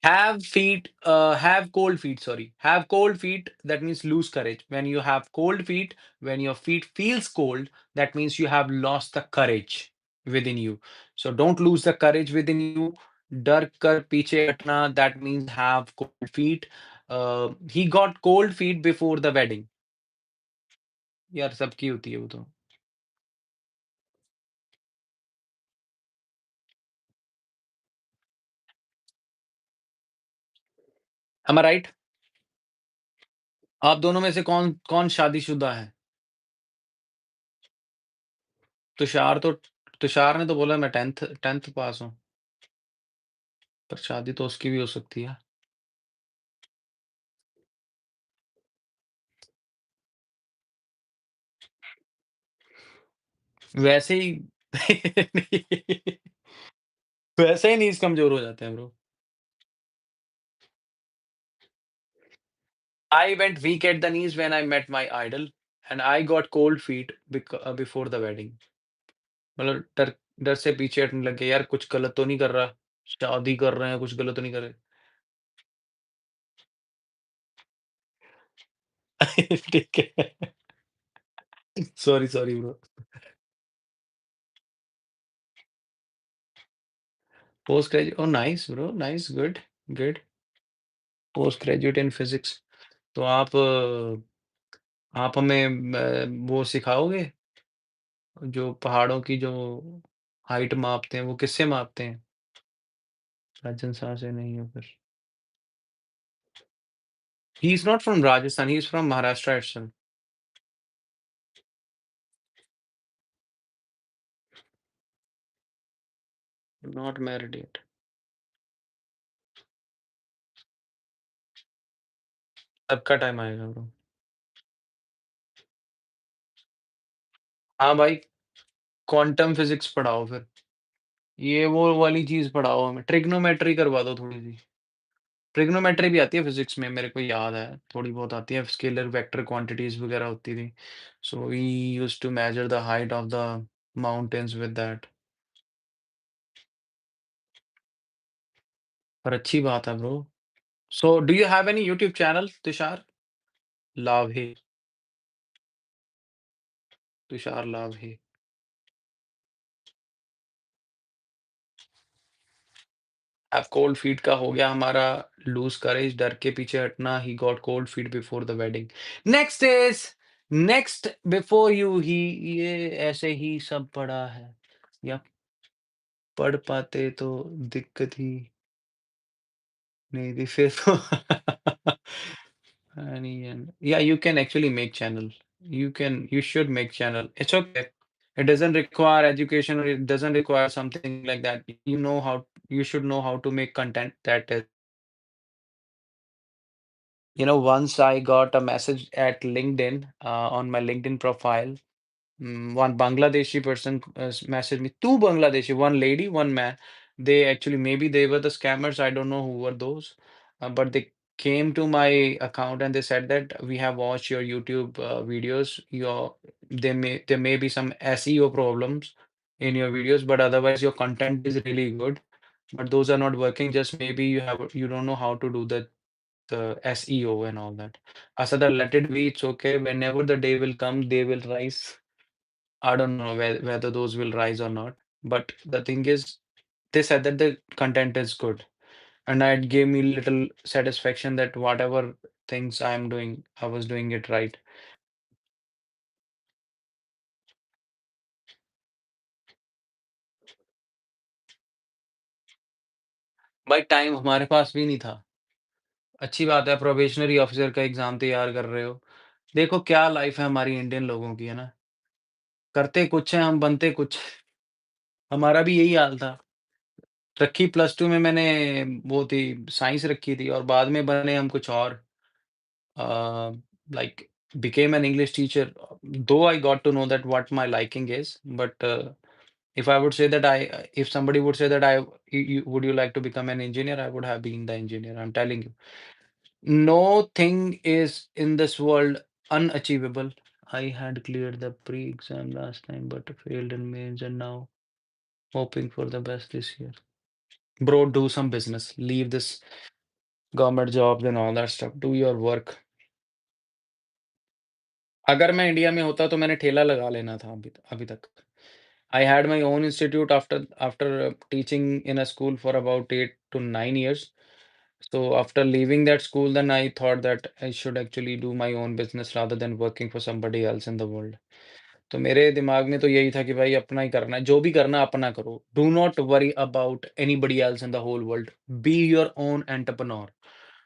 Have cold feet, sorry. Have cold feet, that means lose courage. When you have cold feet, when your feet feels cold, that means you have lost the courage within you. So don't lose the courage within you. डर कर पीछे हटना, that means have cold feet. He got cold feet before the wedding. यार सबकी होती है वो तो. Am I right? आप दोनों में से कौन कौन शादीशुदा है? तुषार तो तुषार ने तो बोला मैं 10th पास हूँ, पर शादी तो उसकी भी हो सकती है। वैसे ही वैसे ही नीज़ कमज़ोर हो जाते हैं bro. I went weak at the knees when I met my idol and I got cold feet before the wedding. मतलब डर डर से पीछे हटने लग गए, यार कुछ गलत तो नहीं कर रहा? शादी कर रहे हैं, कुछ गलत तो नहीं कर रहे? ठीक है। Sorry, sorry bro. Post graduate, oh nice bro, nice, good, good. Post graduate in physics. तो आप हमें वो सिखाओगे जो पहाड़ों की जो हाइट मापते हैं वो किससे मापते हैं? राजन साह से नहीं हो फिर। He is not from Rajasthan, he is from Maharashtra itself. Not married yet. सबका टाइम आएगा ब्रो। हाँ भाई, क्वांटम फिजिक्स पढ़ाओ फिर। ये वो वाली चीज पढ़ाओ हमें, ट्रिग्नोमेट्री करवा दो थोड़ी सी। ट्रिग्नोमेट्री भी आती है फिजिक्स में, मेरे को याद है, थोड़ी बहुत आती है, स्केलर वेक्टर क्वांटिटीज वगैरह होती थी। So we used to measure the height of the mountains with that. पर अच्छी बात है bro. So do you have any YouTube channel Tushar? लाभ है, तुषार लाभ है। अब कोल्ड फीट का हो गया हमारा। लूज करेज, डर के पीछे हटना, he got cold feet before the wedding. Next is, next before you he, ये ऐसे ही सब पढ़ा है या पढ़ पाते तो दिक्कत ही नहीं थी फिर तो। Yeah, you can actually make channel. You should make channel. It's okay. It doesn't require education or it doesn't require something like that. You know how, you should know how to make content that is. Once I got a message at LinkedIn, on my LinkedIn profile. One Bangladeshi person messaged me, two Bangladeshi, one lady, one man. They actually, maybe they were the scammers. I don't know who were those, but they came to my account and they said that we have watched your YouTube videos. There may be some SEO problems in your videos, but otherwise your content is really good. But those are not working. Just maybe you don't know how to do the SEO and all that. I said that let it be. It's okay. Whenever the day will come, they will rise. I don't know whether those will rise or not. But the thing is, they said that the content is good. And it gave me little satisfaction that whatever things I'm doing, I was doing it right. भाई time हमारे पास भी नहीं था। अच्छी बात है, probationary officer का exam तैयार कर रहे हो। देखो क्या लाइफ है हमारी इंडियन लोगों की, है ना? करते कुछ हैं, हम बनते कुछ। हमारा भी यही हाल था। रखी प्लस टू में मैंने, वो थी साइंस रखी थी और बाद में बने हम कुछ और। Like became an English teacher, though I got to know that what my liking is, but if I would say that if somebody would say that would you like to become an engineer, I would have been the engineer. I'm telling you, no thing is in this world unachievable. I had cleared the pre-exam last time, but failed in mains, and now hoping for the best this year. Bro, do some business. Leave this government jobs and all that stuff. Do your work. अगर मैं India में होता तो मैंने ठेला लगा लेना था अभी अभी तक। I had my own institute after teaching in a school for about 8 to 9 years. So after leaving that school, then I thought that I should actually do my own business rather than working for somebody else in the world. तो मेरे दिमाग में तो यही था कि भाई अपना ही करना है, जो भी करना है अपना करो। Do not worry about anybody else in the whole world. Be your own entrepreneur.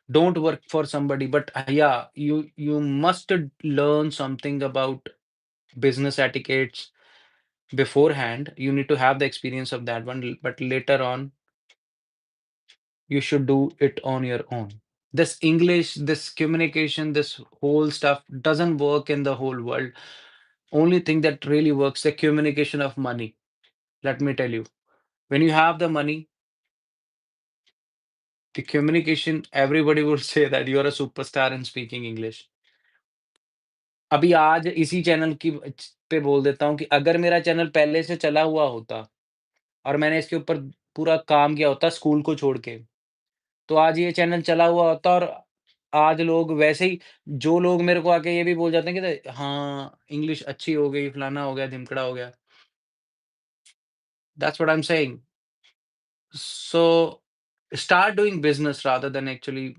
Don't work for somebody, but yeah, you must learn something about business etiquettes beforehand. You need to have the experience of that one, but later on, you should do it on your own. This English, this communication, this whole stuff doesn't work in the whole world. Only thing that really works, the communication of money. Let me tell you, when you have the money, the communication, everybody would say that you're a superstar in speaking English. अभी आज इसी channel की पे बोल देता हूँ कि अगर मेरा चैनल पहले से चला हुआ होता और मैंने इसके ऊपर पूरा काम किया होता स्कूल को छोड़ के, तो आज ये चैनल चला हुआ होता और आज लोग वैसे ही, जो लोग मेरे को आके ये भी बोल जाते हैं कि हाँ, इंग्लिश अच्छी हो गई, फलाना हो गया, ढिमकड़ा हो गया। That's what I am saying. So start doing business rather than actually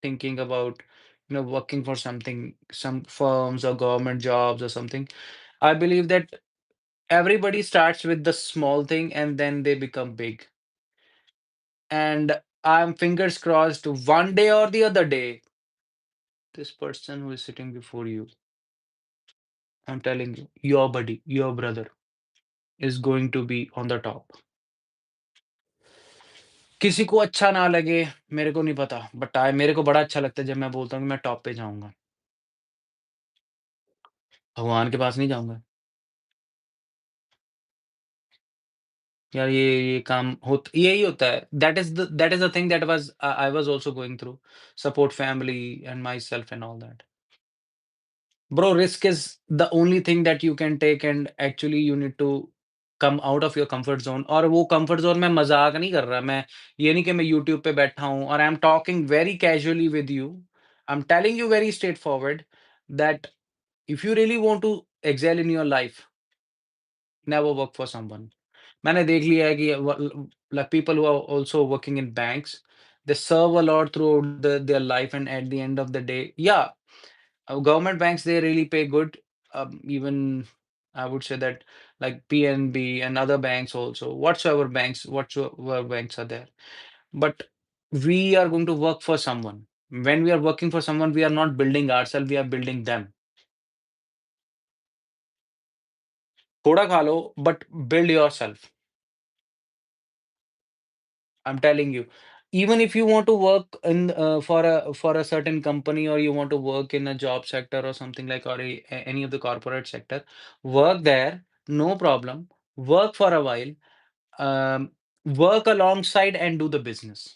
thinking about, working for something, some firms or government jobs or something. I believe that everybody starts with the small thing and then they become big. And I'm fingers crossed one day or the other day, this person who is sitting before you, I'm telling you, your buddy, your brother is going to be on the top. किसी को अच्छा ना लगे, मेरे को नहीं पता, but मेरे को बड़ा अच्छा लगता है जब मैं बोलता हूँ कि मैं टॉप पे जाऊँगा। भगवान के पास नहीं जाऊँगा। यार ये काम यही होता है। That is the thing that was I was also going through, support family and myself and all that. Bro, risk is the only thing that you can take and actually you need to come out of your comfort zone और वो comfort zone मैं मज़ाक नहीं कर रहा, मैं ये नहीं कि मैं यूट्यूब पे बैठा हूँ और I am talking very casually with you. I am telling you very straight forward that if you really want to excel in your life, never work for someone. मैंने देख लिया है कि like people who are also working in banks, they serve a lot throughout their life and at the end of the day, yeah, government banks, they really pay good. Even I would say that like PNB and other banks also, whatsoever banks are there. But we are going to work for someone. When we are working for someone, we are not building ourselves, we are building them. थोड़ा खा लो, but build yourself. I'm telling you. Even if you want to work in for a certain company or you want to work in a job sector or something like or any of the corporate sector, work there, no problem. Work for a while, um, work alongside and do the business.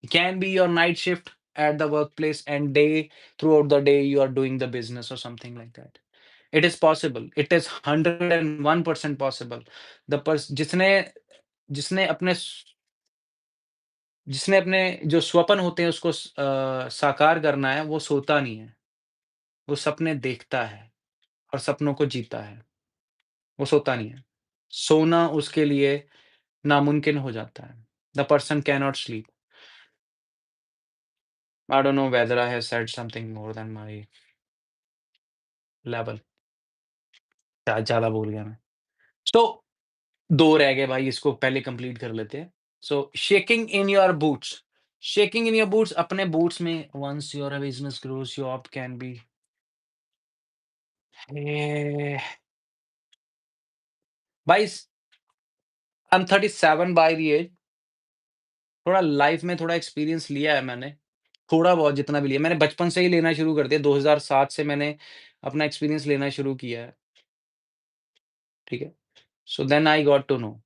It can be your night shift at the workplace and day throughout the day you are doing the business or something like that. It is possible. It is 101% possible. The person जिसने अपने जिसने अपने जो स्वप्न होते हैं उसको साकार करना है, वो सोता नहीं है, वो सपने देखता है और सपनों को जीता है, वो सोता नहीं है। सोना उसके लिए नामुमकिन हो जाता है। The person cannot sleep. I don't know whether I have said something more than my level. शायद ज़्यादा बोल गया मैं। सो 2 रह गए भाई, इसको पहले कंप्लीट कर लेते हैं। So shaking in your boots अपने बूट्स में once your business grows your up can be a भाई I am 37 by the age. थोड़ा लाइफ में थोड़ा एक्सपीरियंस लिया है मैंने, थोड़ा बहुत जितना भी लिया। मैंने बचपन से ही लेना शुरू कर दिया, 2007 से मैंने अपना एक्सपीरियंस लेना शुरू किया है, ठीक है? So then I got to know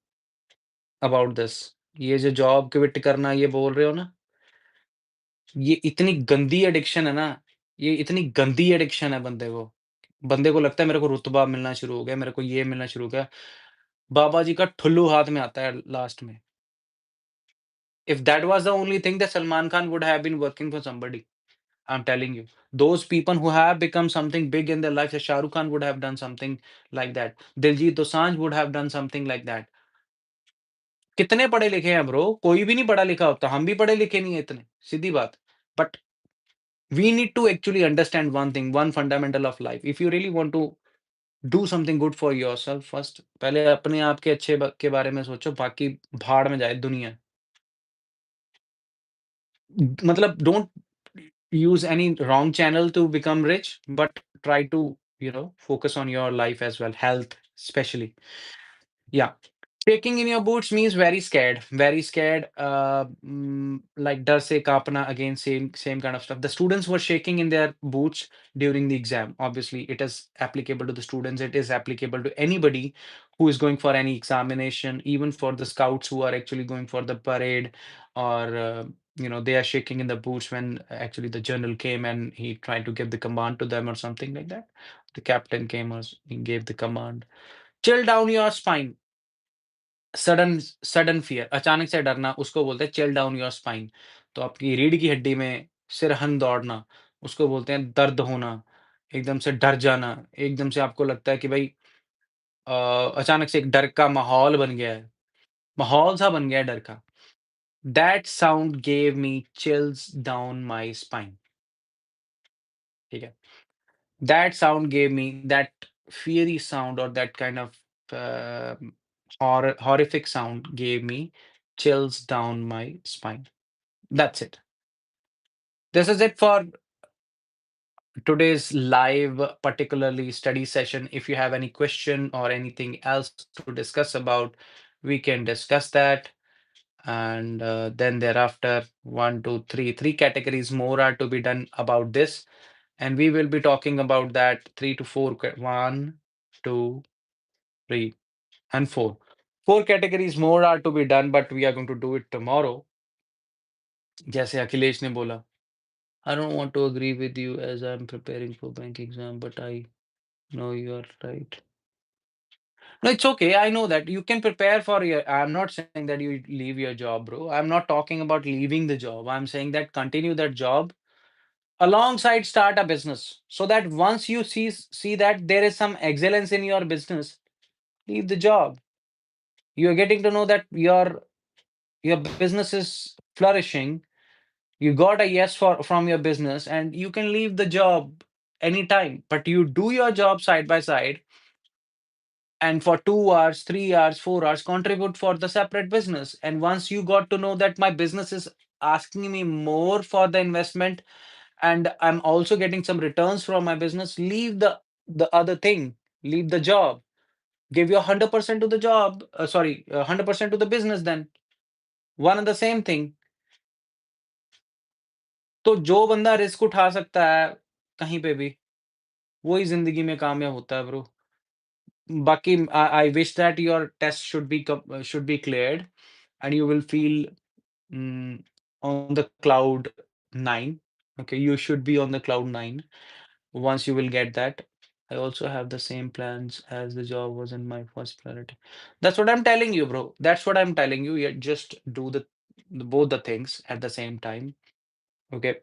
about this. ये जो जॉब क्विट करना ये बोल रहे हो ना, ये इतनी गंदी एडिक्शन है ना, ये इतनी गंदी एडिक्शन है बंदे को। बंदे को लगता है मेरे को रुतबा मिलना शुरू हो गया, मेरे को ये मिलना शुरू हो गया। बाबा जी का ठुल्लू हाथ में आता है लास्ट में। If that was the only thing that Salman Khan would have been working for somebody. I'm telling you, those people who have become something big in their life, Shah Rukh Khan would have done something like that. Diljit Dosanjh would have done something like that. कितने पढ़े लिखे हैं bro? कोई भी नहीं पढ़ा लिखा होता, हम भी पढ़े लिखे नहीं है इतने, सीधी बात। But we need to actually understand one thing, one fundamental of life. If you really want to do something good for yourself first, पहले अपने आप के अच्छे के बारे में सोचो, बाकी भाड़ में जाए दुनिया। मतलब don't use any wrong channel to become rich, but try to, focus on your life as well, health especially. Yeah. Shaking in your boots means very scared, very scared. Like डर से कांपना, again same kind of stuff. The students were shaking in their boots during the exam. Obviously, it is applicable to the students. It is applicable to anybody who is going for any examination, even for the scouts who are actually going for the parade, or they are shaking in the boots when actually the general came and he tried to give the command to them or something like that. The captain came or he gave the command. Chill down your spine. Sudden sudden fear, अचानक से डरना, उसको बोलते हैं chill down your spine. तो आपकी रीढ़ की हड्डी में सिरहन दौड़ना, उसको बोलते हैं दर्द होना, एकदम से डर जाना, एकदम से आपको लगता है कि भई अचानक से एक डर का माहौल बन गया है। माहौल सा बन गया है डर का। That sound gave me chills down my spine. ठीक है? That sound gave me that fiery sound or that kind of horrific sound gave me chills down my spine. That's it. This is it for today's live, particularly study session. If you have any question or anything else to discuss about, we can discuss that. And then thereafter, one, two, three categories more are to be done about this. And we will be talking about that three to four, one, two, three, and four. Four categories more are to be done, but we are going to do it tomorrow. जैसे अखिलेश ने बोला, I don't want to agree with you as I'm preparing for bank exam, but I know you are right. No, it's okay. I know that you can prepare for your. I'm not saying that you leave your job, bro. I'm not talking about leaving the job. I'm saying that continue that job alongside start a business so that once you see that there is some excellence in your business, leave the job. You're getting to know that your business is flourishing. You got a yes for from your business, and you can leave the job anytime. But you do your job side by side and for 2 hours, 3 hours, 4 hours, contribute for the separate business. And once you got to know that my business is asking me more for the investment and I'm also getting some returns from my business, leave the other thing, leave the job, give your 100% to the job, 100% to the business then. One and the same thing. तो जो बंदा risk उठा सकता है कहीं पे भी, वही ज़िंदगी में कामयाब होता है ब्रो। बाकी I wish that your test should be cleared and you will feel on the cloud 9. Okay, you should be on the cloud 9 once you will get that. I also have the same plans as the job wasn't my first priority. That's what I'm telling you, bro. That's what I'm telling you. You just do both the things at the same time. Okay.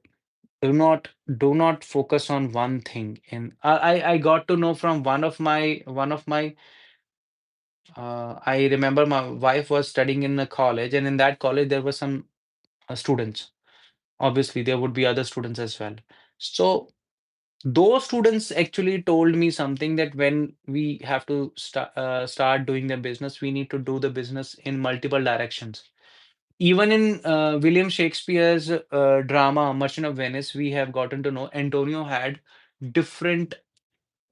Do not focus on one thing. And I got to know from one of my I remember my wife was studying in a college, and in that college there were some students. Obviously, there would be other students as well. So those students actually told me something that when we have to start doing the business, we need to do the business in multiple directions. Even in William Shakespeare's drama Merchant of Venice, we have gotten to know Antonio had different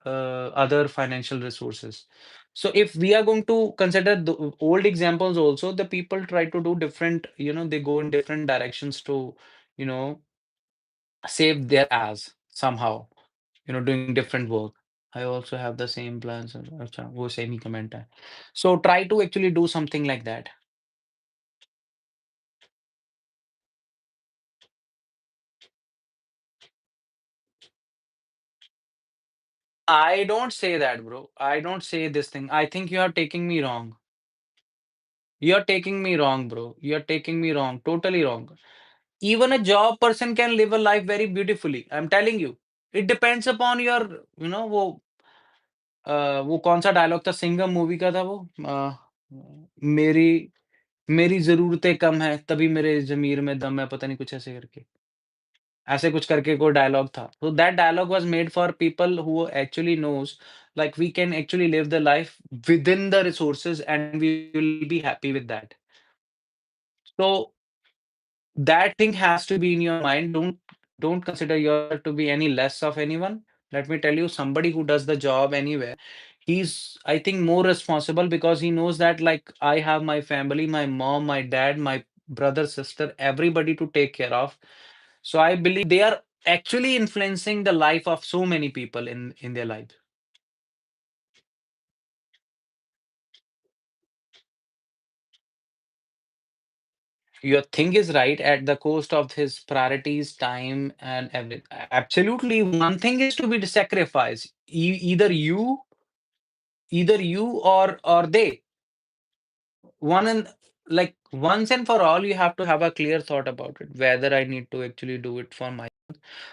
other financial resources. So if we are going to consider the old examples also, the people try to do different, they go in different directions to, you know, save their as somehow, doing different work. I also have the same plans. अच्छा, वो same ही comment है. So try to actually do something like that. I don't say that, bro. I don't say this thing. I think you are taking me wrong. You're taking me wrong, bro. You're taking me wrong. Totally wrong. Even a job person can live a life very beautifully. I'm telling you. It depends upon your, वो कौन सा dialogue था Singham movie का था वो मेरी मेरी ज़रूरतें कम है तभी मेरे ज़मीर में दम है पता नहीं कुछ ऐसे कुछ करके कोई डायलॉग था। So that dialogue was made for people who actually knows like we can actually live the life within the resources and we will be happy with that. So that thing has to be in your mind. Don't consider yourself to be any less of anyone. Let me tell you, somebody who does the job anywhere, he's I think more responsible because he knows that like I have my family, my mom, my dad, my brother, sister, everybody to take care of. So I believe they are actually influencing the life of so many people in their life. Your thing is right at the cost of his priorities, time, and everything. Absolutely, one thing is to be sacrificed. Either you or they. One and like once and for all, you have to have a clear thought about it, whether I need to actually do it for my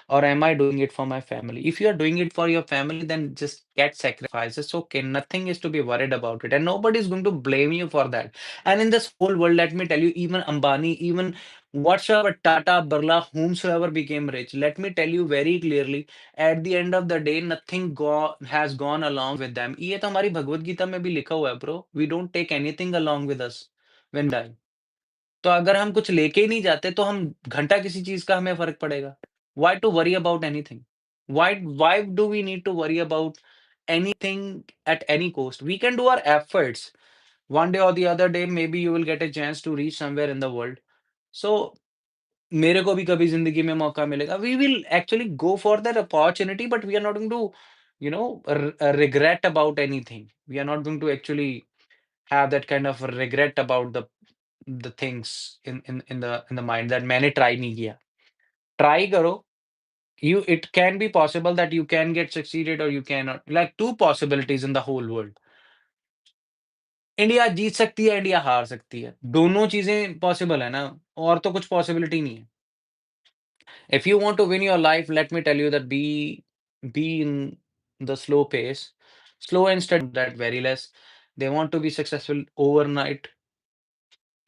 or am I doing it for my family? If you are doing it for your family, then just get sacrifices. It's okay. Nothing is to be worried about it. And nobody is going to blame you for that. And in this whole world, let me tell you, even Ambani, even whatsoever Tata, Birla, whomsoever became rich, let me tell you very clearly, at the end of the day, nothing has gone along with them. ये तो हमारी भगवत गीता में भी लिखा हुआ है, bro. We don't take anything along with us when we die. तो अगर हम कुछ लेके ही नहीं जाते, तो हम घंटा किसी चीज़ का हमें फ़र्क पड़ेगा। Why to worry about anything? Why do we need to worry about anything at any cost? We can do our efforts. One day or the other day, maybe you will get a chance to reach somewhere in the world. So मेरे को भी कभी ज़िंदगी में मौका मिलेगा। We will actually go for that opportunity, but we are not going to, regret about anything. We are not going to actually have that kind of regret about the things in the mind that मैंने try नहीं किया। Try करो, it can be possible that you can get succeeded or you cannot. Like two possibilities in the whole world. India जीत सकती है, India हार सकती है। दोनों चीज़ें पॉसिबल है ना, और तो कुछ पॉसिबिलिटी नहीं है। If you want to win your life, let me tell you that be in the slow pace. Slow and steady that very less. They want to be successful overnight,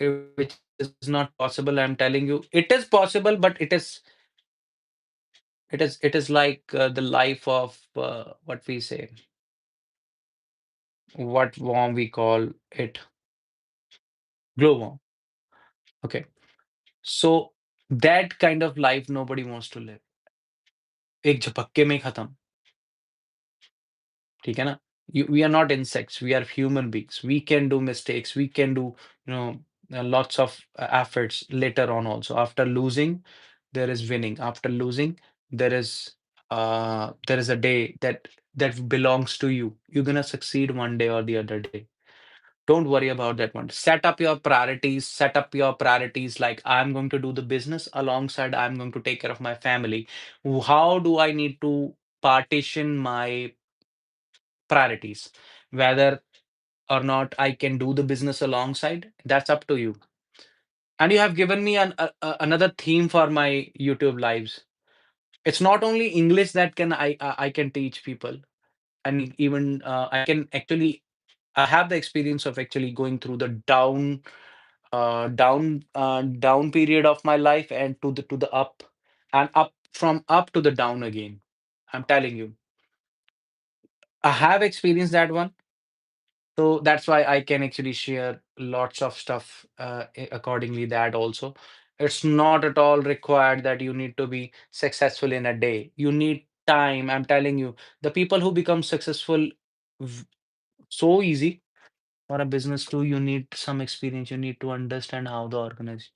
which is not possible. I'm telling you, it is possible, but it is like the life of what we say, what worm we call it, glowworm. Okay, so that kind of life nobody wants to live. एक झपक्के में ही खत्म, ठीक है ना? We are not insects, we are human beings. We can do mistakes, we can do, lots of efforts later on also. After losing, there is winning. After losing, there is a day that belongs to you. You're gonna succeed one day or the other day. Don't worry about that one. Set up your priorities. Set up your priorities like I'm going to do the business alongside I'm going to take care of my family. How do I need to partition my priorities? Whether or not I can do the business alongside, that's up to you. And you have given me another theme for my YouTube lives. It's not only English that I can teach people, and even I can actually I have the experience of actually going through the down period of my life and to the up, and up from up to the down again. I'm telling you, I have experienced that one. So that's why I can actually share lots of stuff accordingly that also. It's not at all required that you need to be successful in a day. You need time. I'm telling you, the people who become successful v- so easy for a business too, you need some experience. You need to understand how the organization.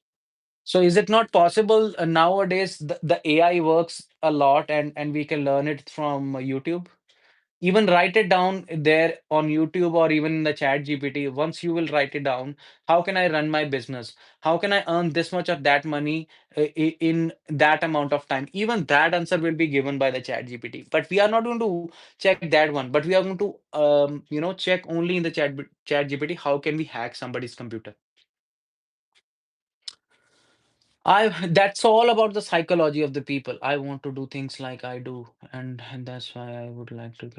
So is it not possible nowadays the AI works a lot and we can learn it from YouTube? Even write it down there on YouTube or even in the chat GPT. Once you will write it down, how can I run my business? How can I earn this much of that money in that amount of time? Even that answer will be given by the chat GPT. But we are not going to check that one. But we are going to, check only in the chat GPT. How can we hack somebody's computer? That's all about the psychology of the people. I want to do things like I do, and that's why I would like to.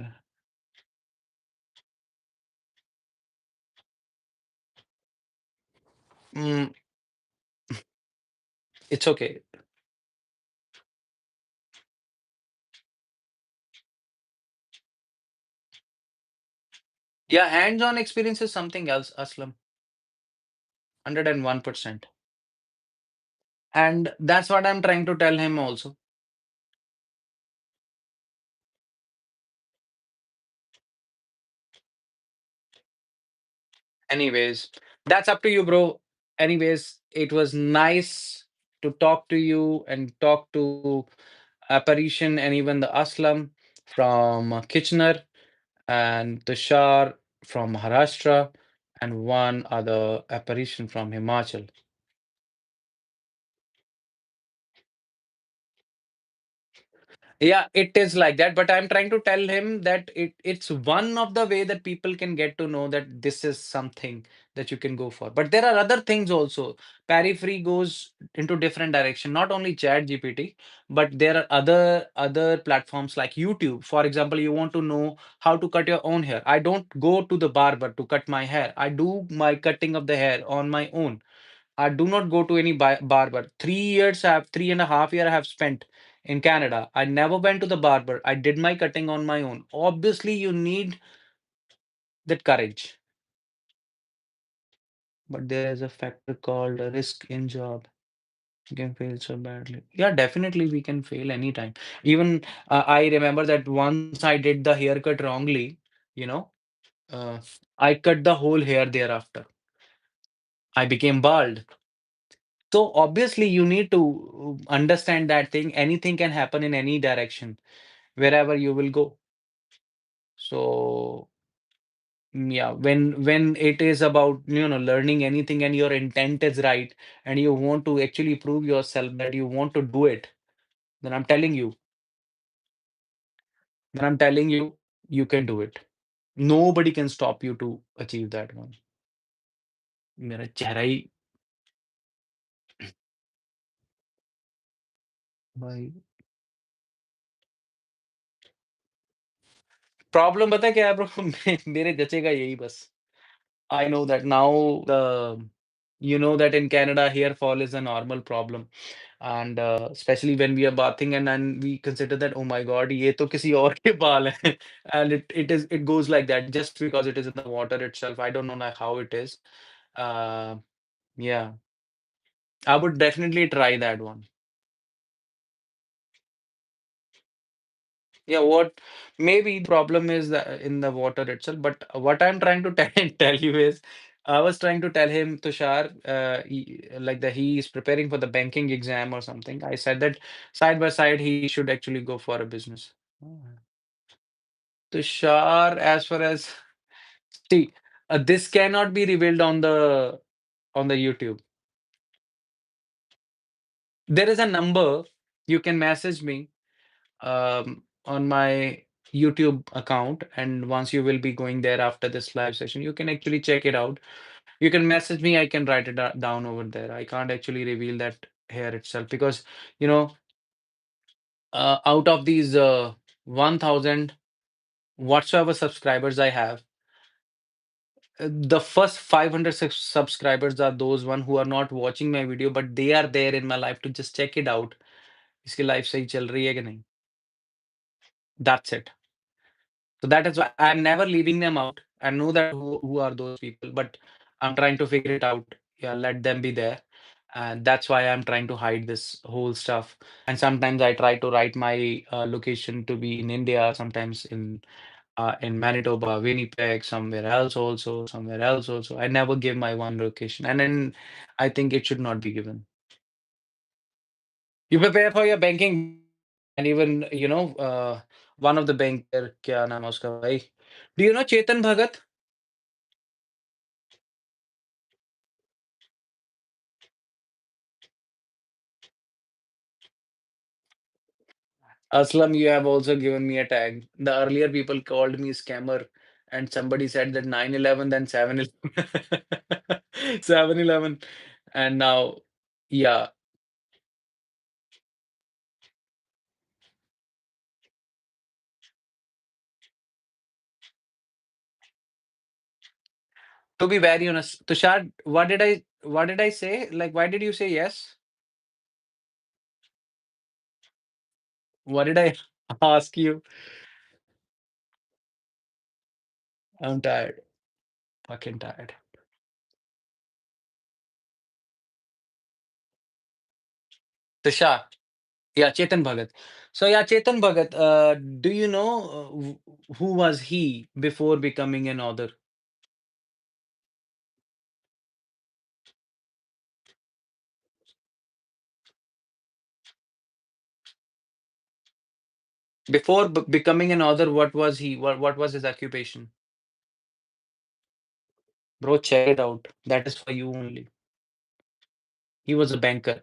Mm, it's okay. Yeah, hands-on experience is something else, Aslam. 101%. And that's what I'm trying to tell him also. Anyways, that's up to you, bro. Anyways, it was nice to talk to you and talk to Apparition and even the Aslam from Kitchener and Tushar from Maharashtra and one other apparition from Himachal. Yeah, it is like that, but I'm trying to tell him that it's one of the way that people can get to know that this is something. that you can go for. But there are other things also. Periphery goes into different direction. Not only Chat GPT, but there are other platforms like YouTube. For example, you want to know how to cut your own hair. I don't go to the barber to cut my hair. I do my cutting of the hair on my own. I do not go to any barber. 3 years, 3.5 years I have spent in Canada. I never went to the barber. I did my cutting on my own. Obviously, you need that courage. But there is a factor called a risk in job. You can fail so badly. Yeah, definitely we can fail anytime. Even I remember that once I did the haircut wrongly, you know, uh, I cut the whole hair thereafter. I became bald. So obviously you need to understand that thing. Anything can happen in any direction, wherever you will go. So yeah, when it is about learning anything and your intent is right and you want to actually prove yourself that you want to do it, then I'm telling you, you can do it. Nobody can stop you to achieve that one. मेरा चेहरा ही भाई problem पता है क्या है bro मेरे जचेगा यही बस I know that now you know that in Canada hair fall is a normal problem and especially when we are bathing and then we consider that oh my god ये तो किसी और के बाल हैं and it goes like that just because it is in the water itself. I don't know like how it is. uh, yeah, I would definitely try that one. Yeah, what maybe the problem is that in the water itself, but what I'm trying to tell you is, I was trying to tell him, Tushar, like that he is preparing for the banking exam or something. I said that side by side he should actually go for a business. Oh. Tushar, as far as see, this cannot be revealed on the YouTube. There is a number you can message me on my YouTube account. And once you will be going there after this live session, you can actually check it out. You can message me, I can write it down over there. I can't actually reveal that here itself because, you know, out of these 1000 whatsoever subscribers I have, the first 500 subscribers are those one who are not watching my video, but they are there in my life to just check it out. इसकी life सही चल रही है कि नहीं? That's it. So that is why I'm never leaving them out. I know that who are those people, but I'm trying to figure it out. Yeah, let them be there. And that's why I'm trying to hide this whole stuff. And sometimes I try to write my location to be in India, sometimes in Manitoba, Winnipeg, somewhere else also. I never give my one location. And then I think it should not be given. You prepare for your banking and even, one of the banker, क्या नाम है उसका भाई? Do you know Chetan Bhagat? Aslam, you have also given me a tag. The earlier people called me scammer, and somebody said that 9/11, then 7/11, 7/11, and now, yeah. To be very honest, Tushar, what did I say? Like, why did you say yes? What did I ask you? I'm tired, fucking tired. Tushar, yeah, Chetan Bhagat. So yeah, Chetan Bhagat, do you know who was he before becoming an author? Before becoming an author, what was he? What was his occupation? Bro, check it out. That is for you only. He was a banker.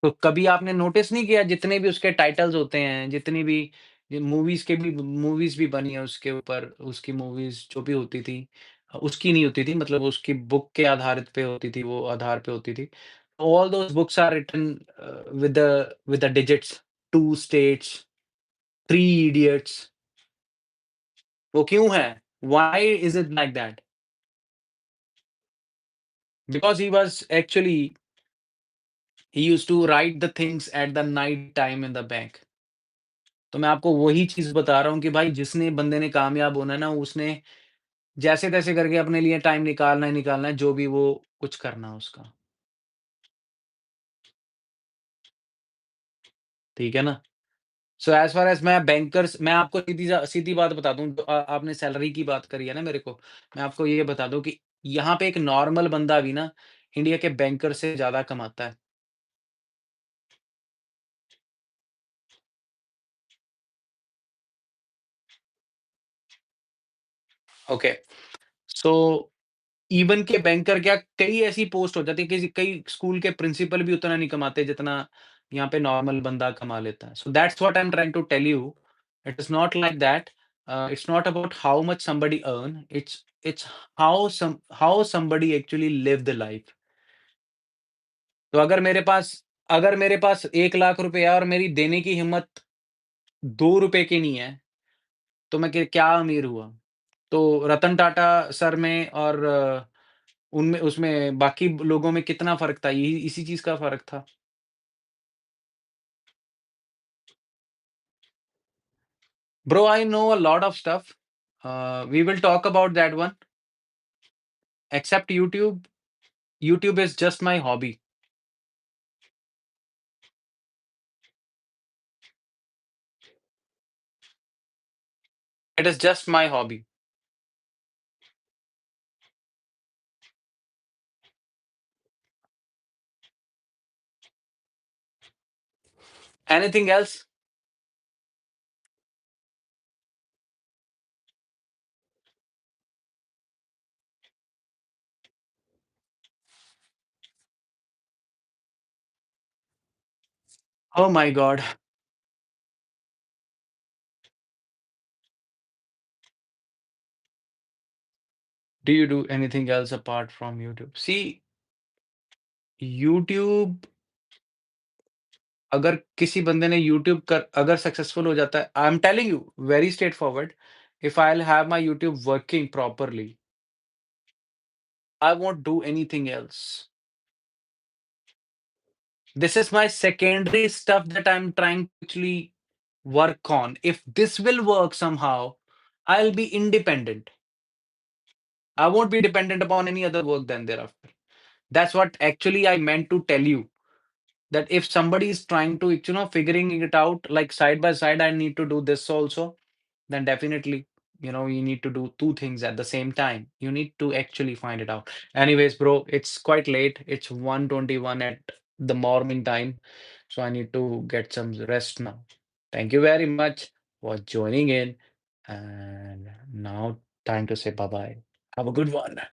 तो कभी आपने notice नहीं किया जितने भी उसके titles होते हैं, जितनी भी ये मूवीज़ भी बनी है उसके ऊपर, उसकी मूवीज़ जो भी होती थी उसकी नहीं होती थी मतलब उसकी बुक के आधारित पे होती थी, वो आधार पे होती थी। All those books are written with the digits, 2 States, 3 Idiots. वो क्यों है? Why is it like that? Because he used to write the things at the night time in the bank. तो मैं आपको वही चीज़ बता रहा हूँ कि भाई जिसने बंदे ने कामयाब होना है ना, उसने जैसे-तैसे करके अपने लिए टाइम निकालना ही निकालना है, जो भी वो कुछ करना है उसका। ठीक है ना? सो एज़ फार एज़ मैं आपको सीधी बात बता दूँ, आपने सैलरी की बात करी है ना मेरे को, मैं आपको ये बता दूँ कि यहाँ पे एक नॉर्मल बंदा भी ना, इंडिया के बैंकर से ज़्यादा कमाता है। ओके, सो इवन के बैंकर क्या कई ऐसी पोस्ट हो जाती है, कई स्कूल के प्रिंसिपल भी उतना नहीं कमाते जितना यहाँ पे नॉर्मल बंदा कमा लेता है। So that's what I am trying to tell you, it is not like that. It's not about how much somebody earn, it's how somebody actually live the life. तो अगर मेरे पास 1 लाख रुपए है और मेरी देने की हिम्मत ₹2 की नहीं है, तो मैं क्या अमीर हुआ? तो रतन टाटा सर में और उनमें उसमें बाकी लोगों में कितना फ़र्क था? यही इसी चीज़ का फ़र्क था। Bro, I know a lot of stuff. We will talk about that one. Except YouTube. YouTube is just my hobby. It is just my hobby. Anything else? Oh my God. Do you do anything else apart from YouTube? See, YouTube अगर किसी बंदे ने YouTube कर अगर successful हो जाता है, I am telling you very straight forward, if I will have my YouTube working properly, I won't do anything else. This is my secondary stuff that I'm trying to actually work on. If this will work somehow, I'll be independent. I won't be dependent upon any other work then thereafter. That's what actually I meant to tell you. That if somebody is trying to, figuring it out like side by side, I need to do this also, then definitely, you need to do two things at the same time. You need to actually find it out. Anyways, bro, it's quite late. It's 1:21 at the morning time. So I need to get some rest now. Thank you very much for joining in. And now time to say bye bye. Have a good one.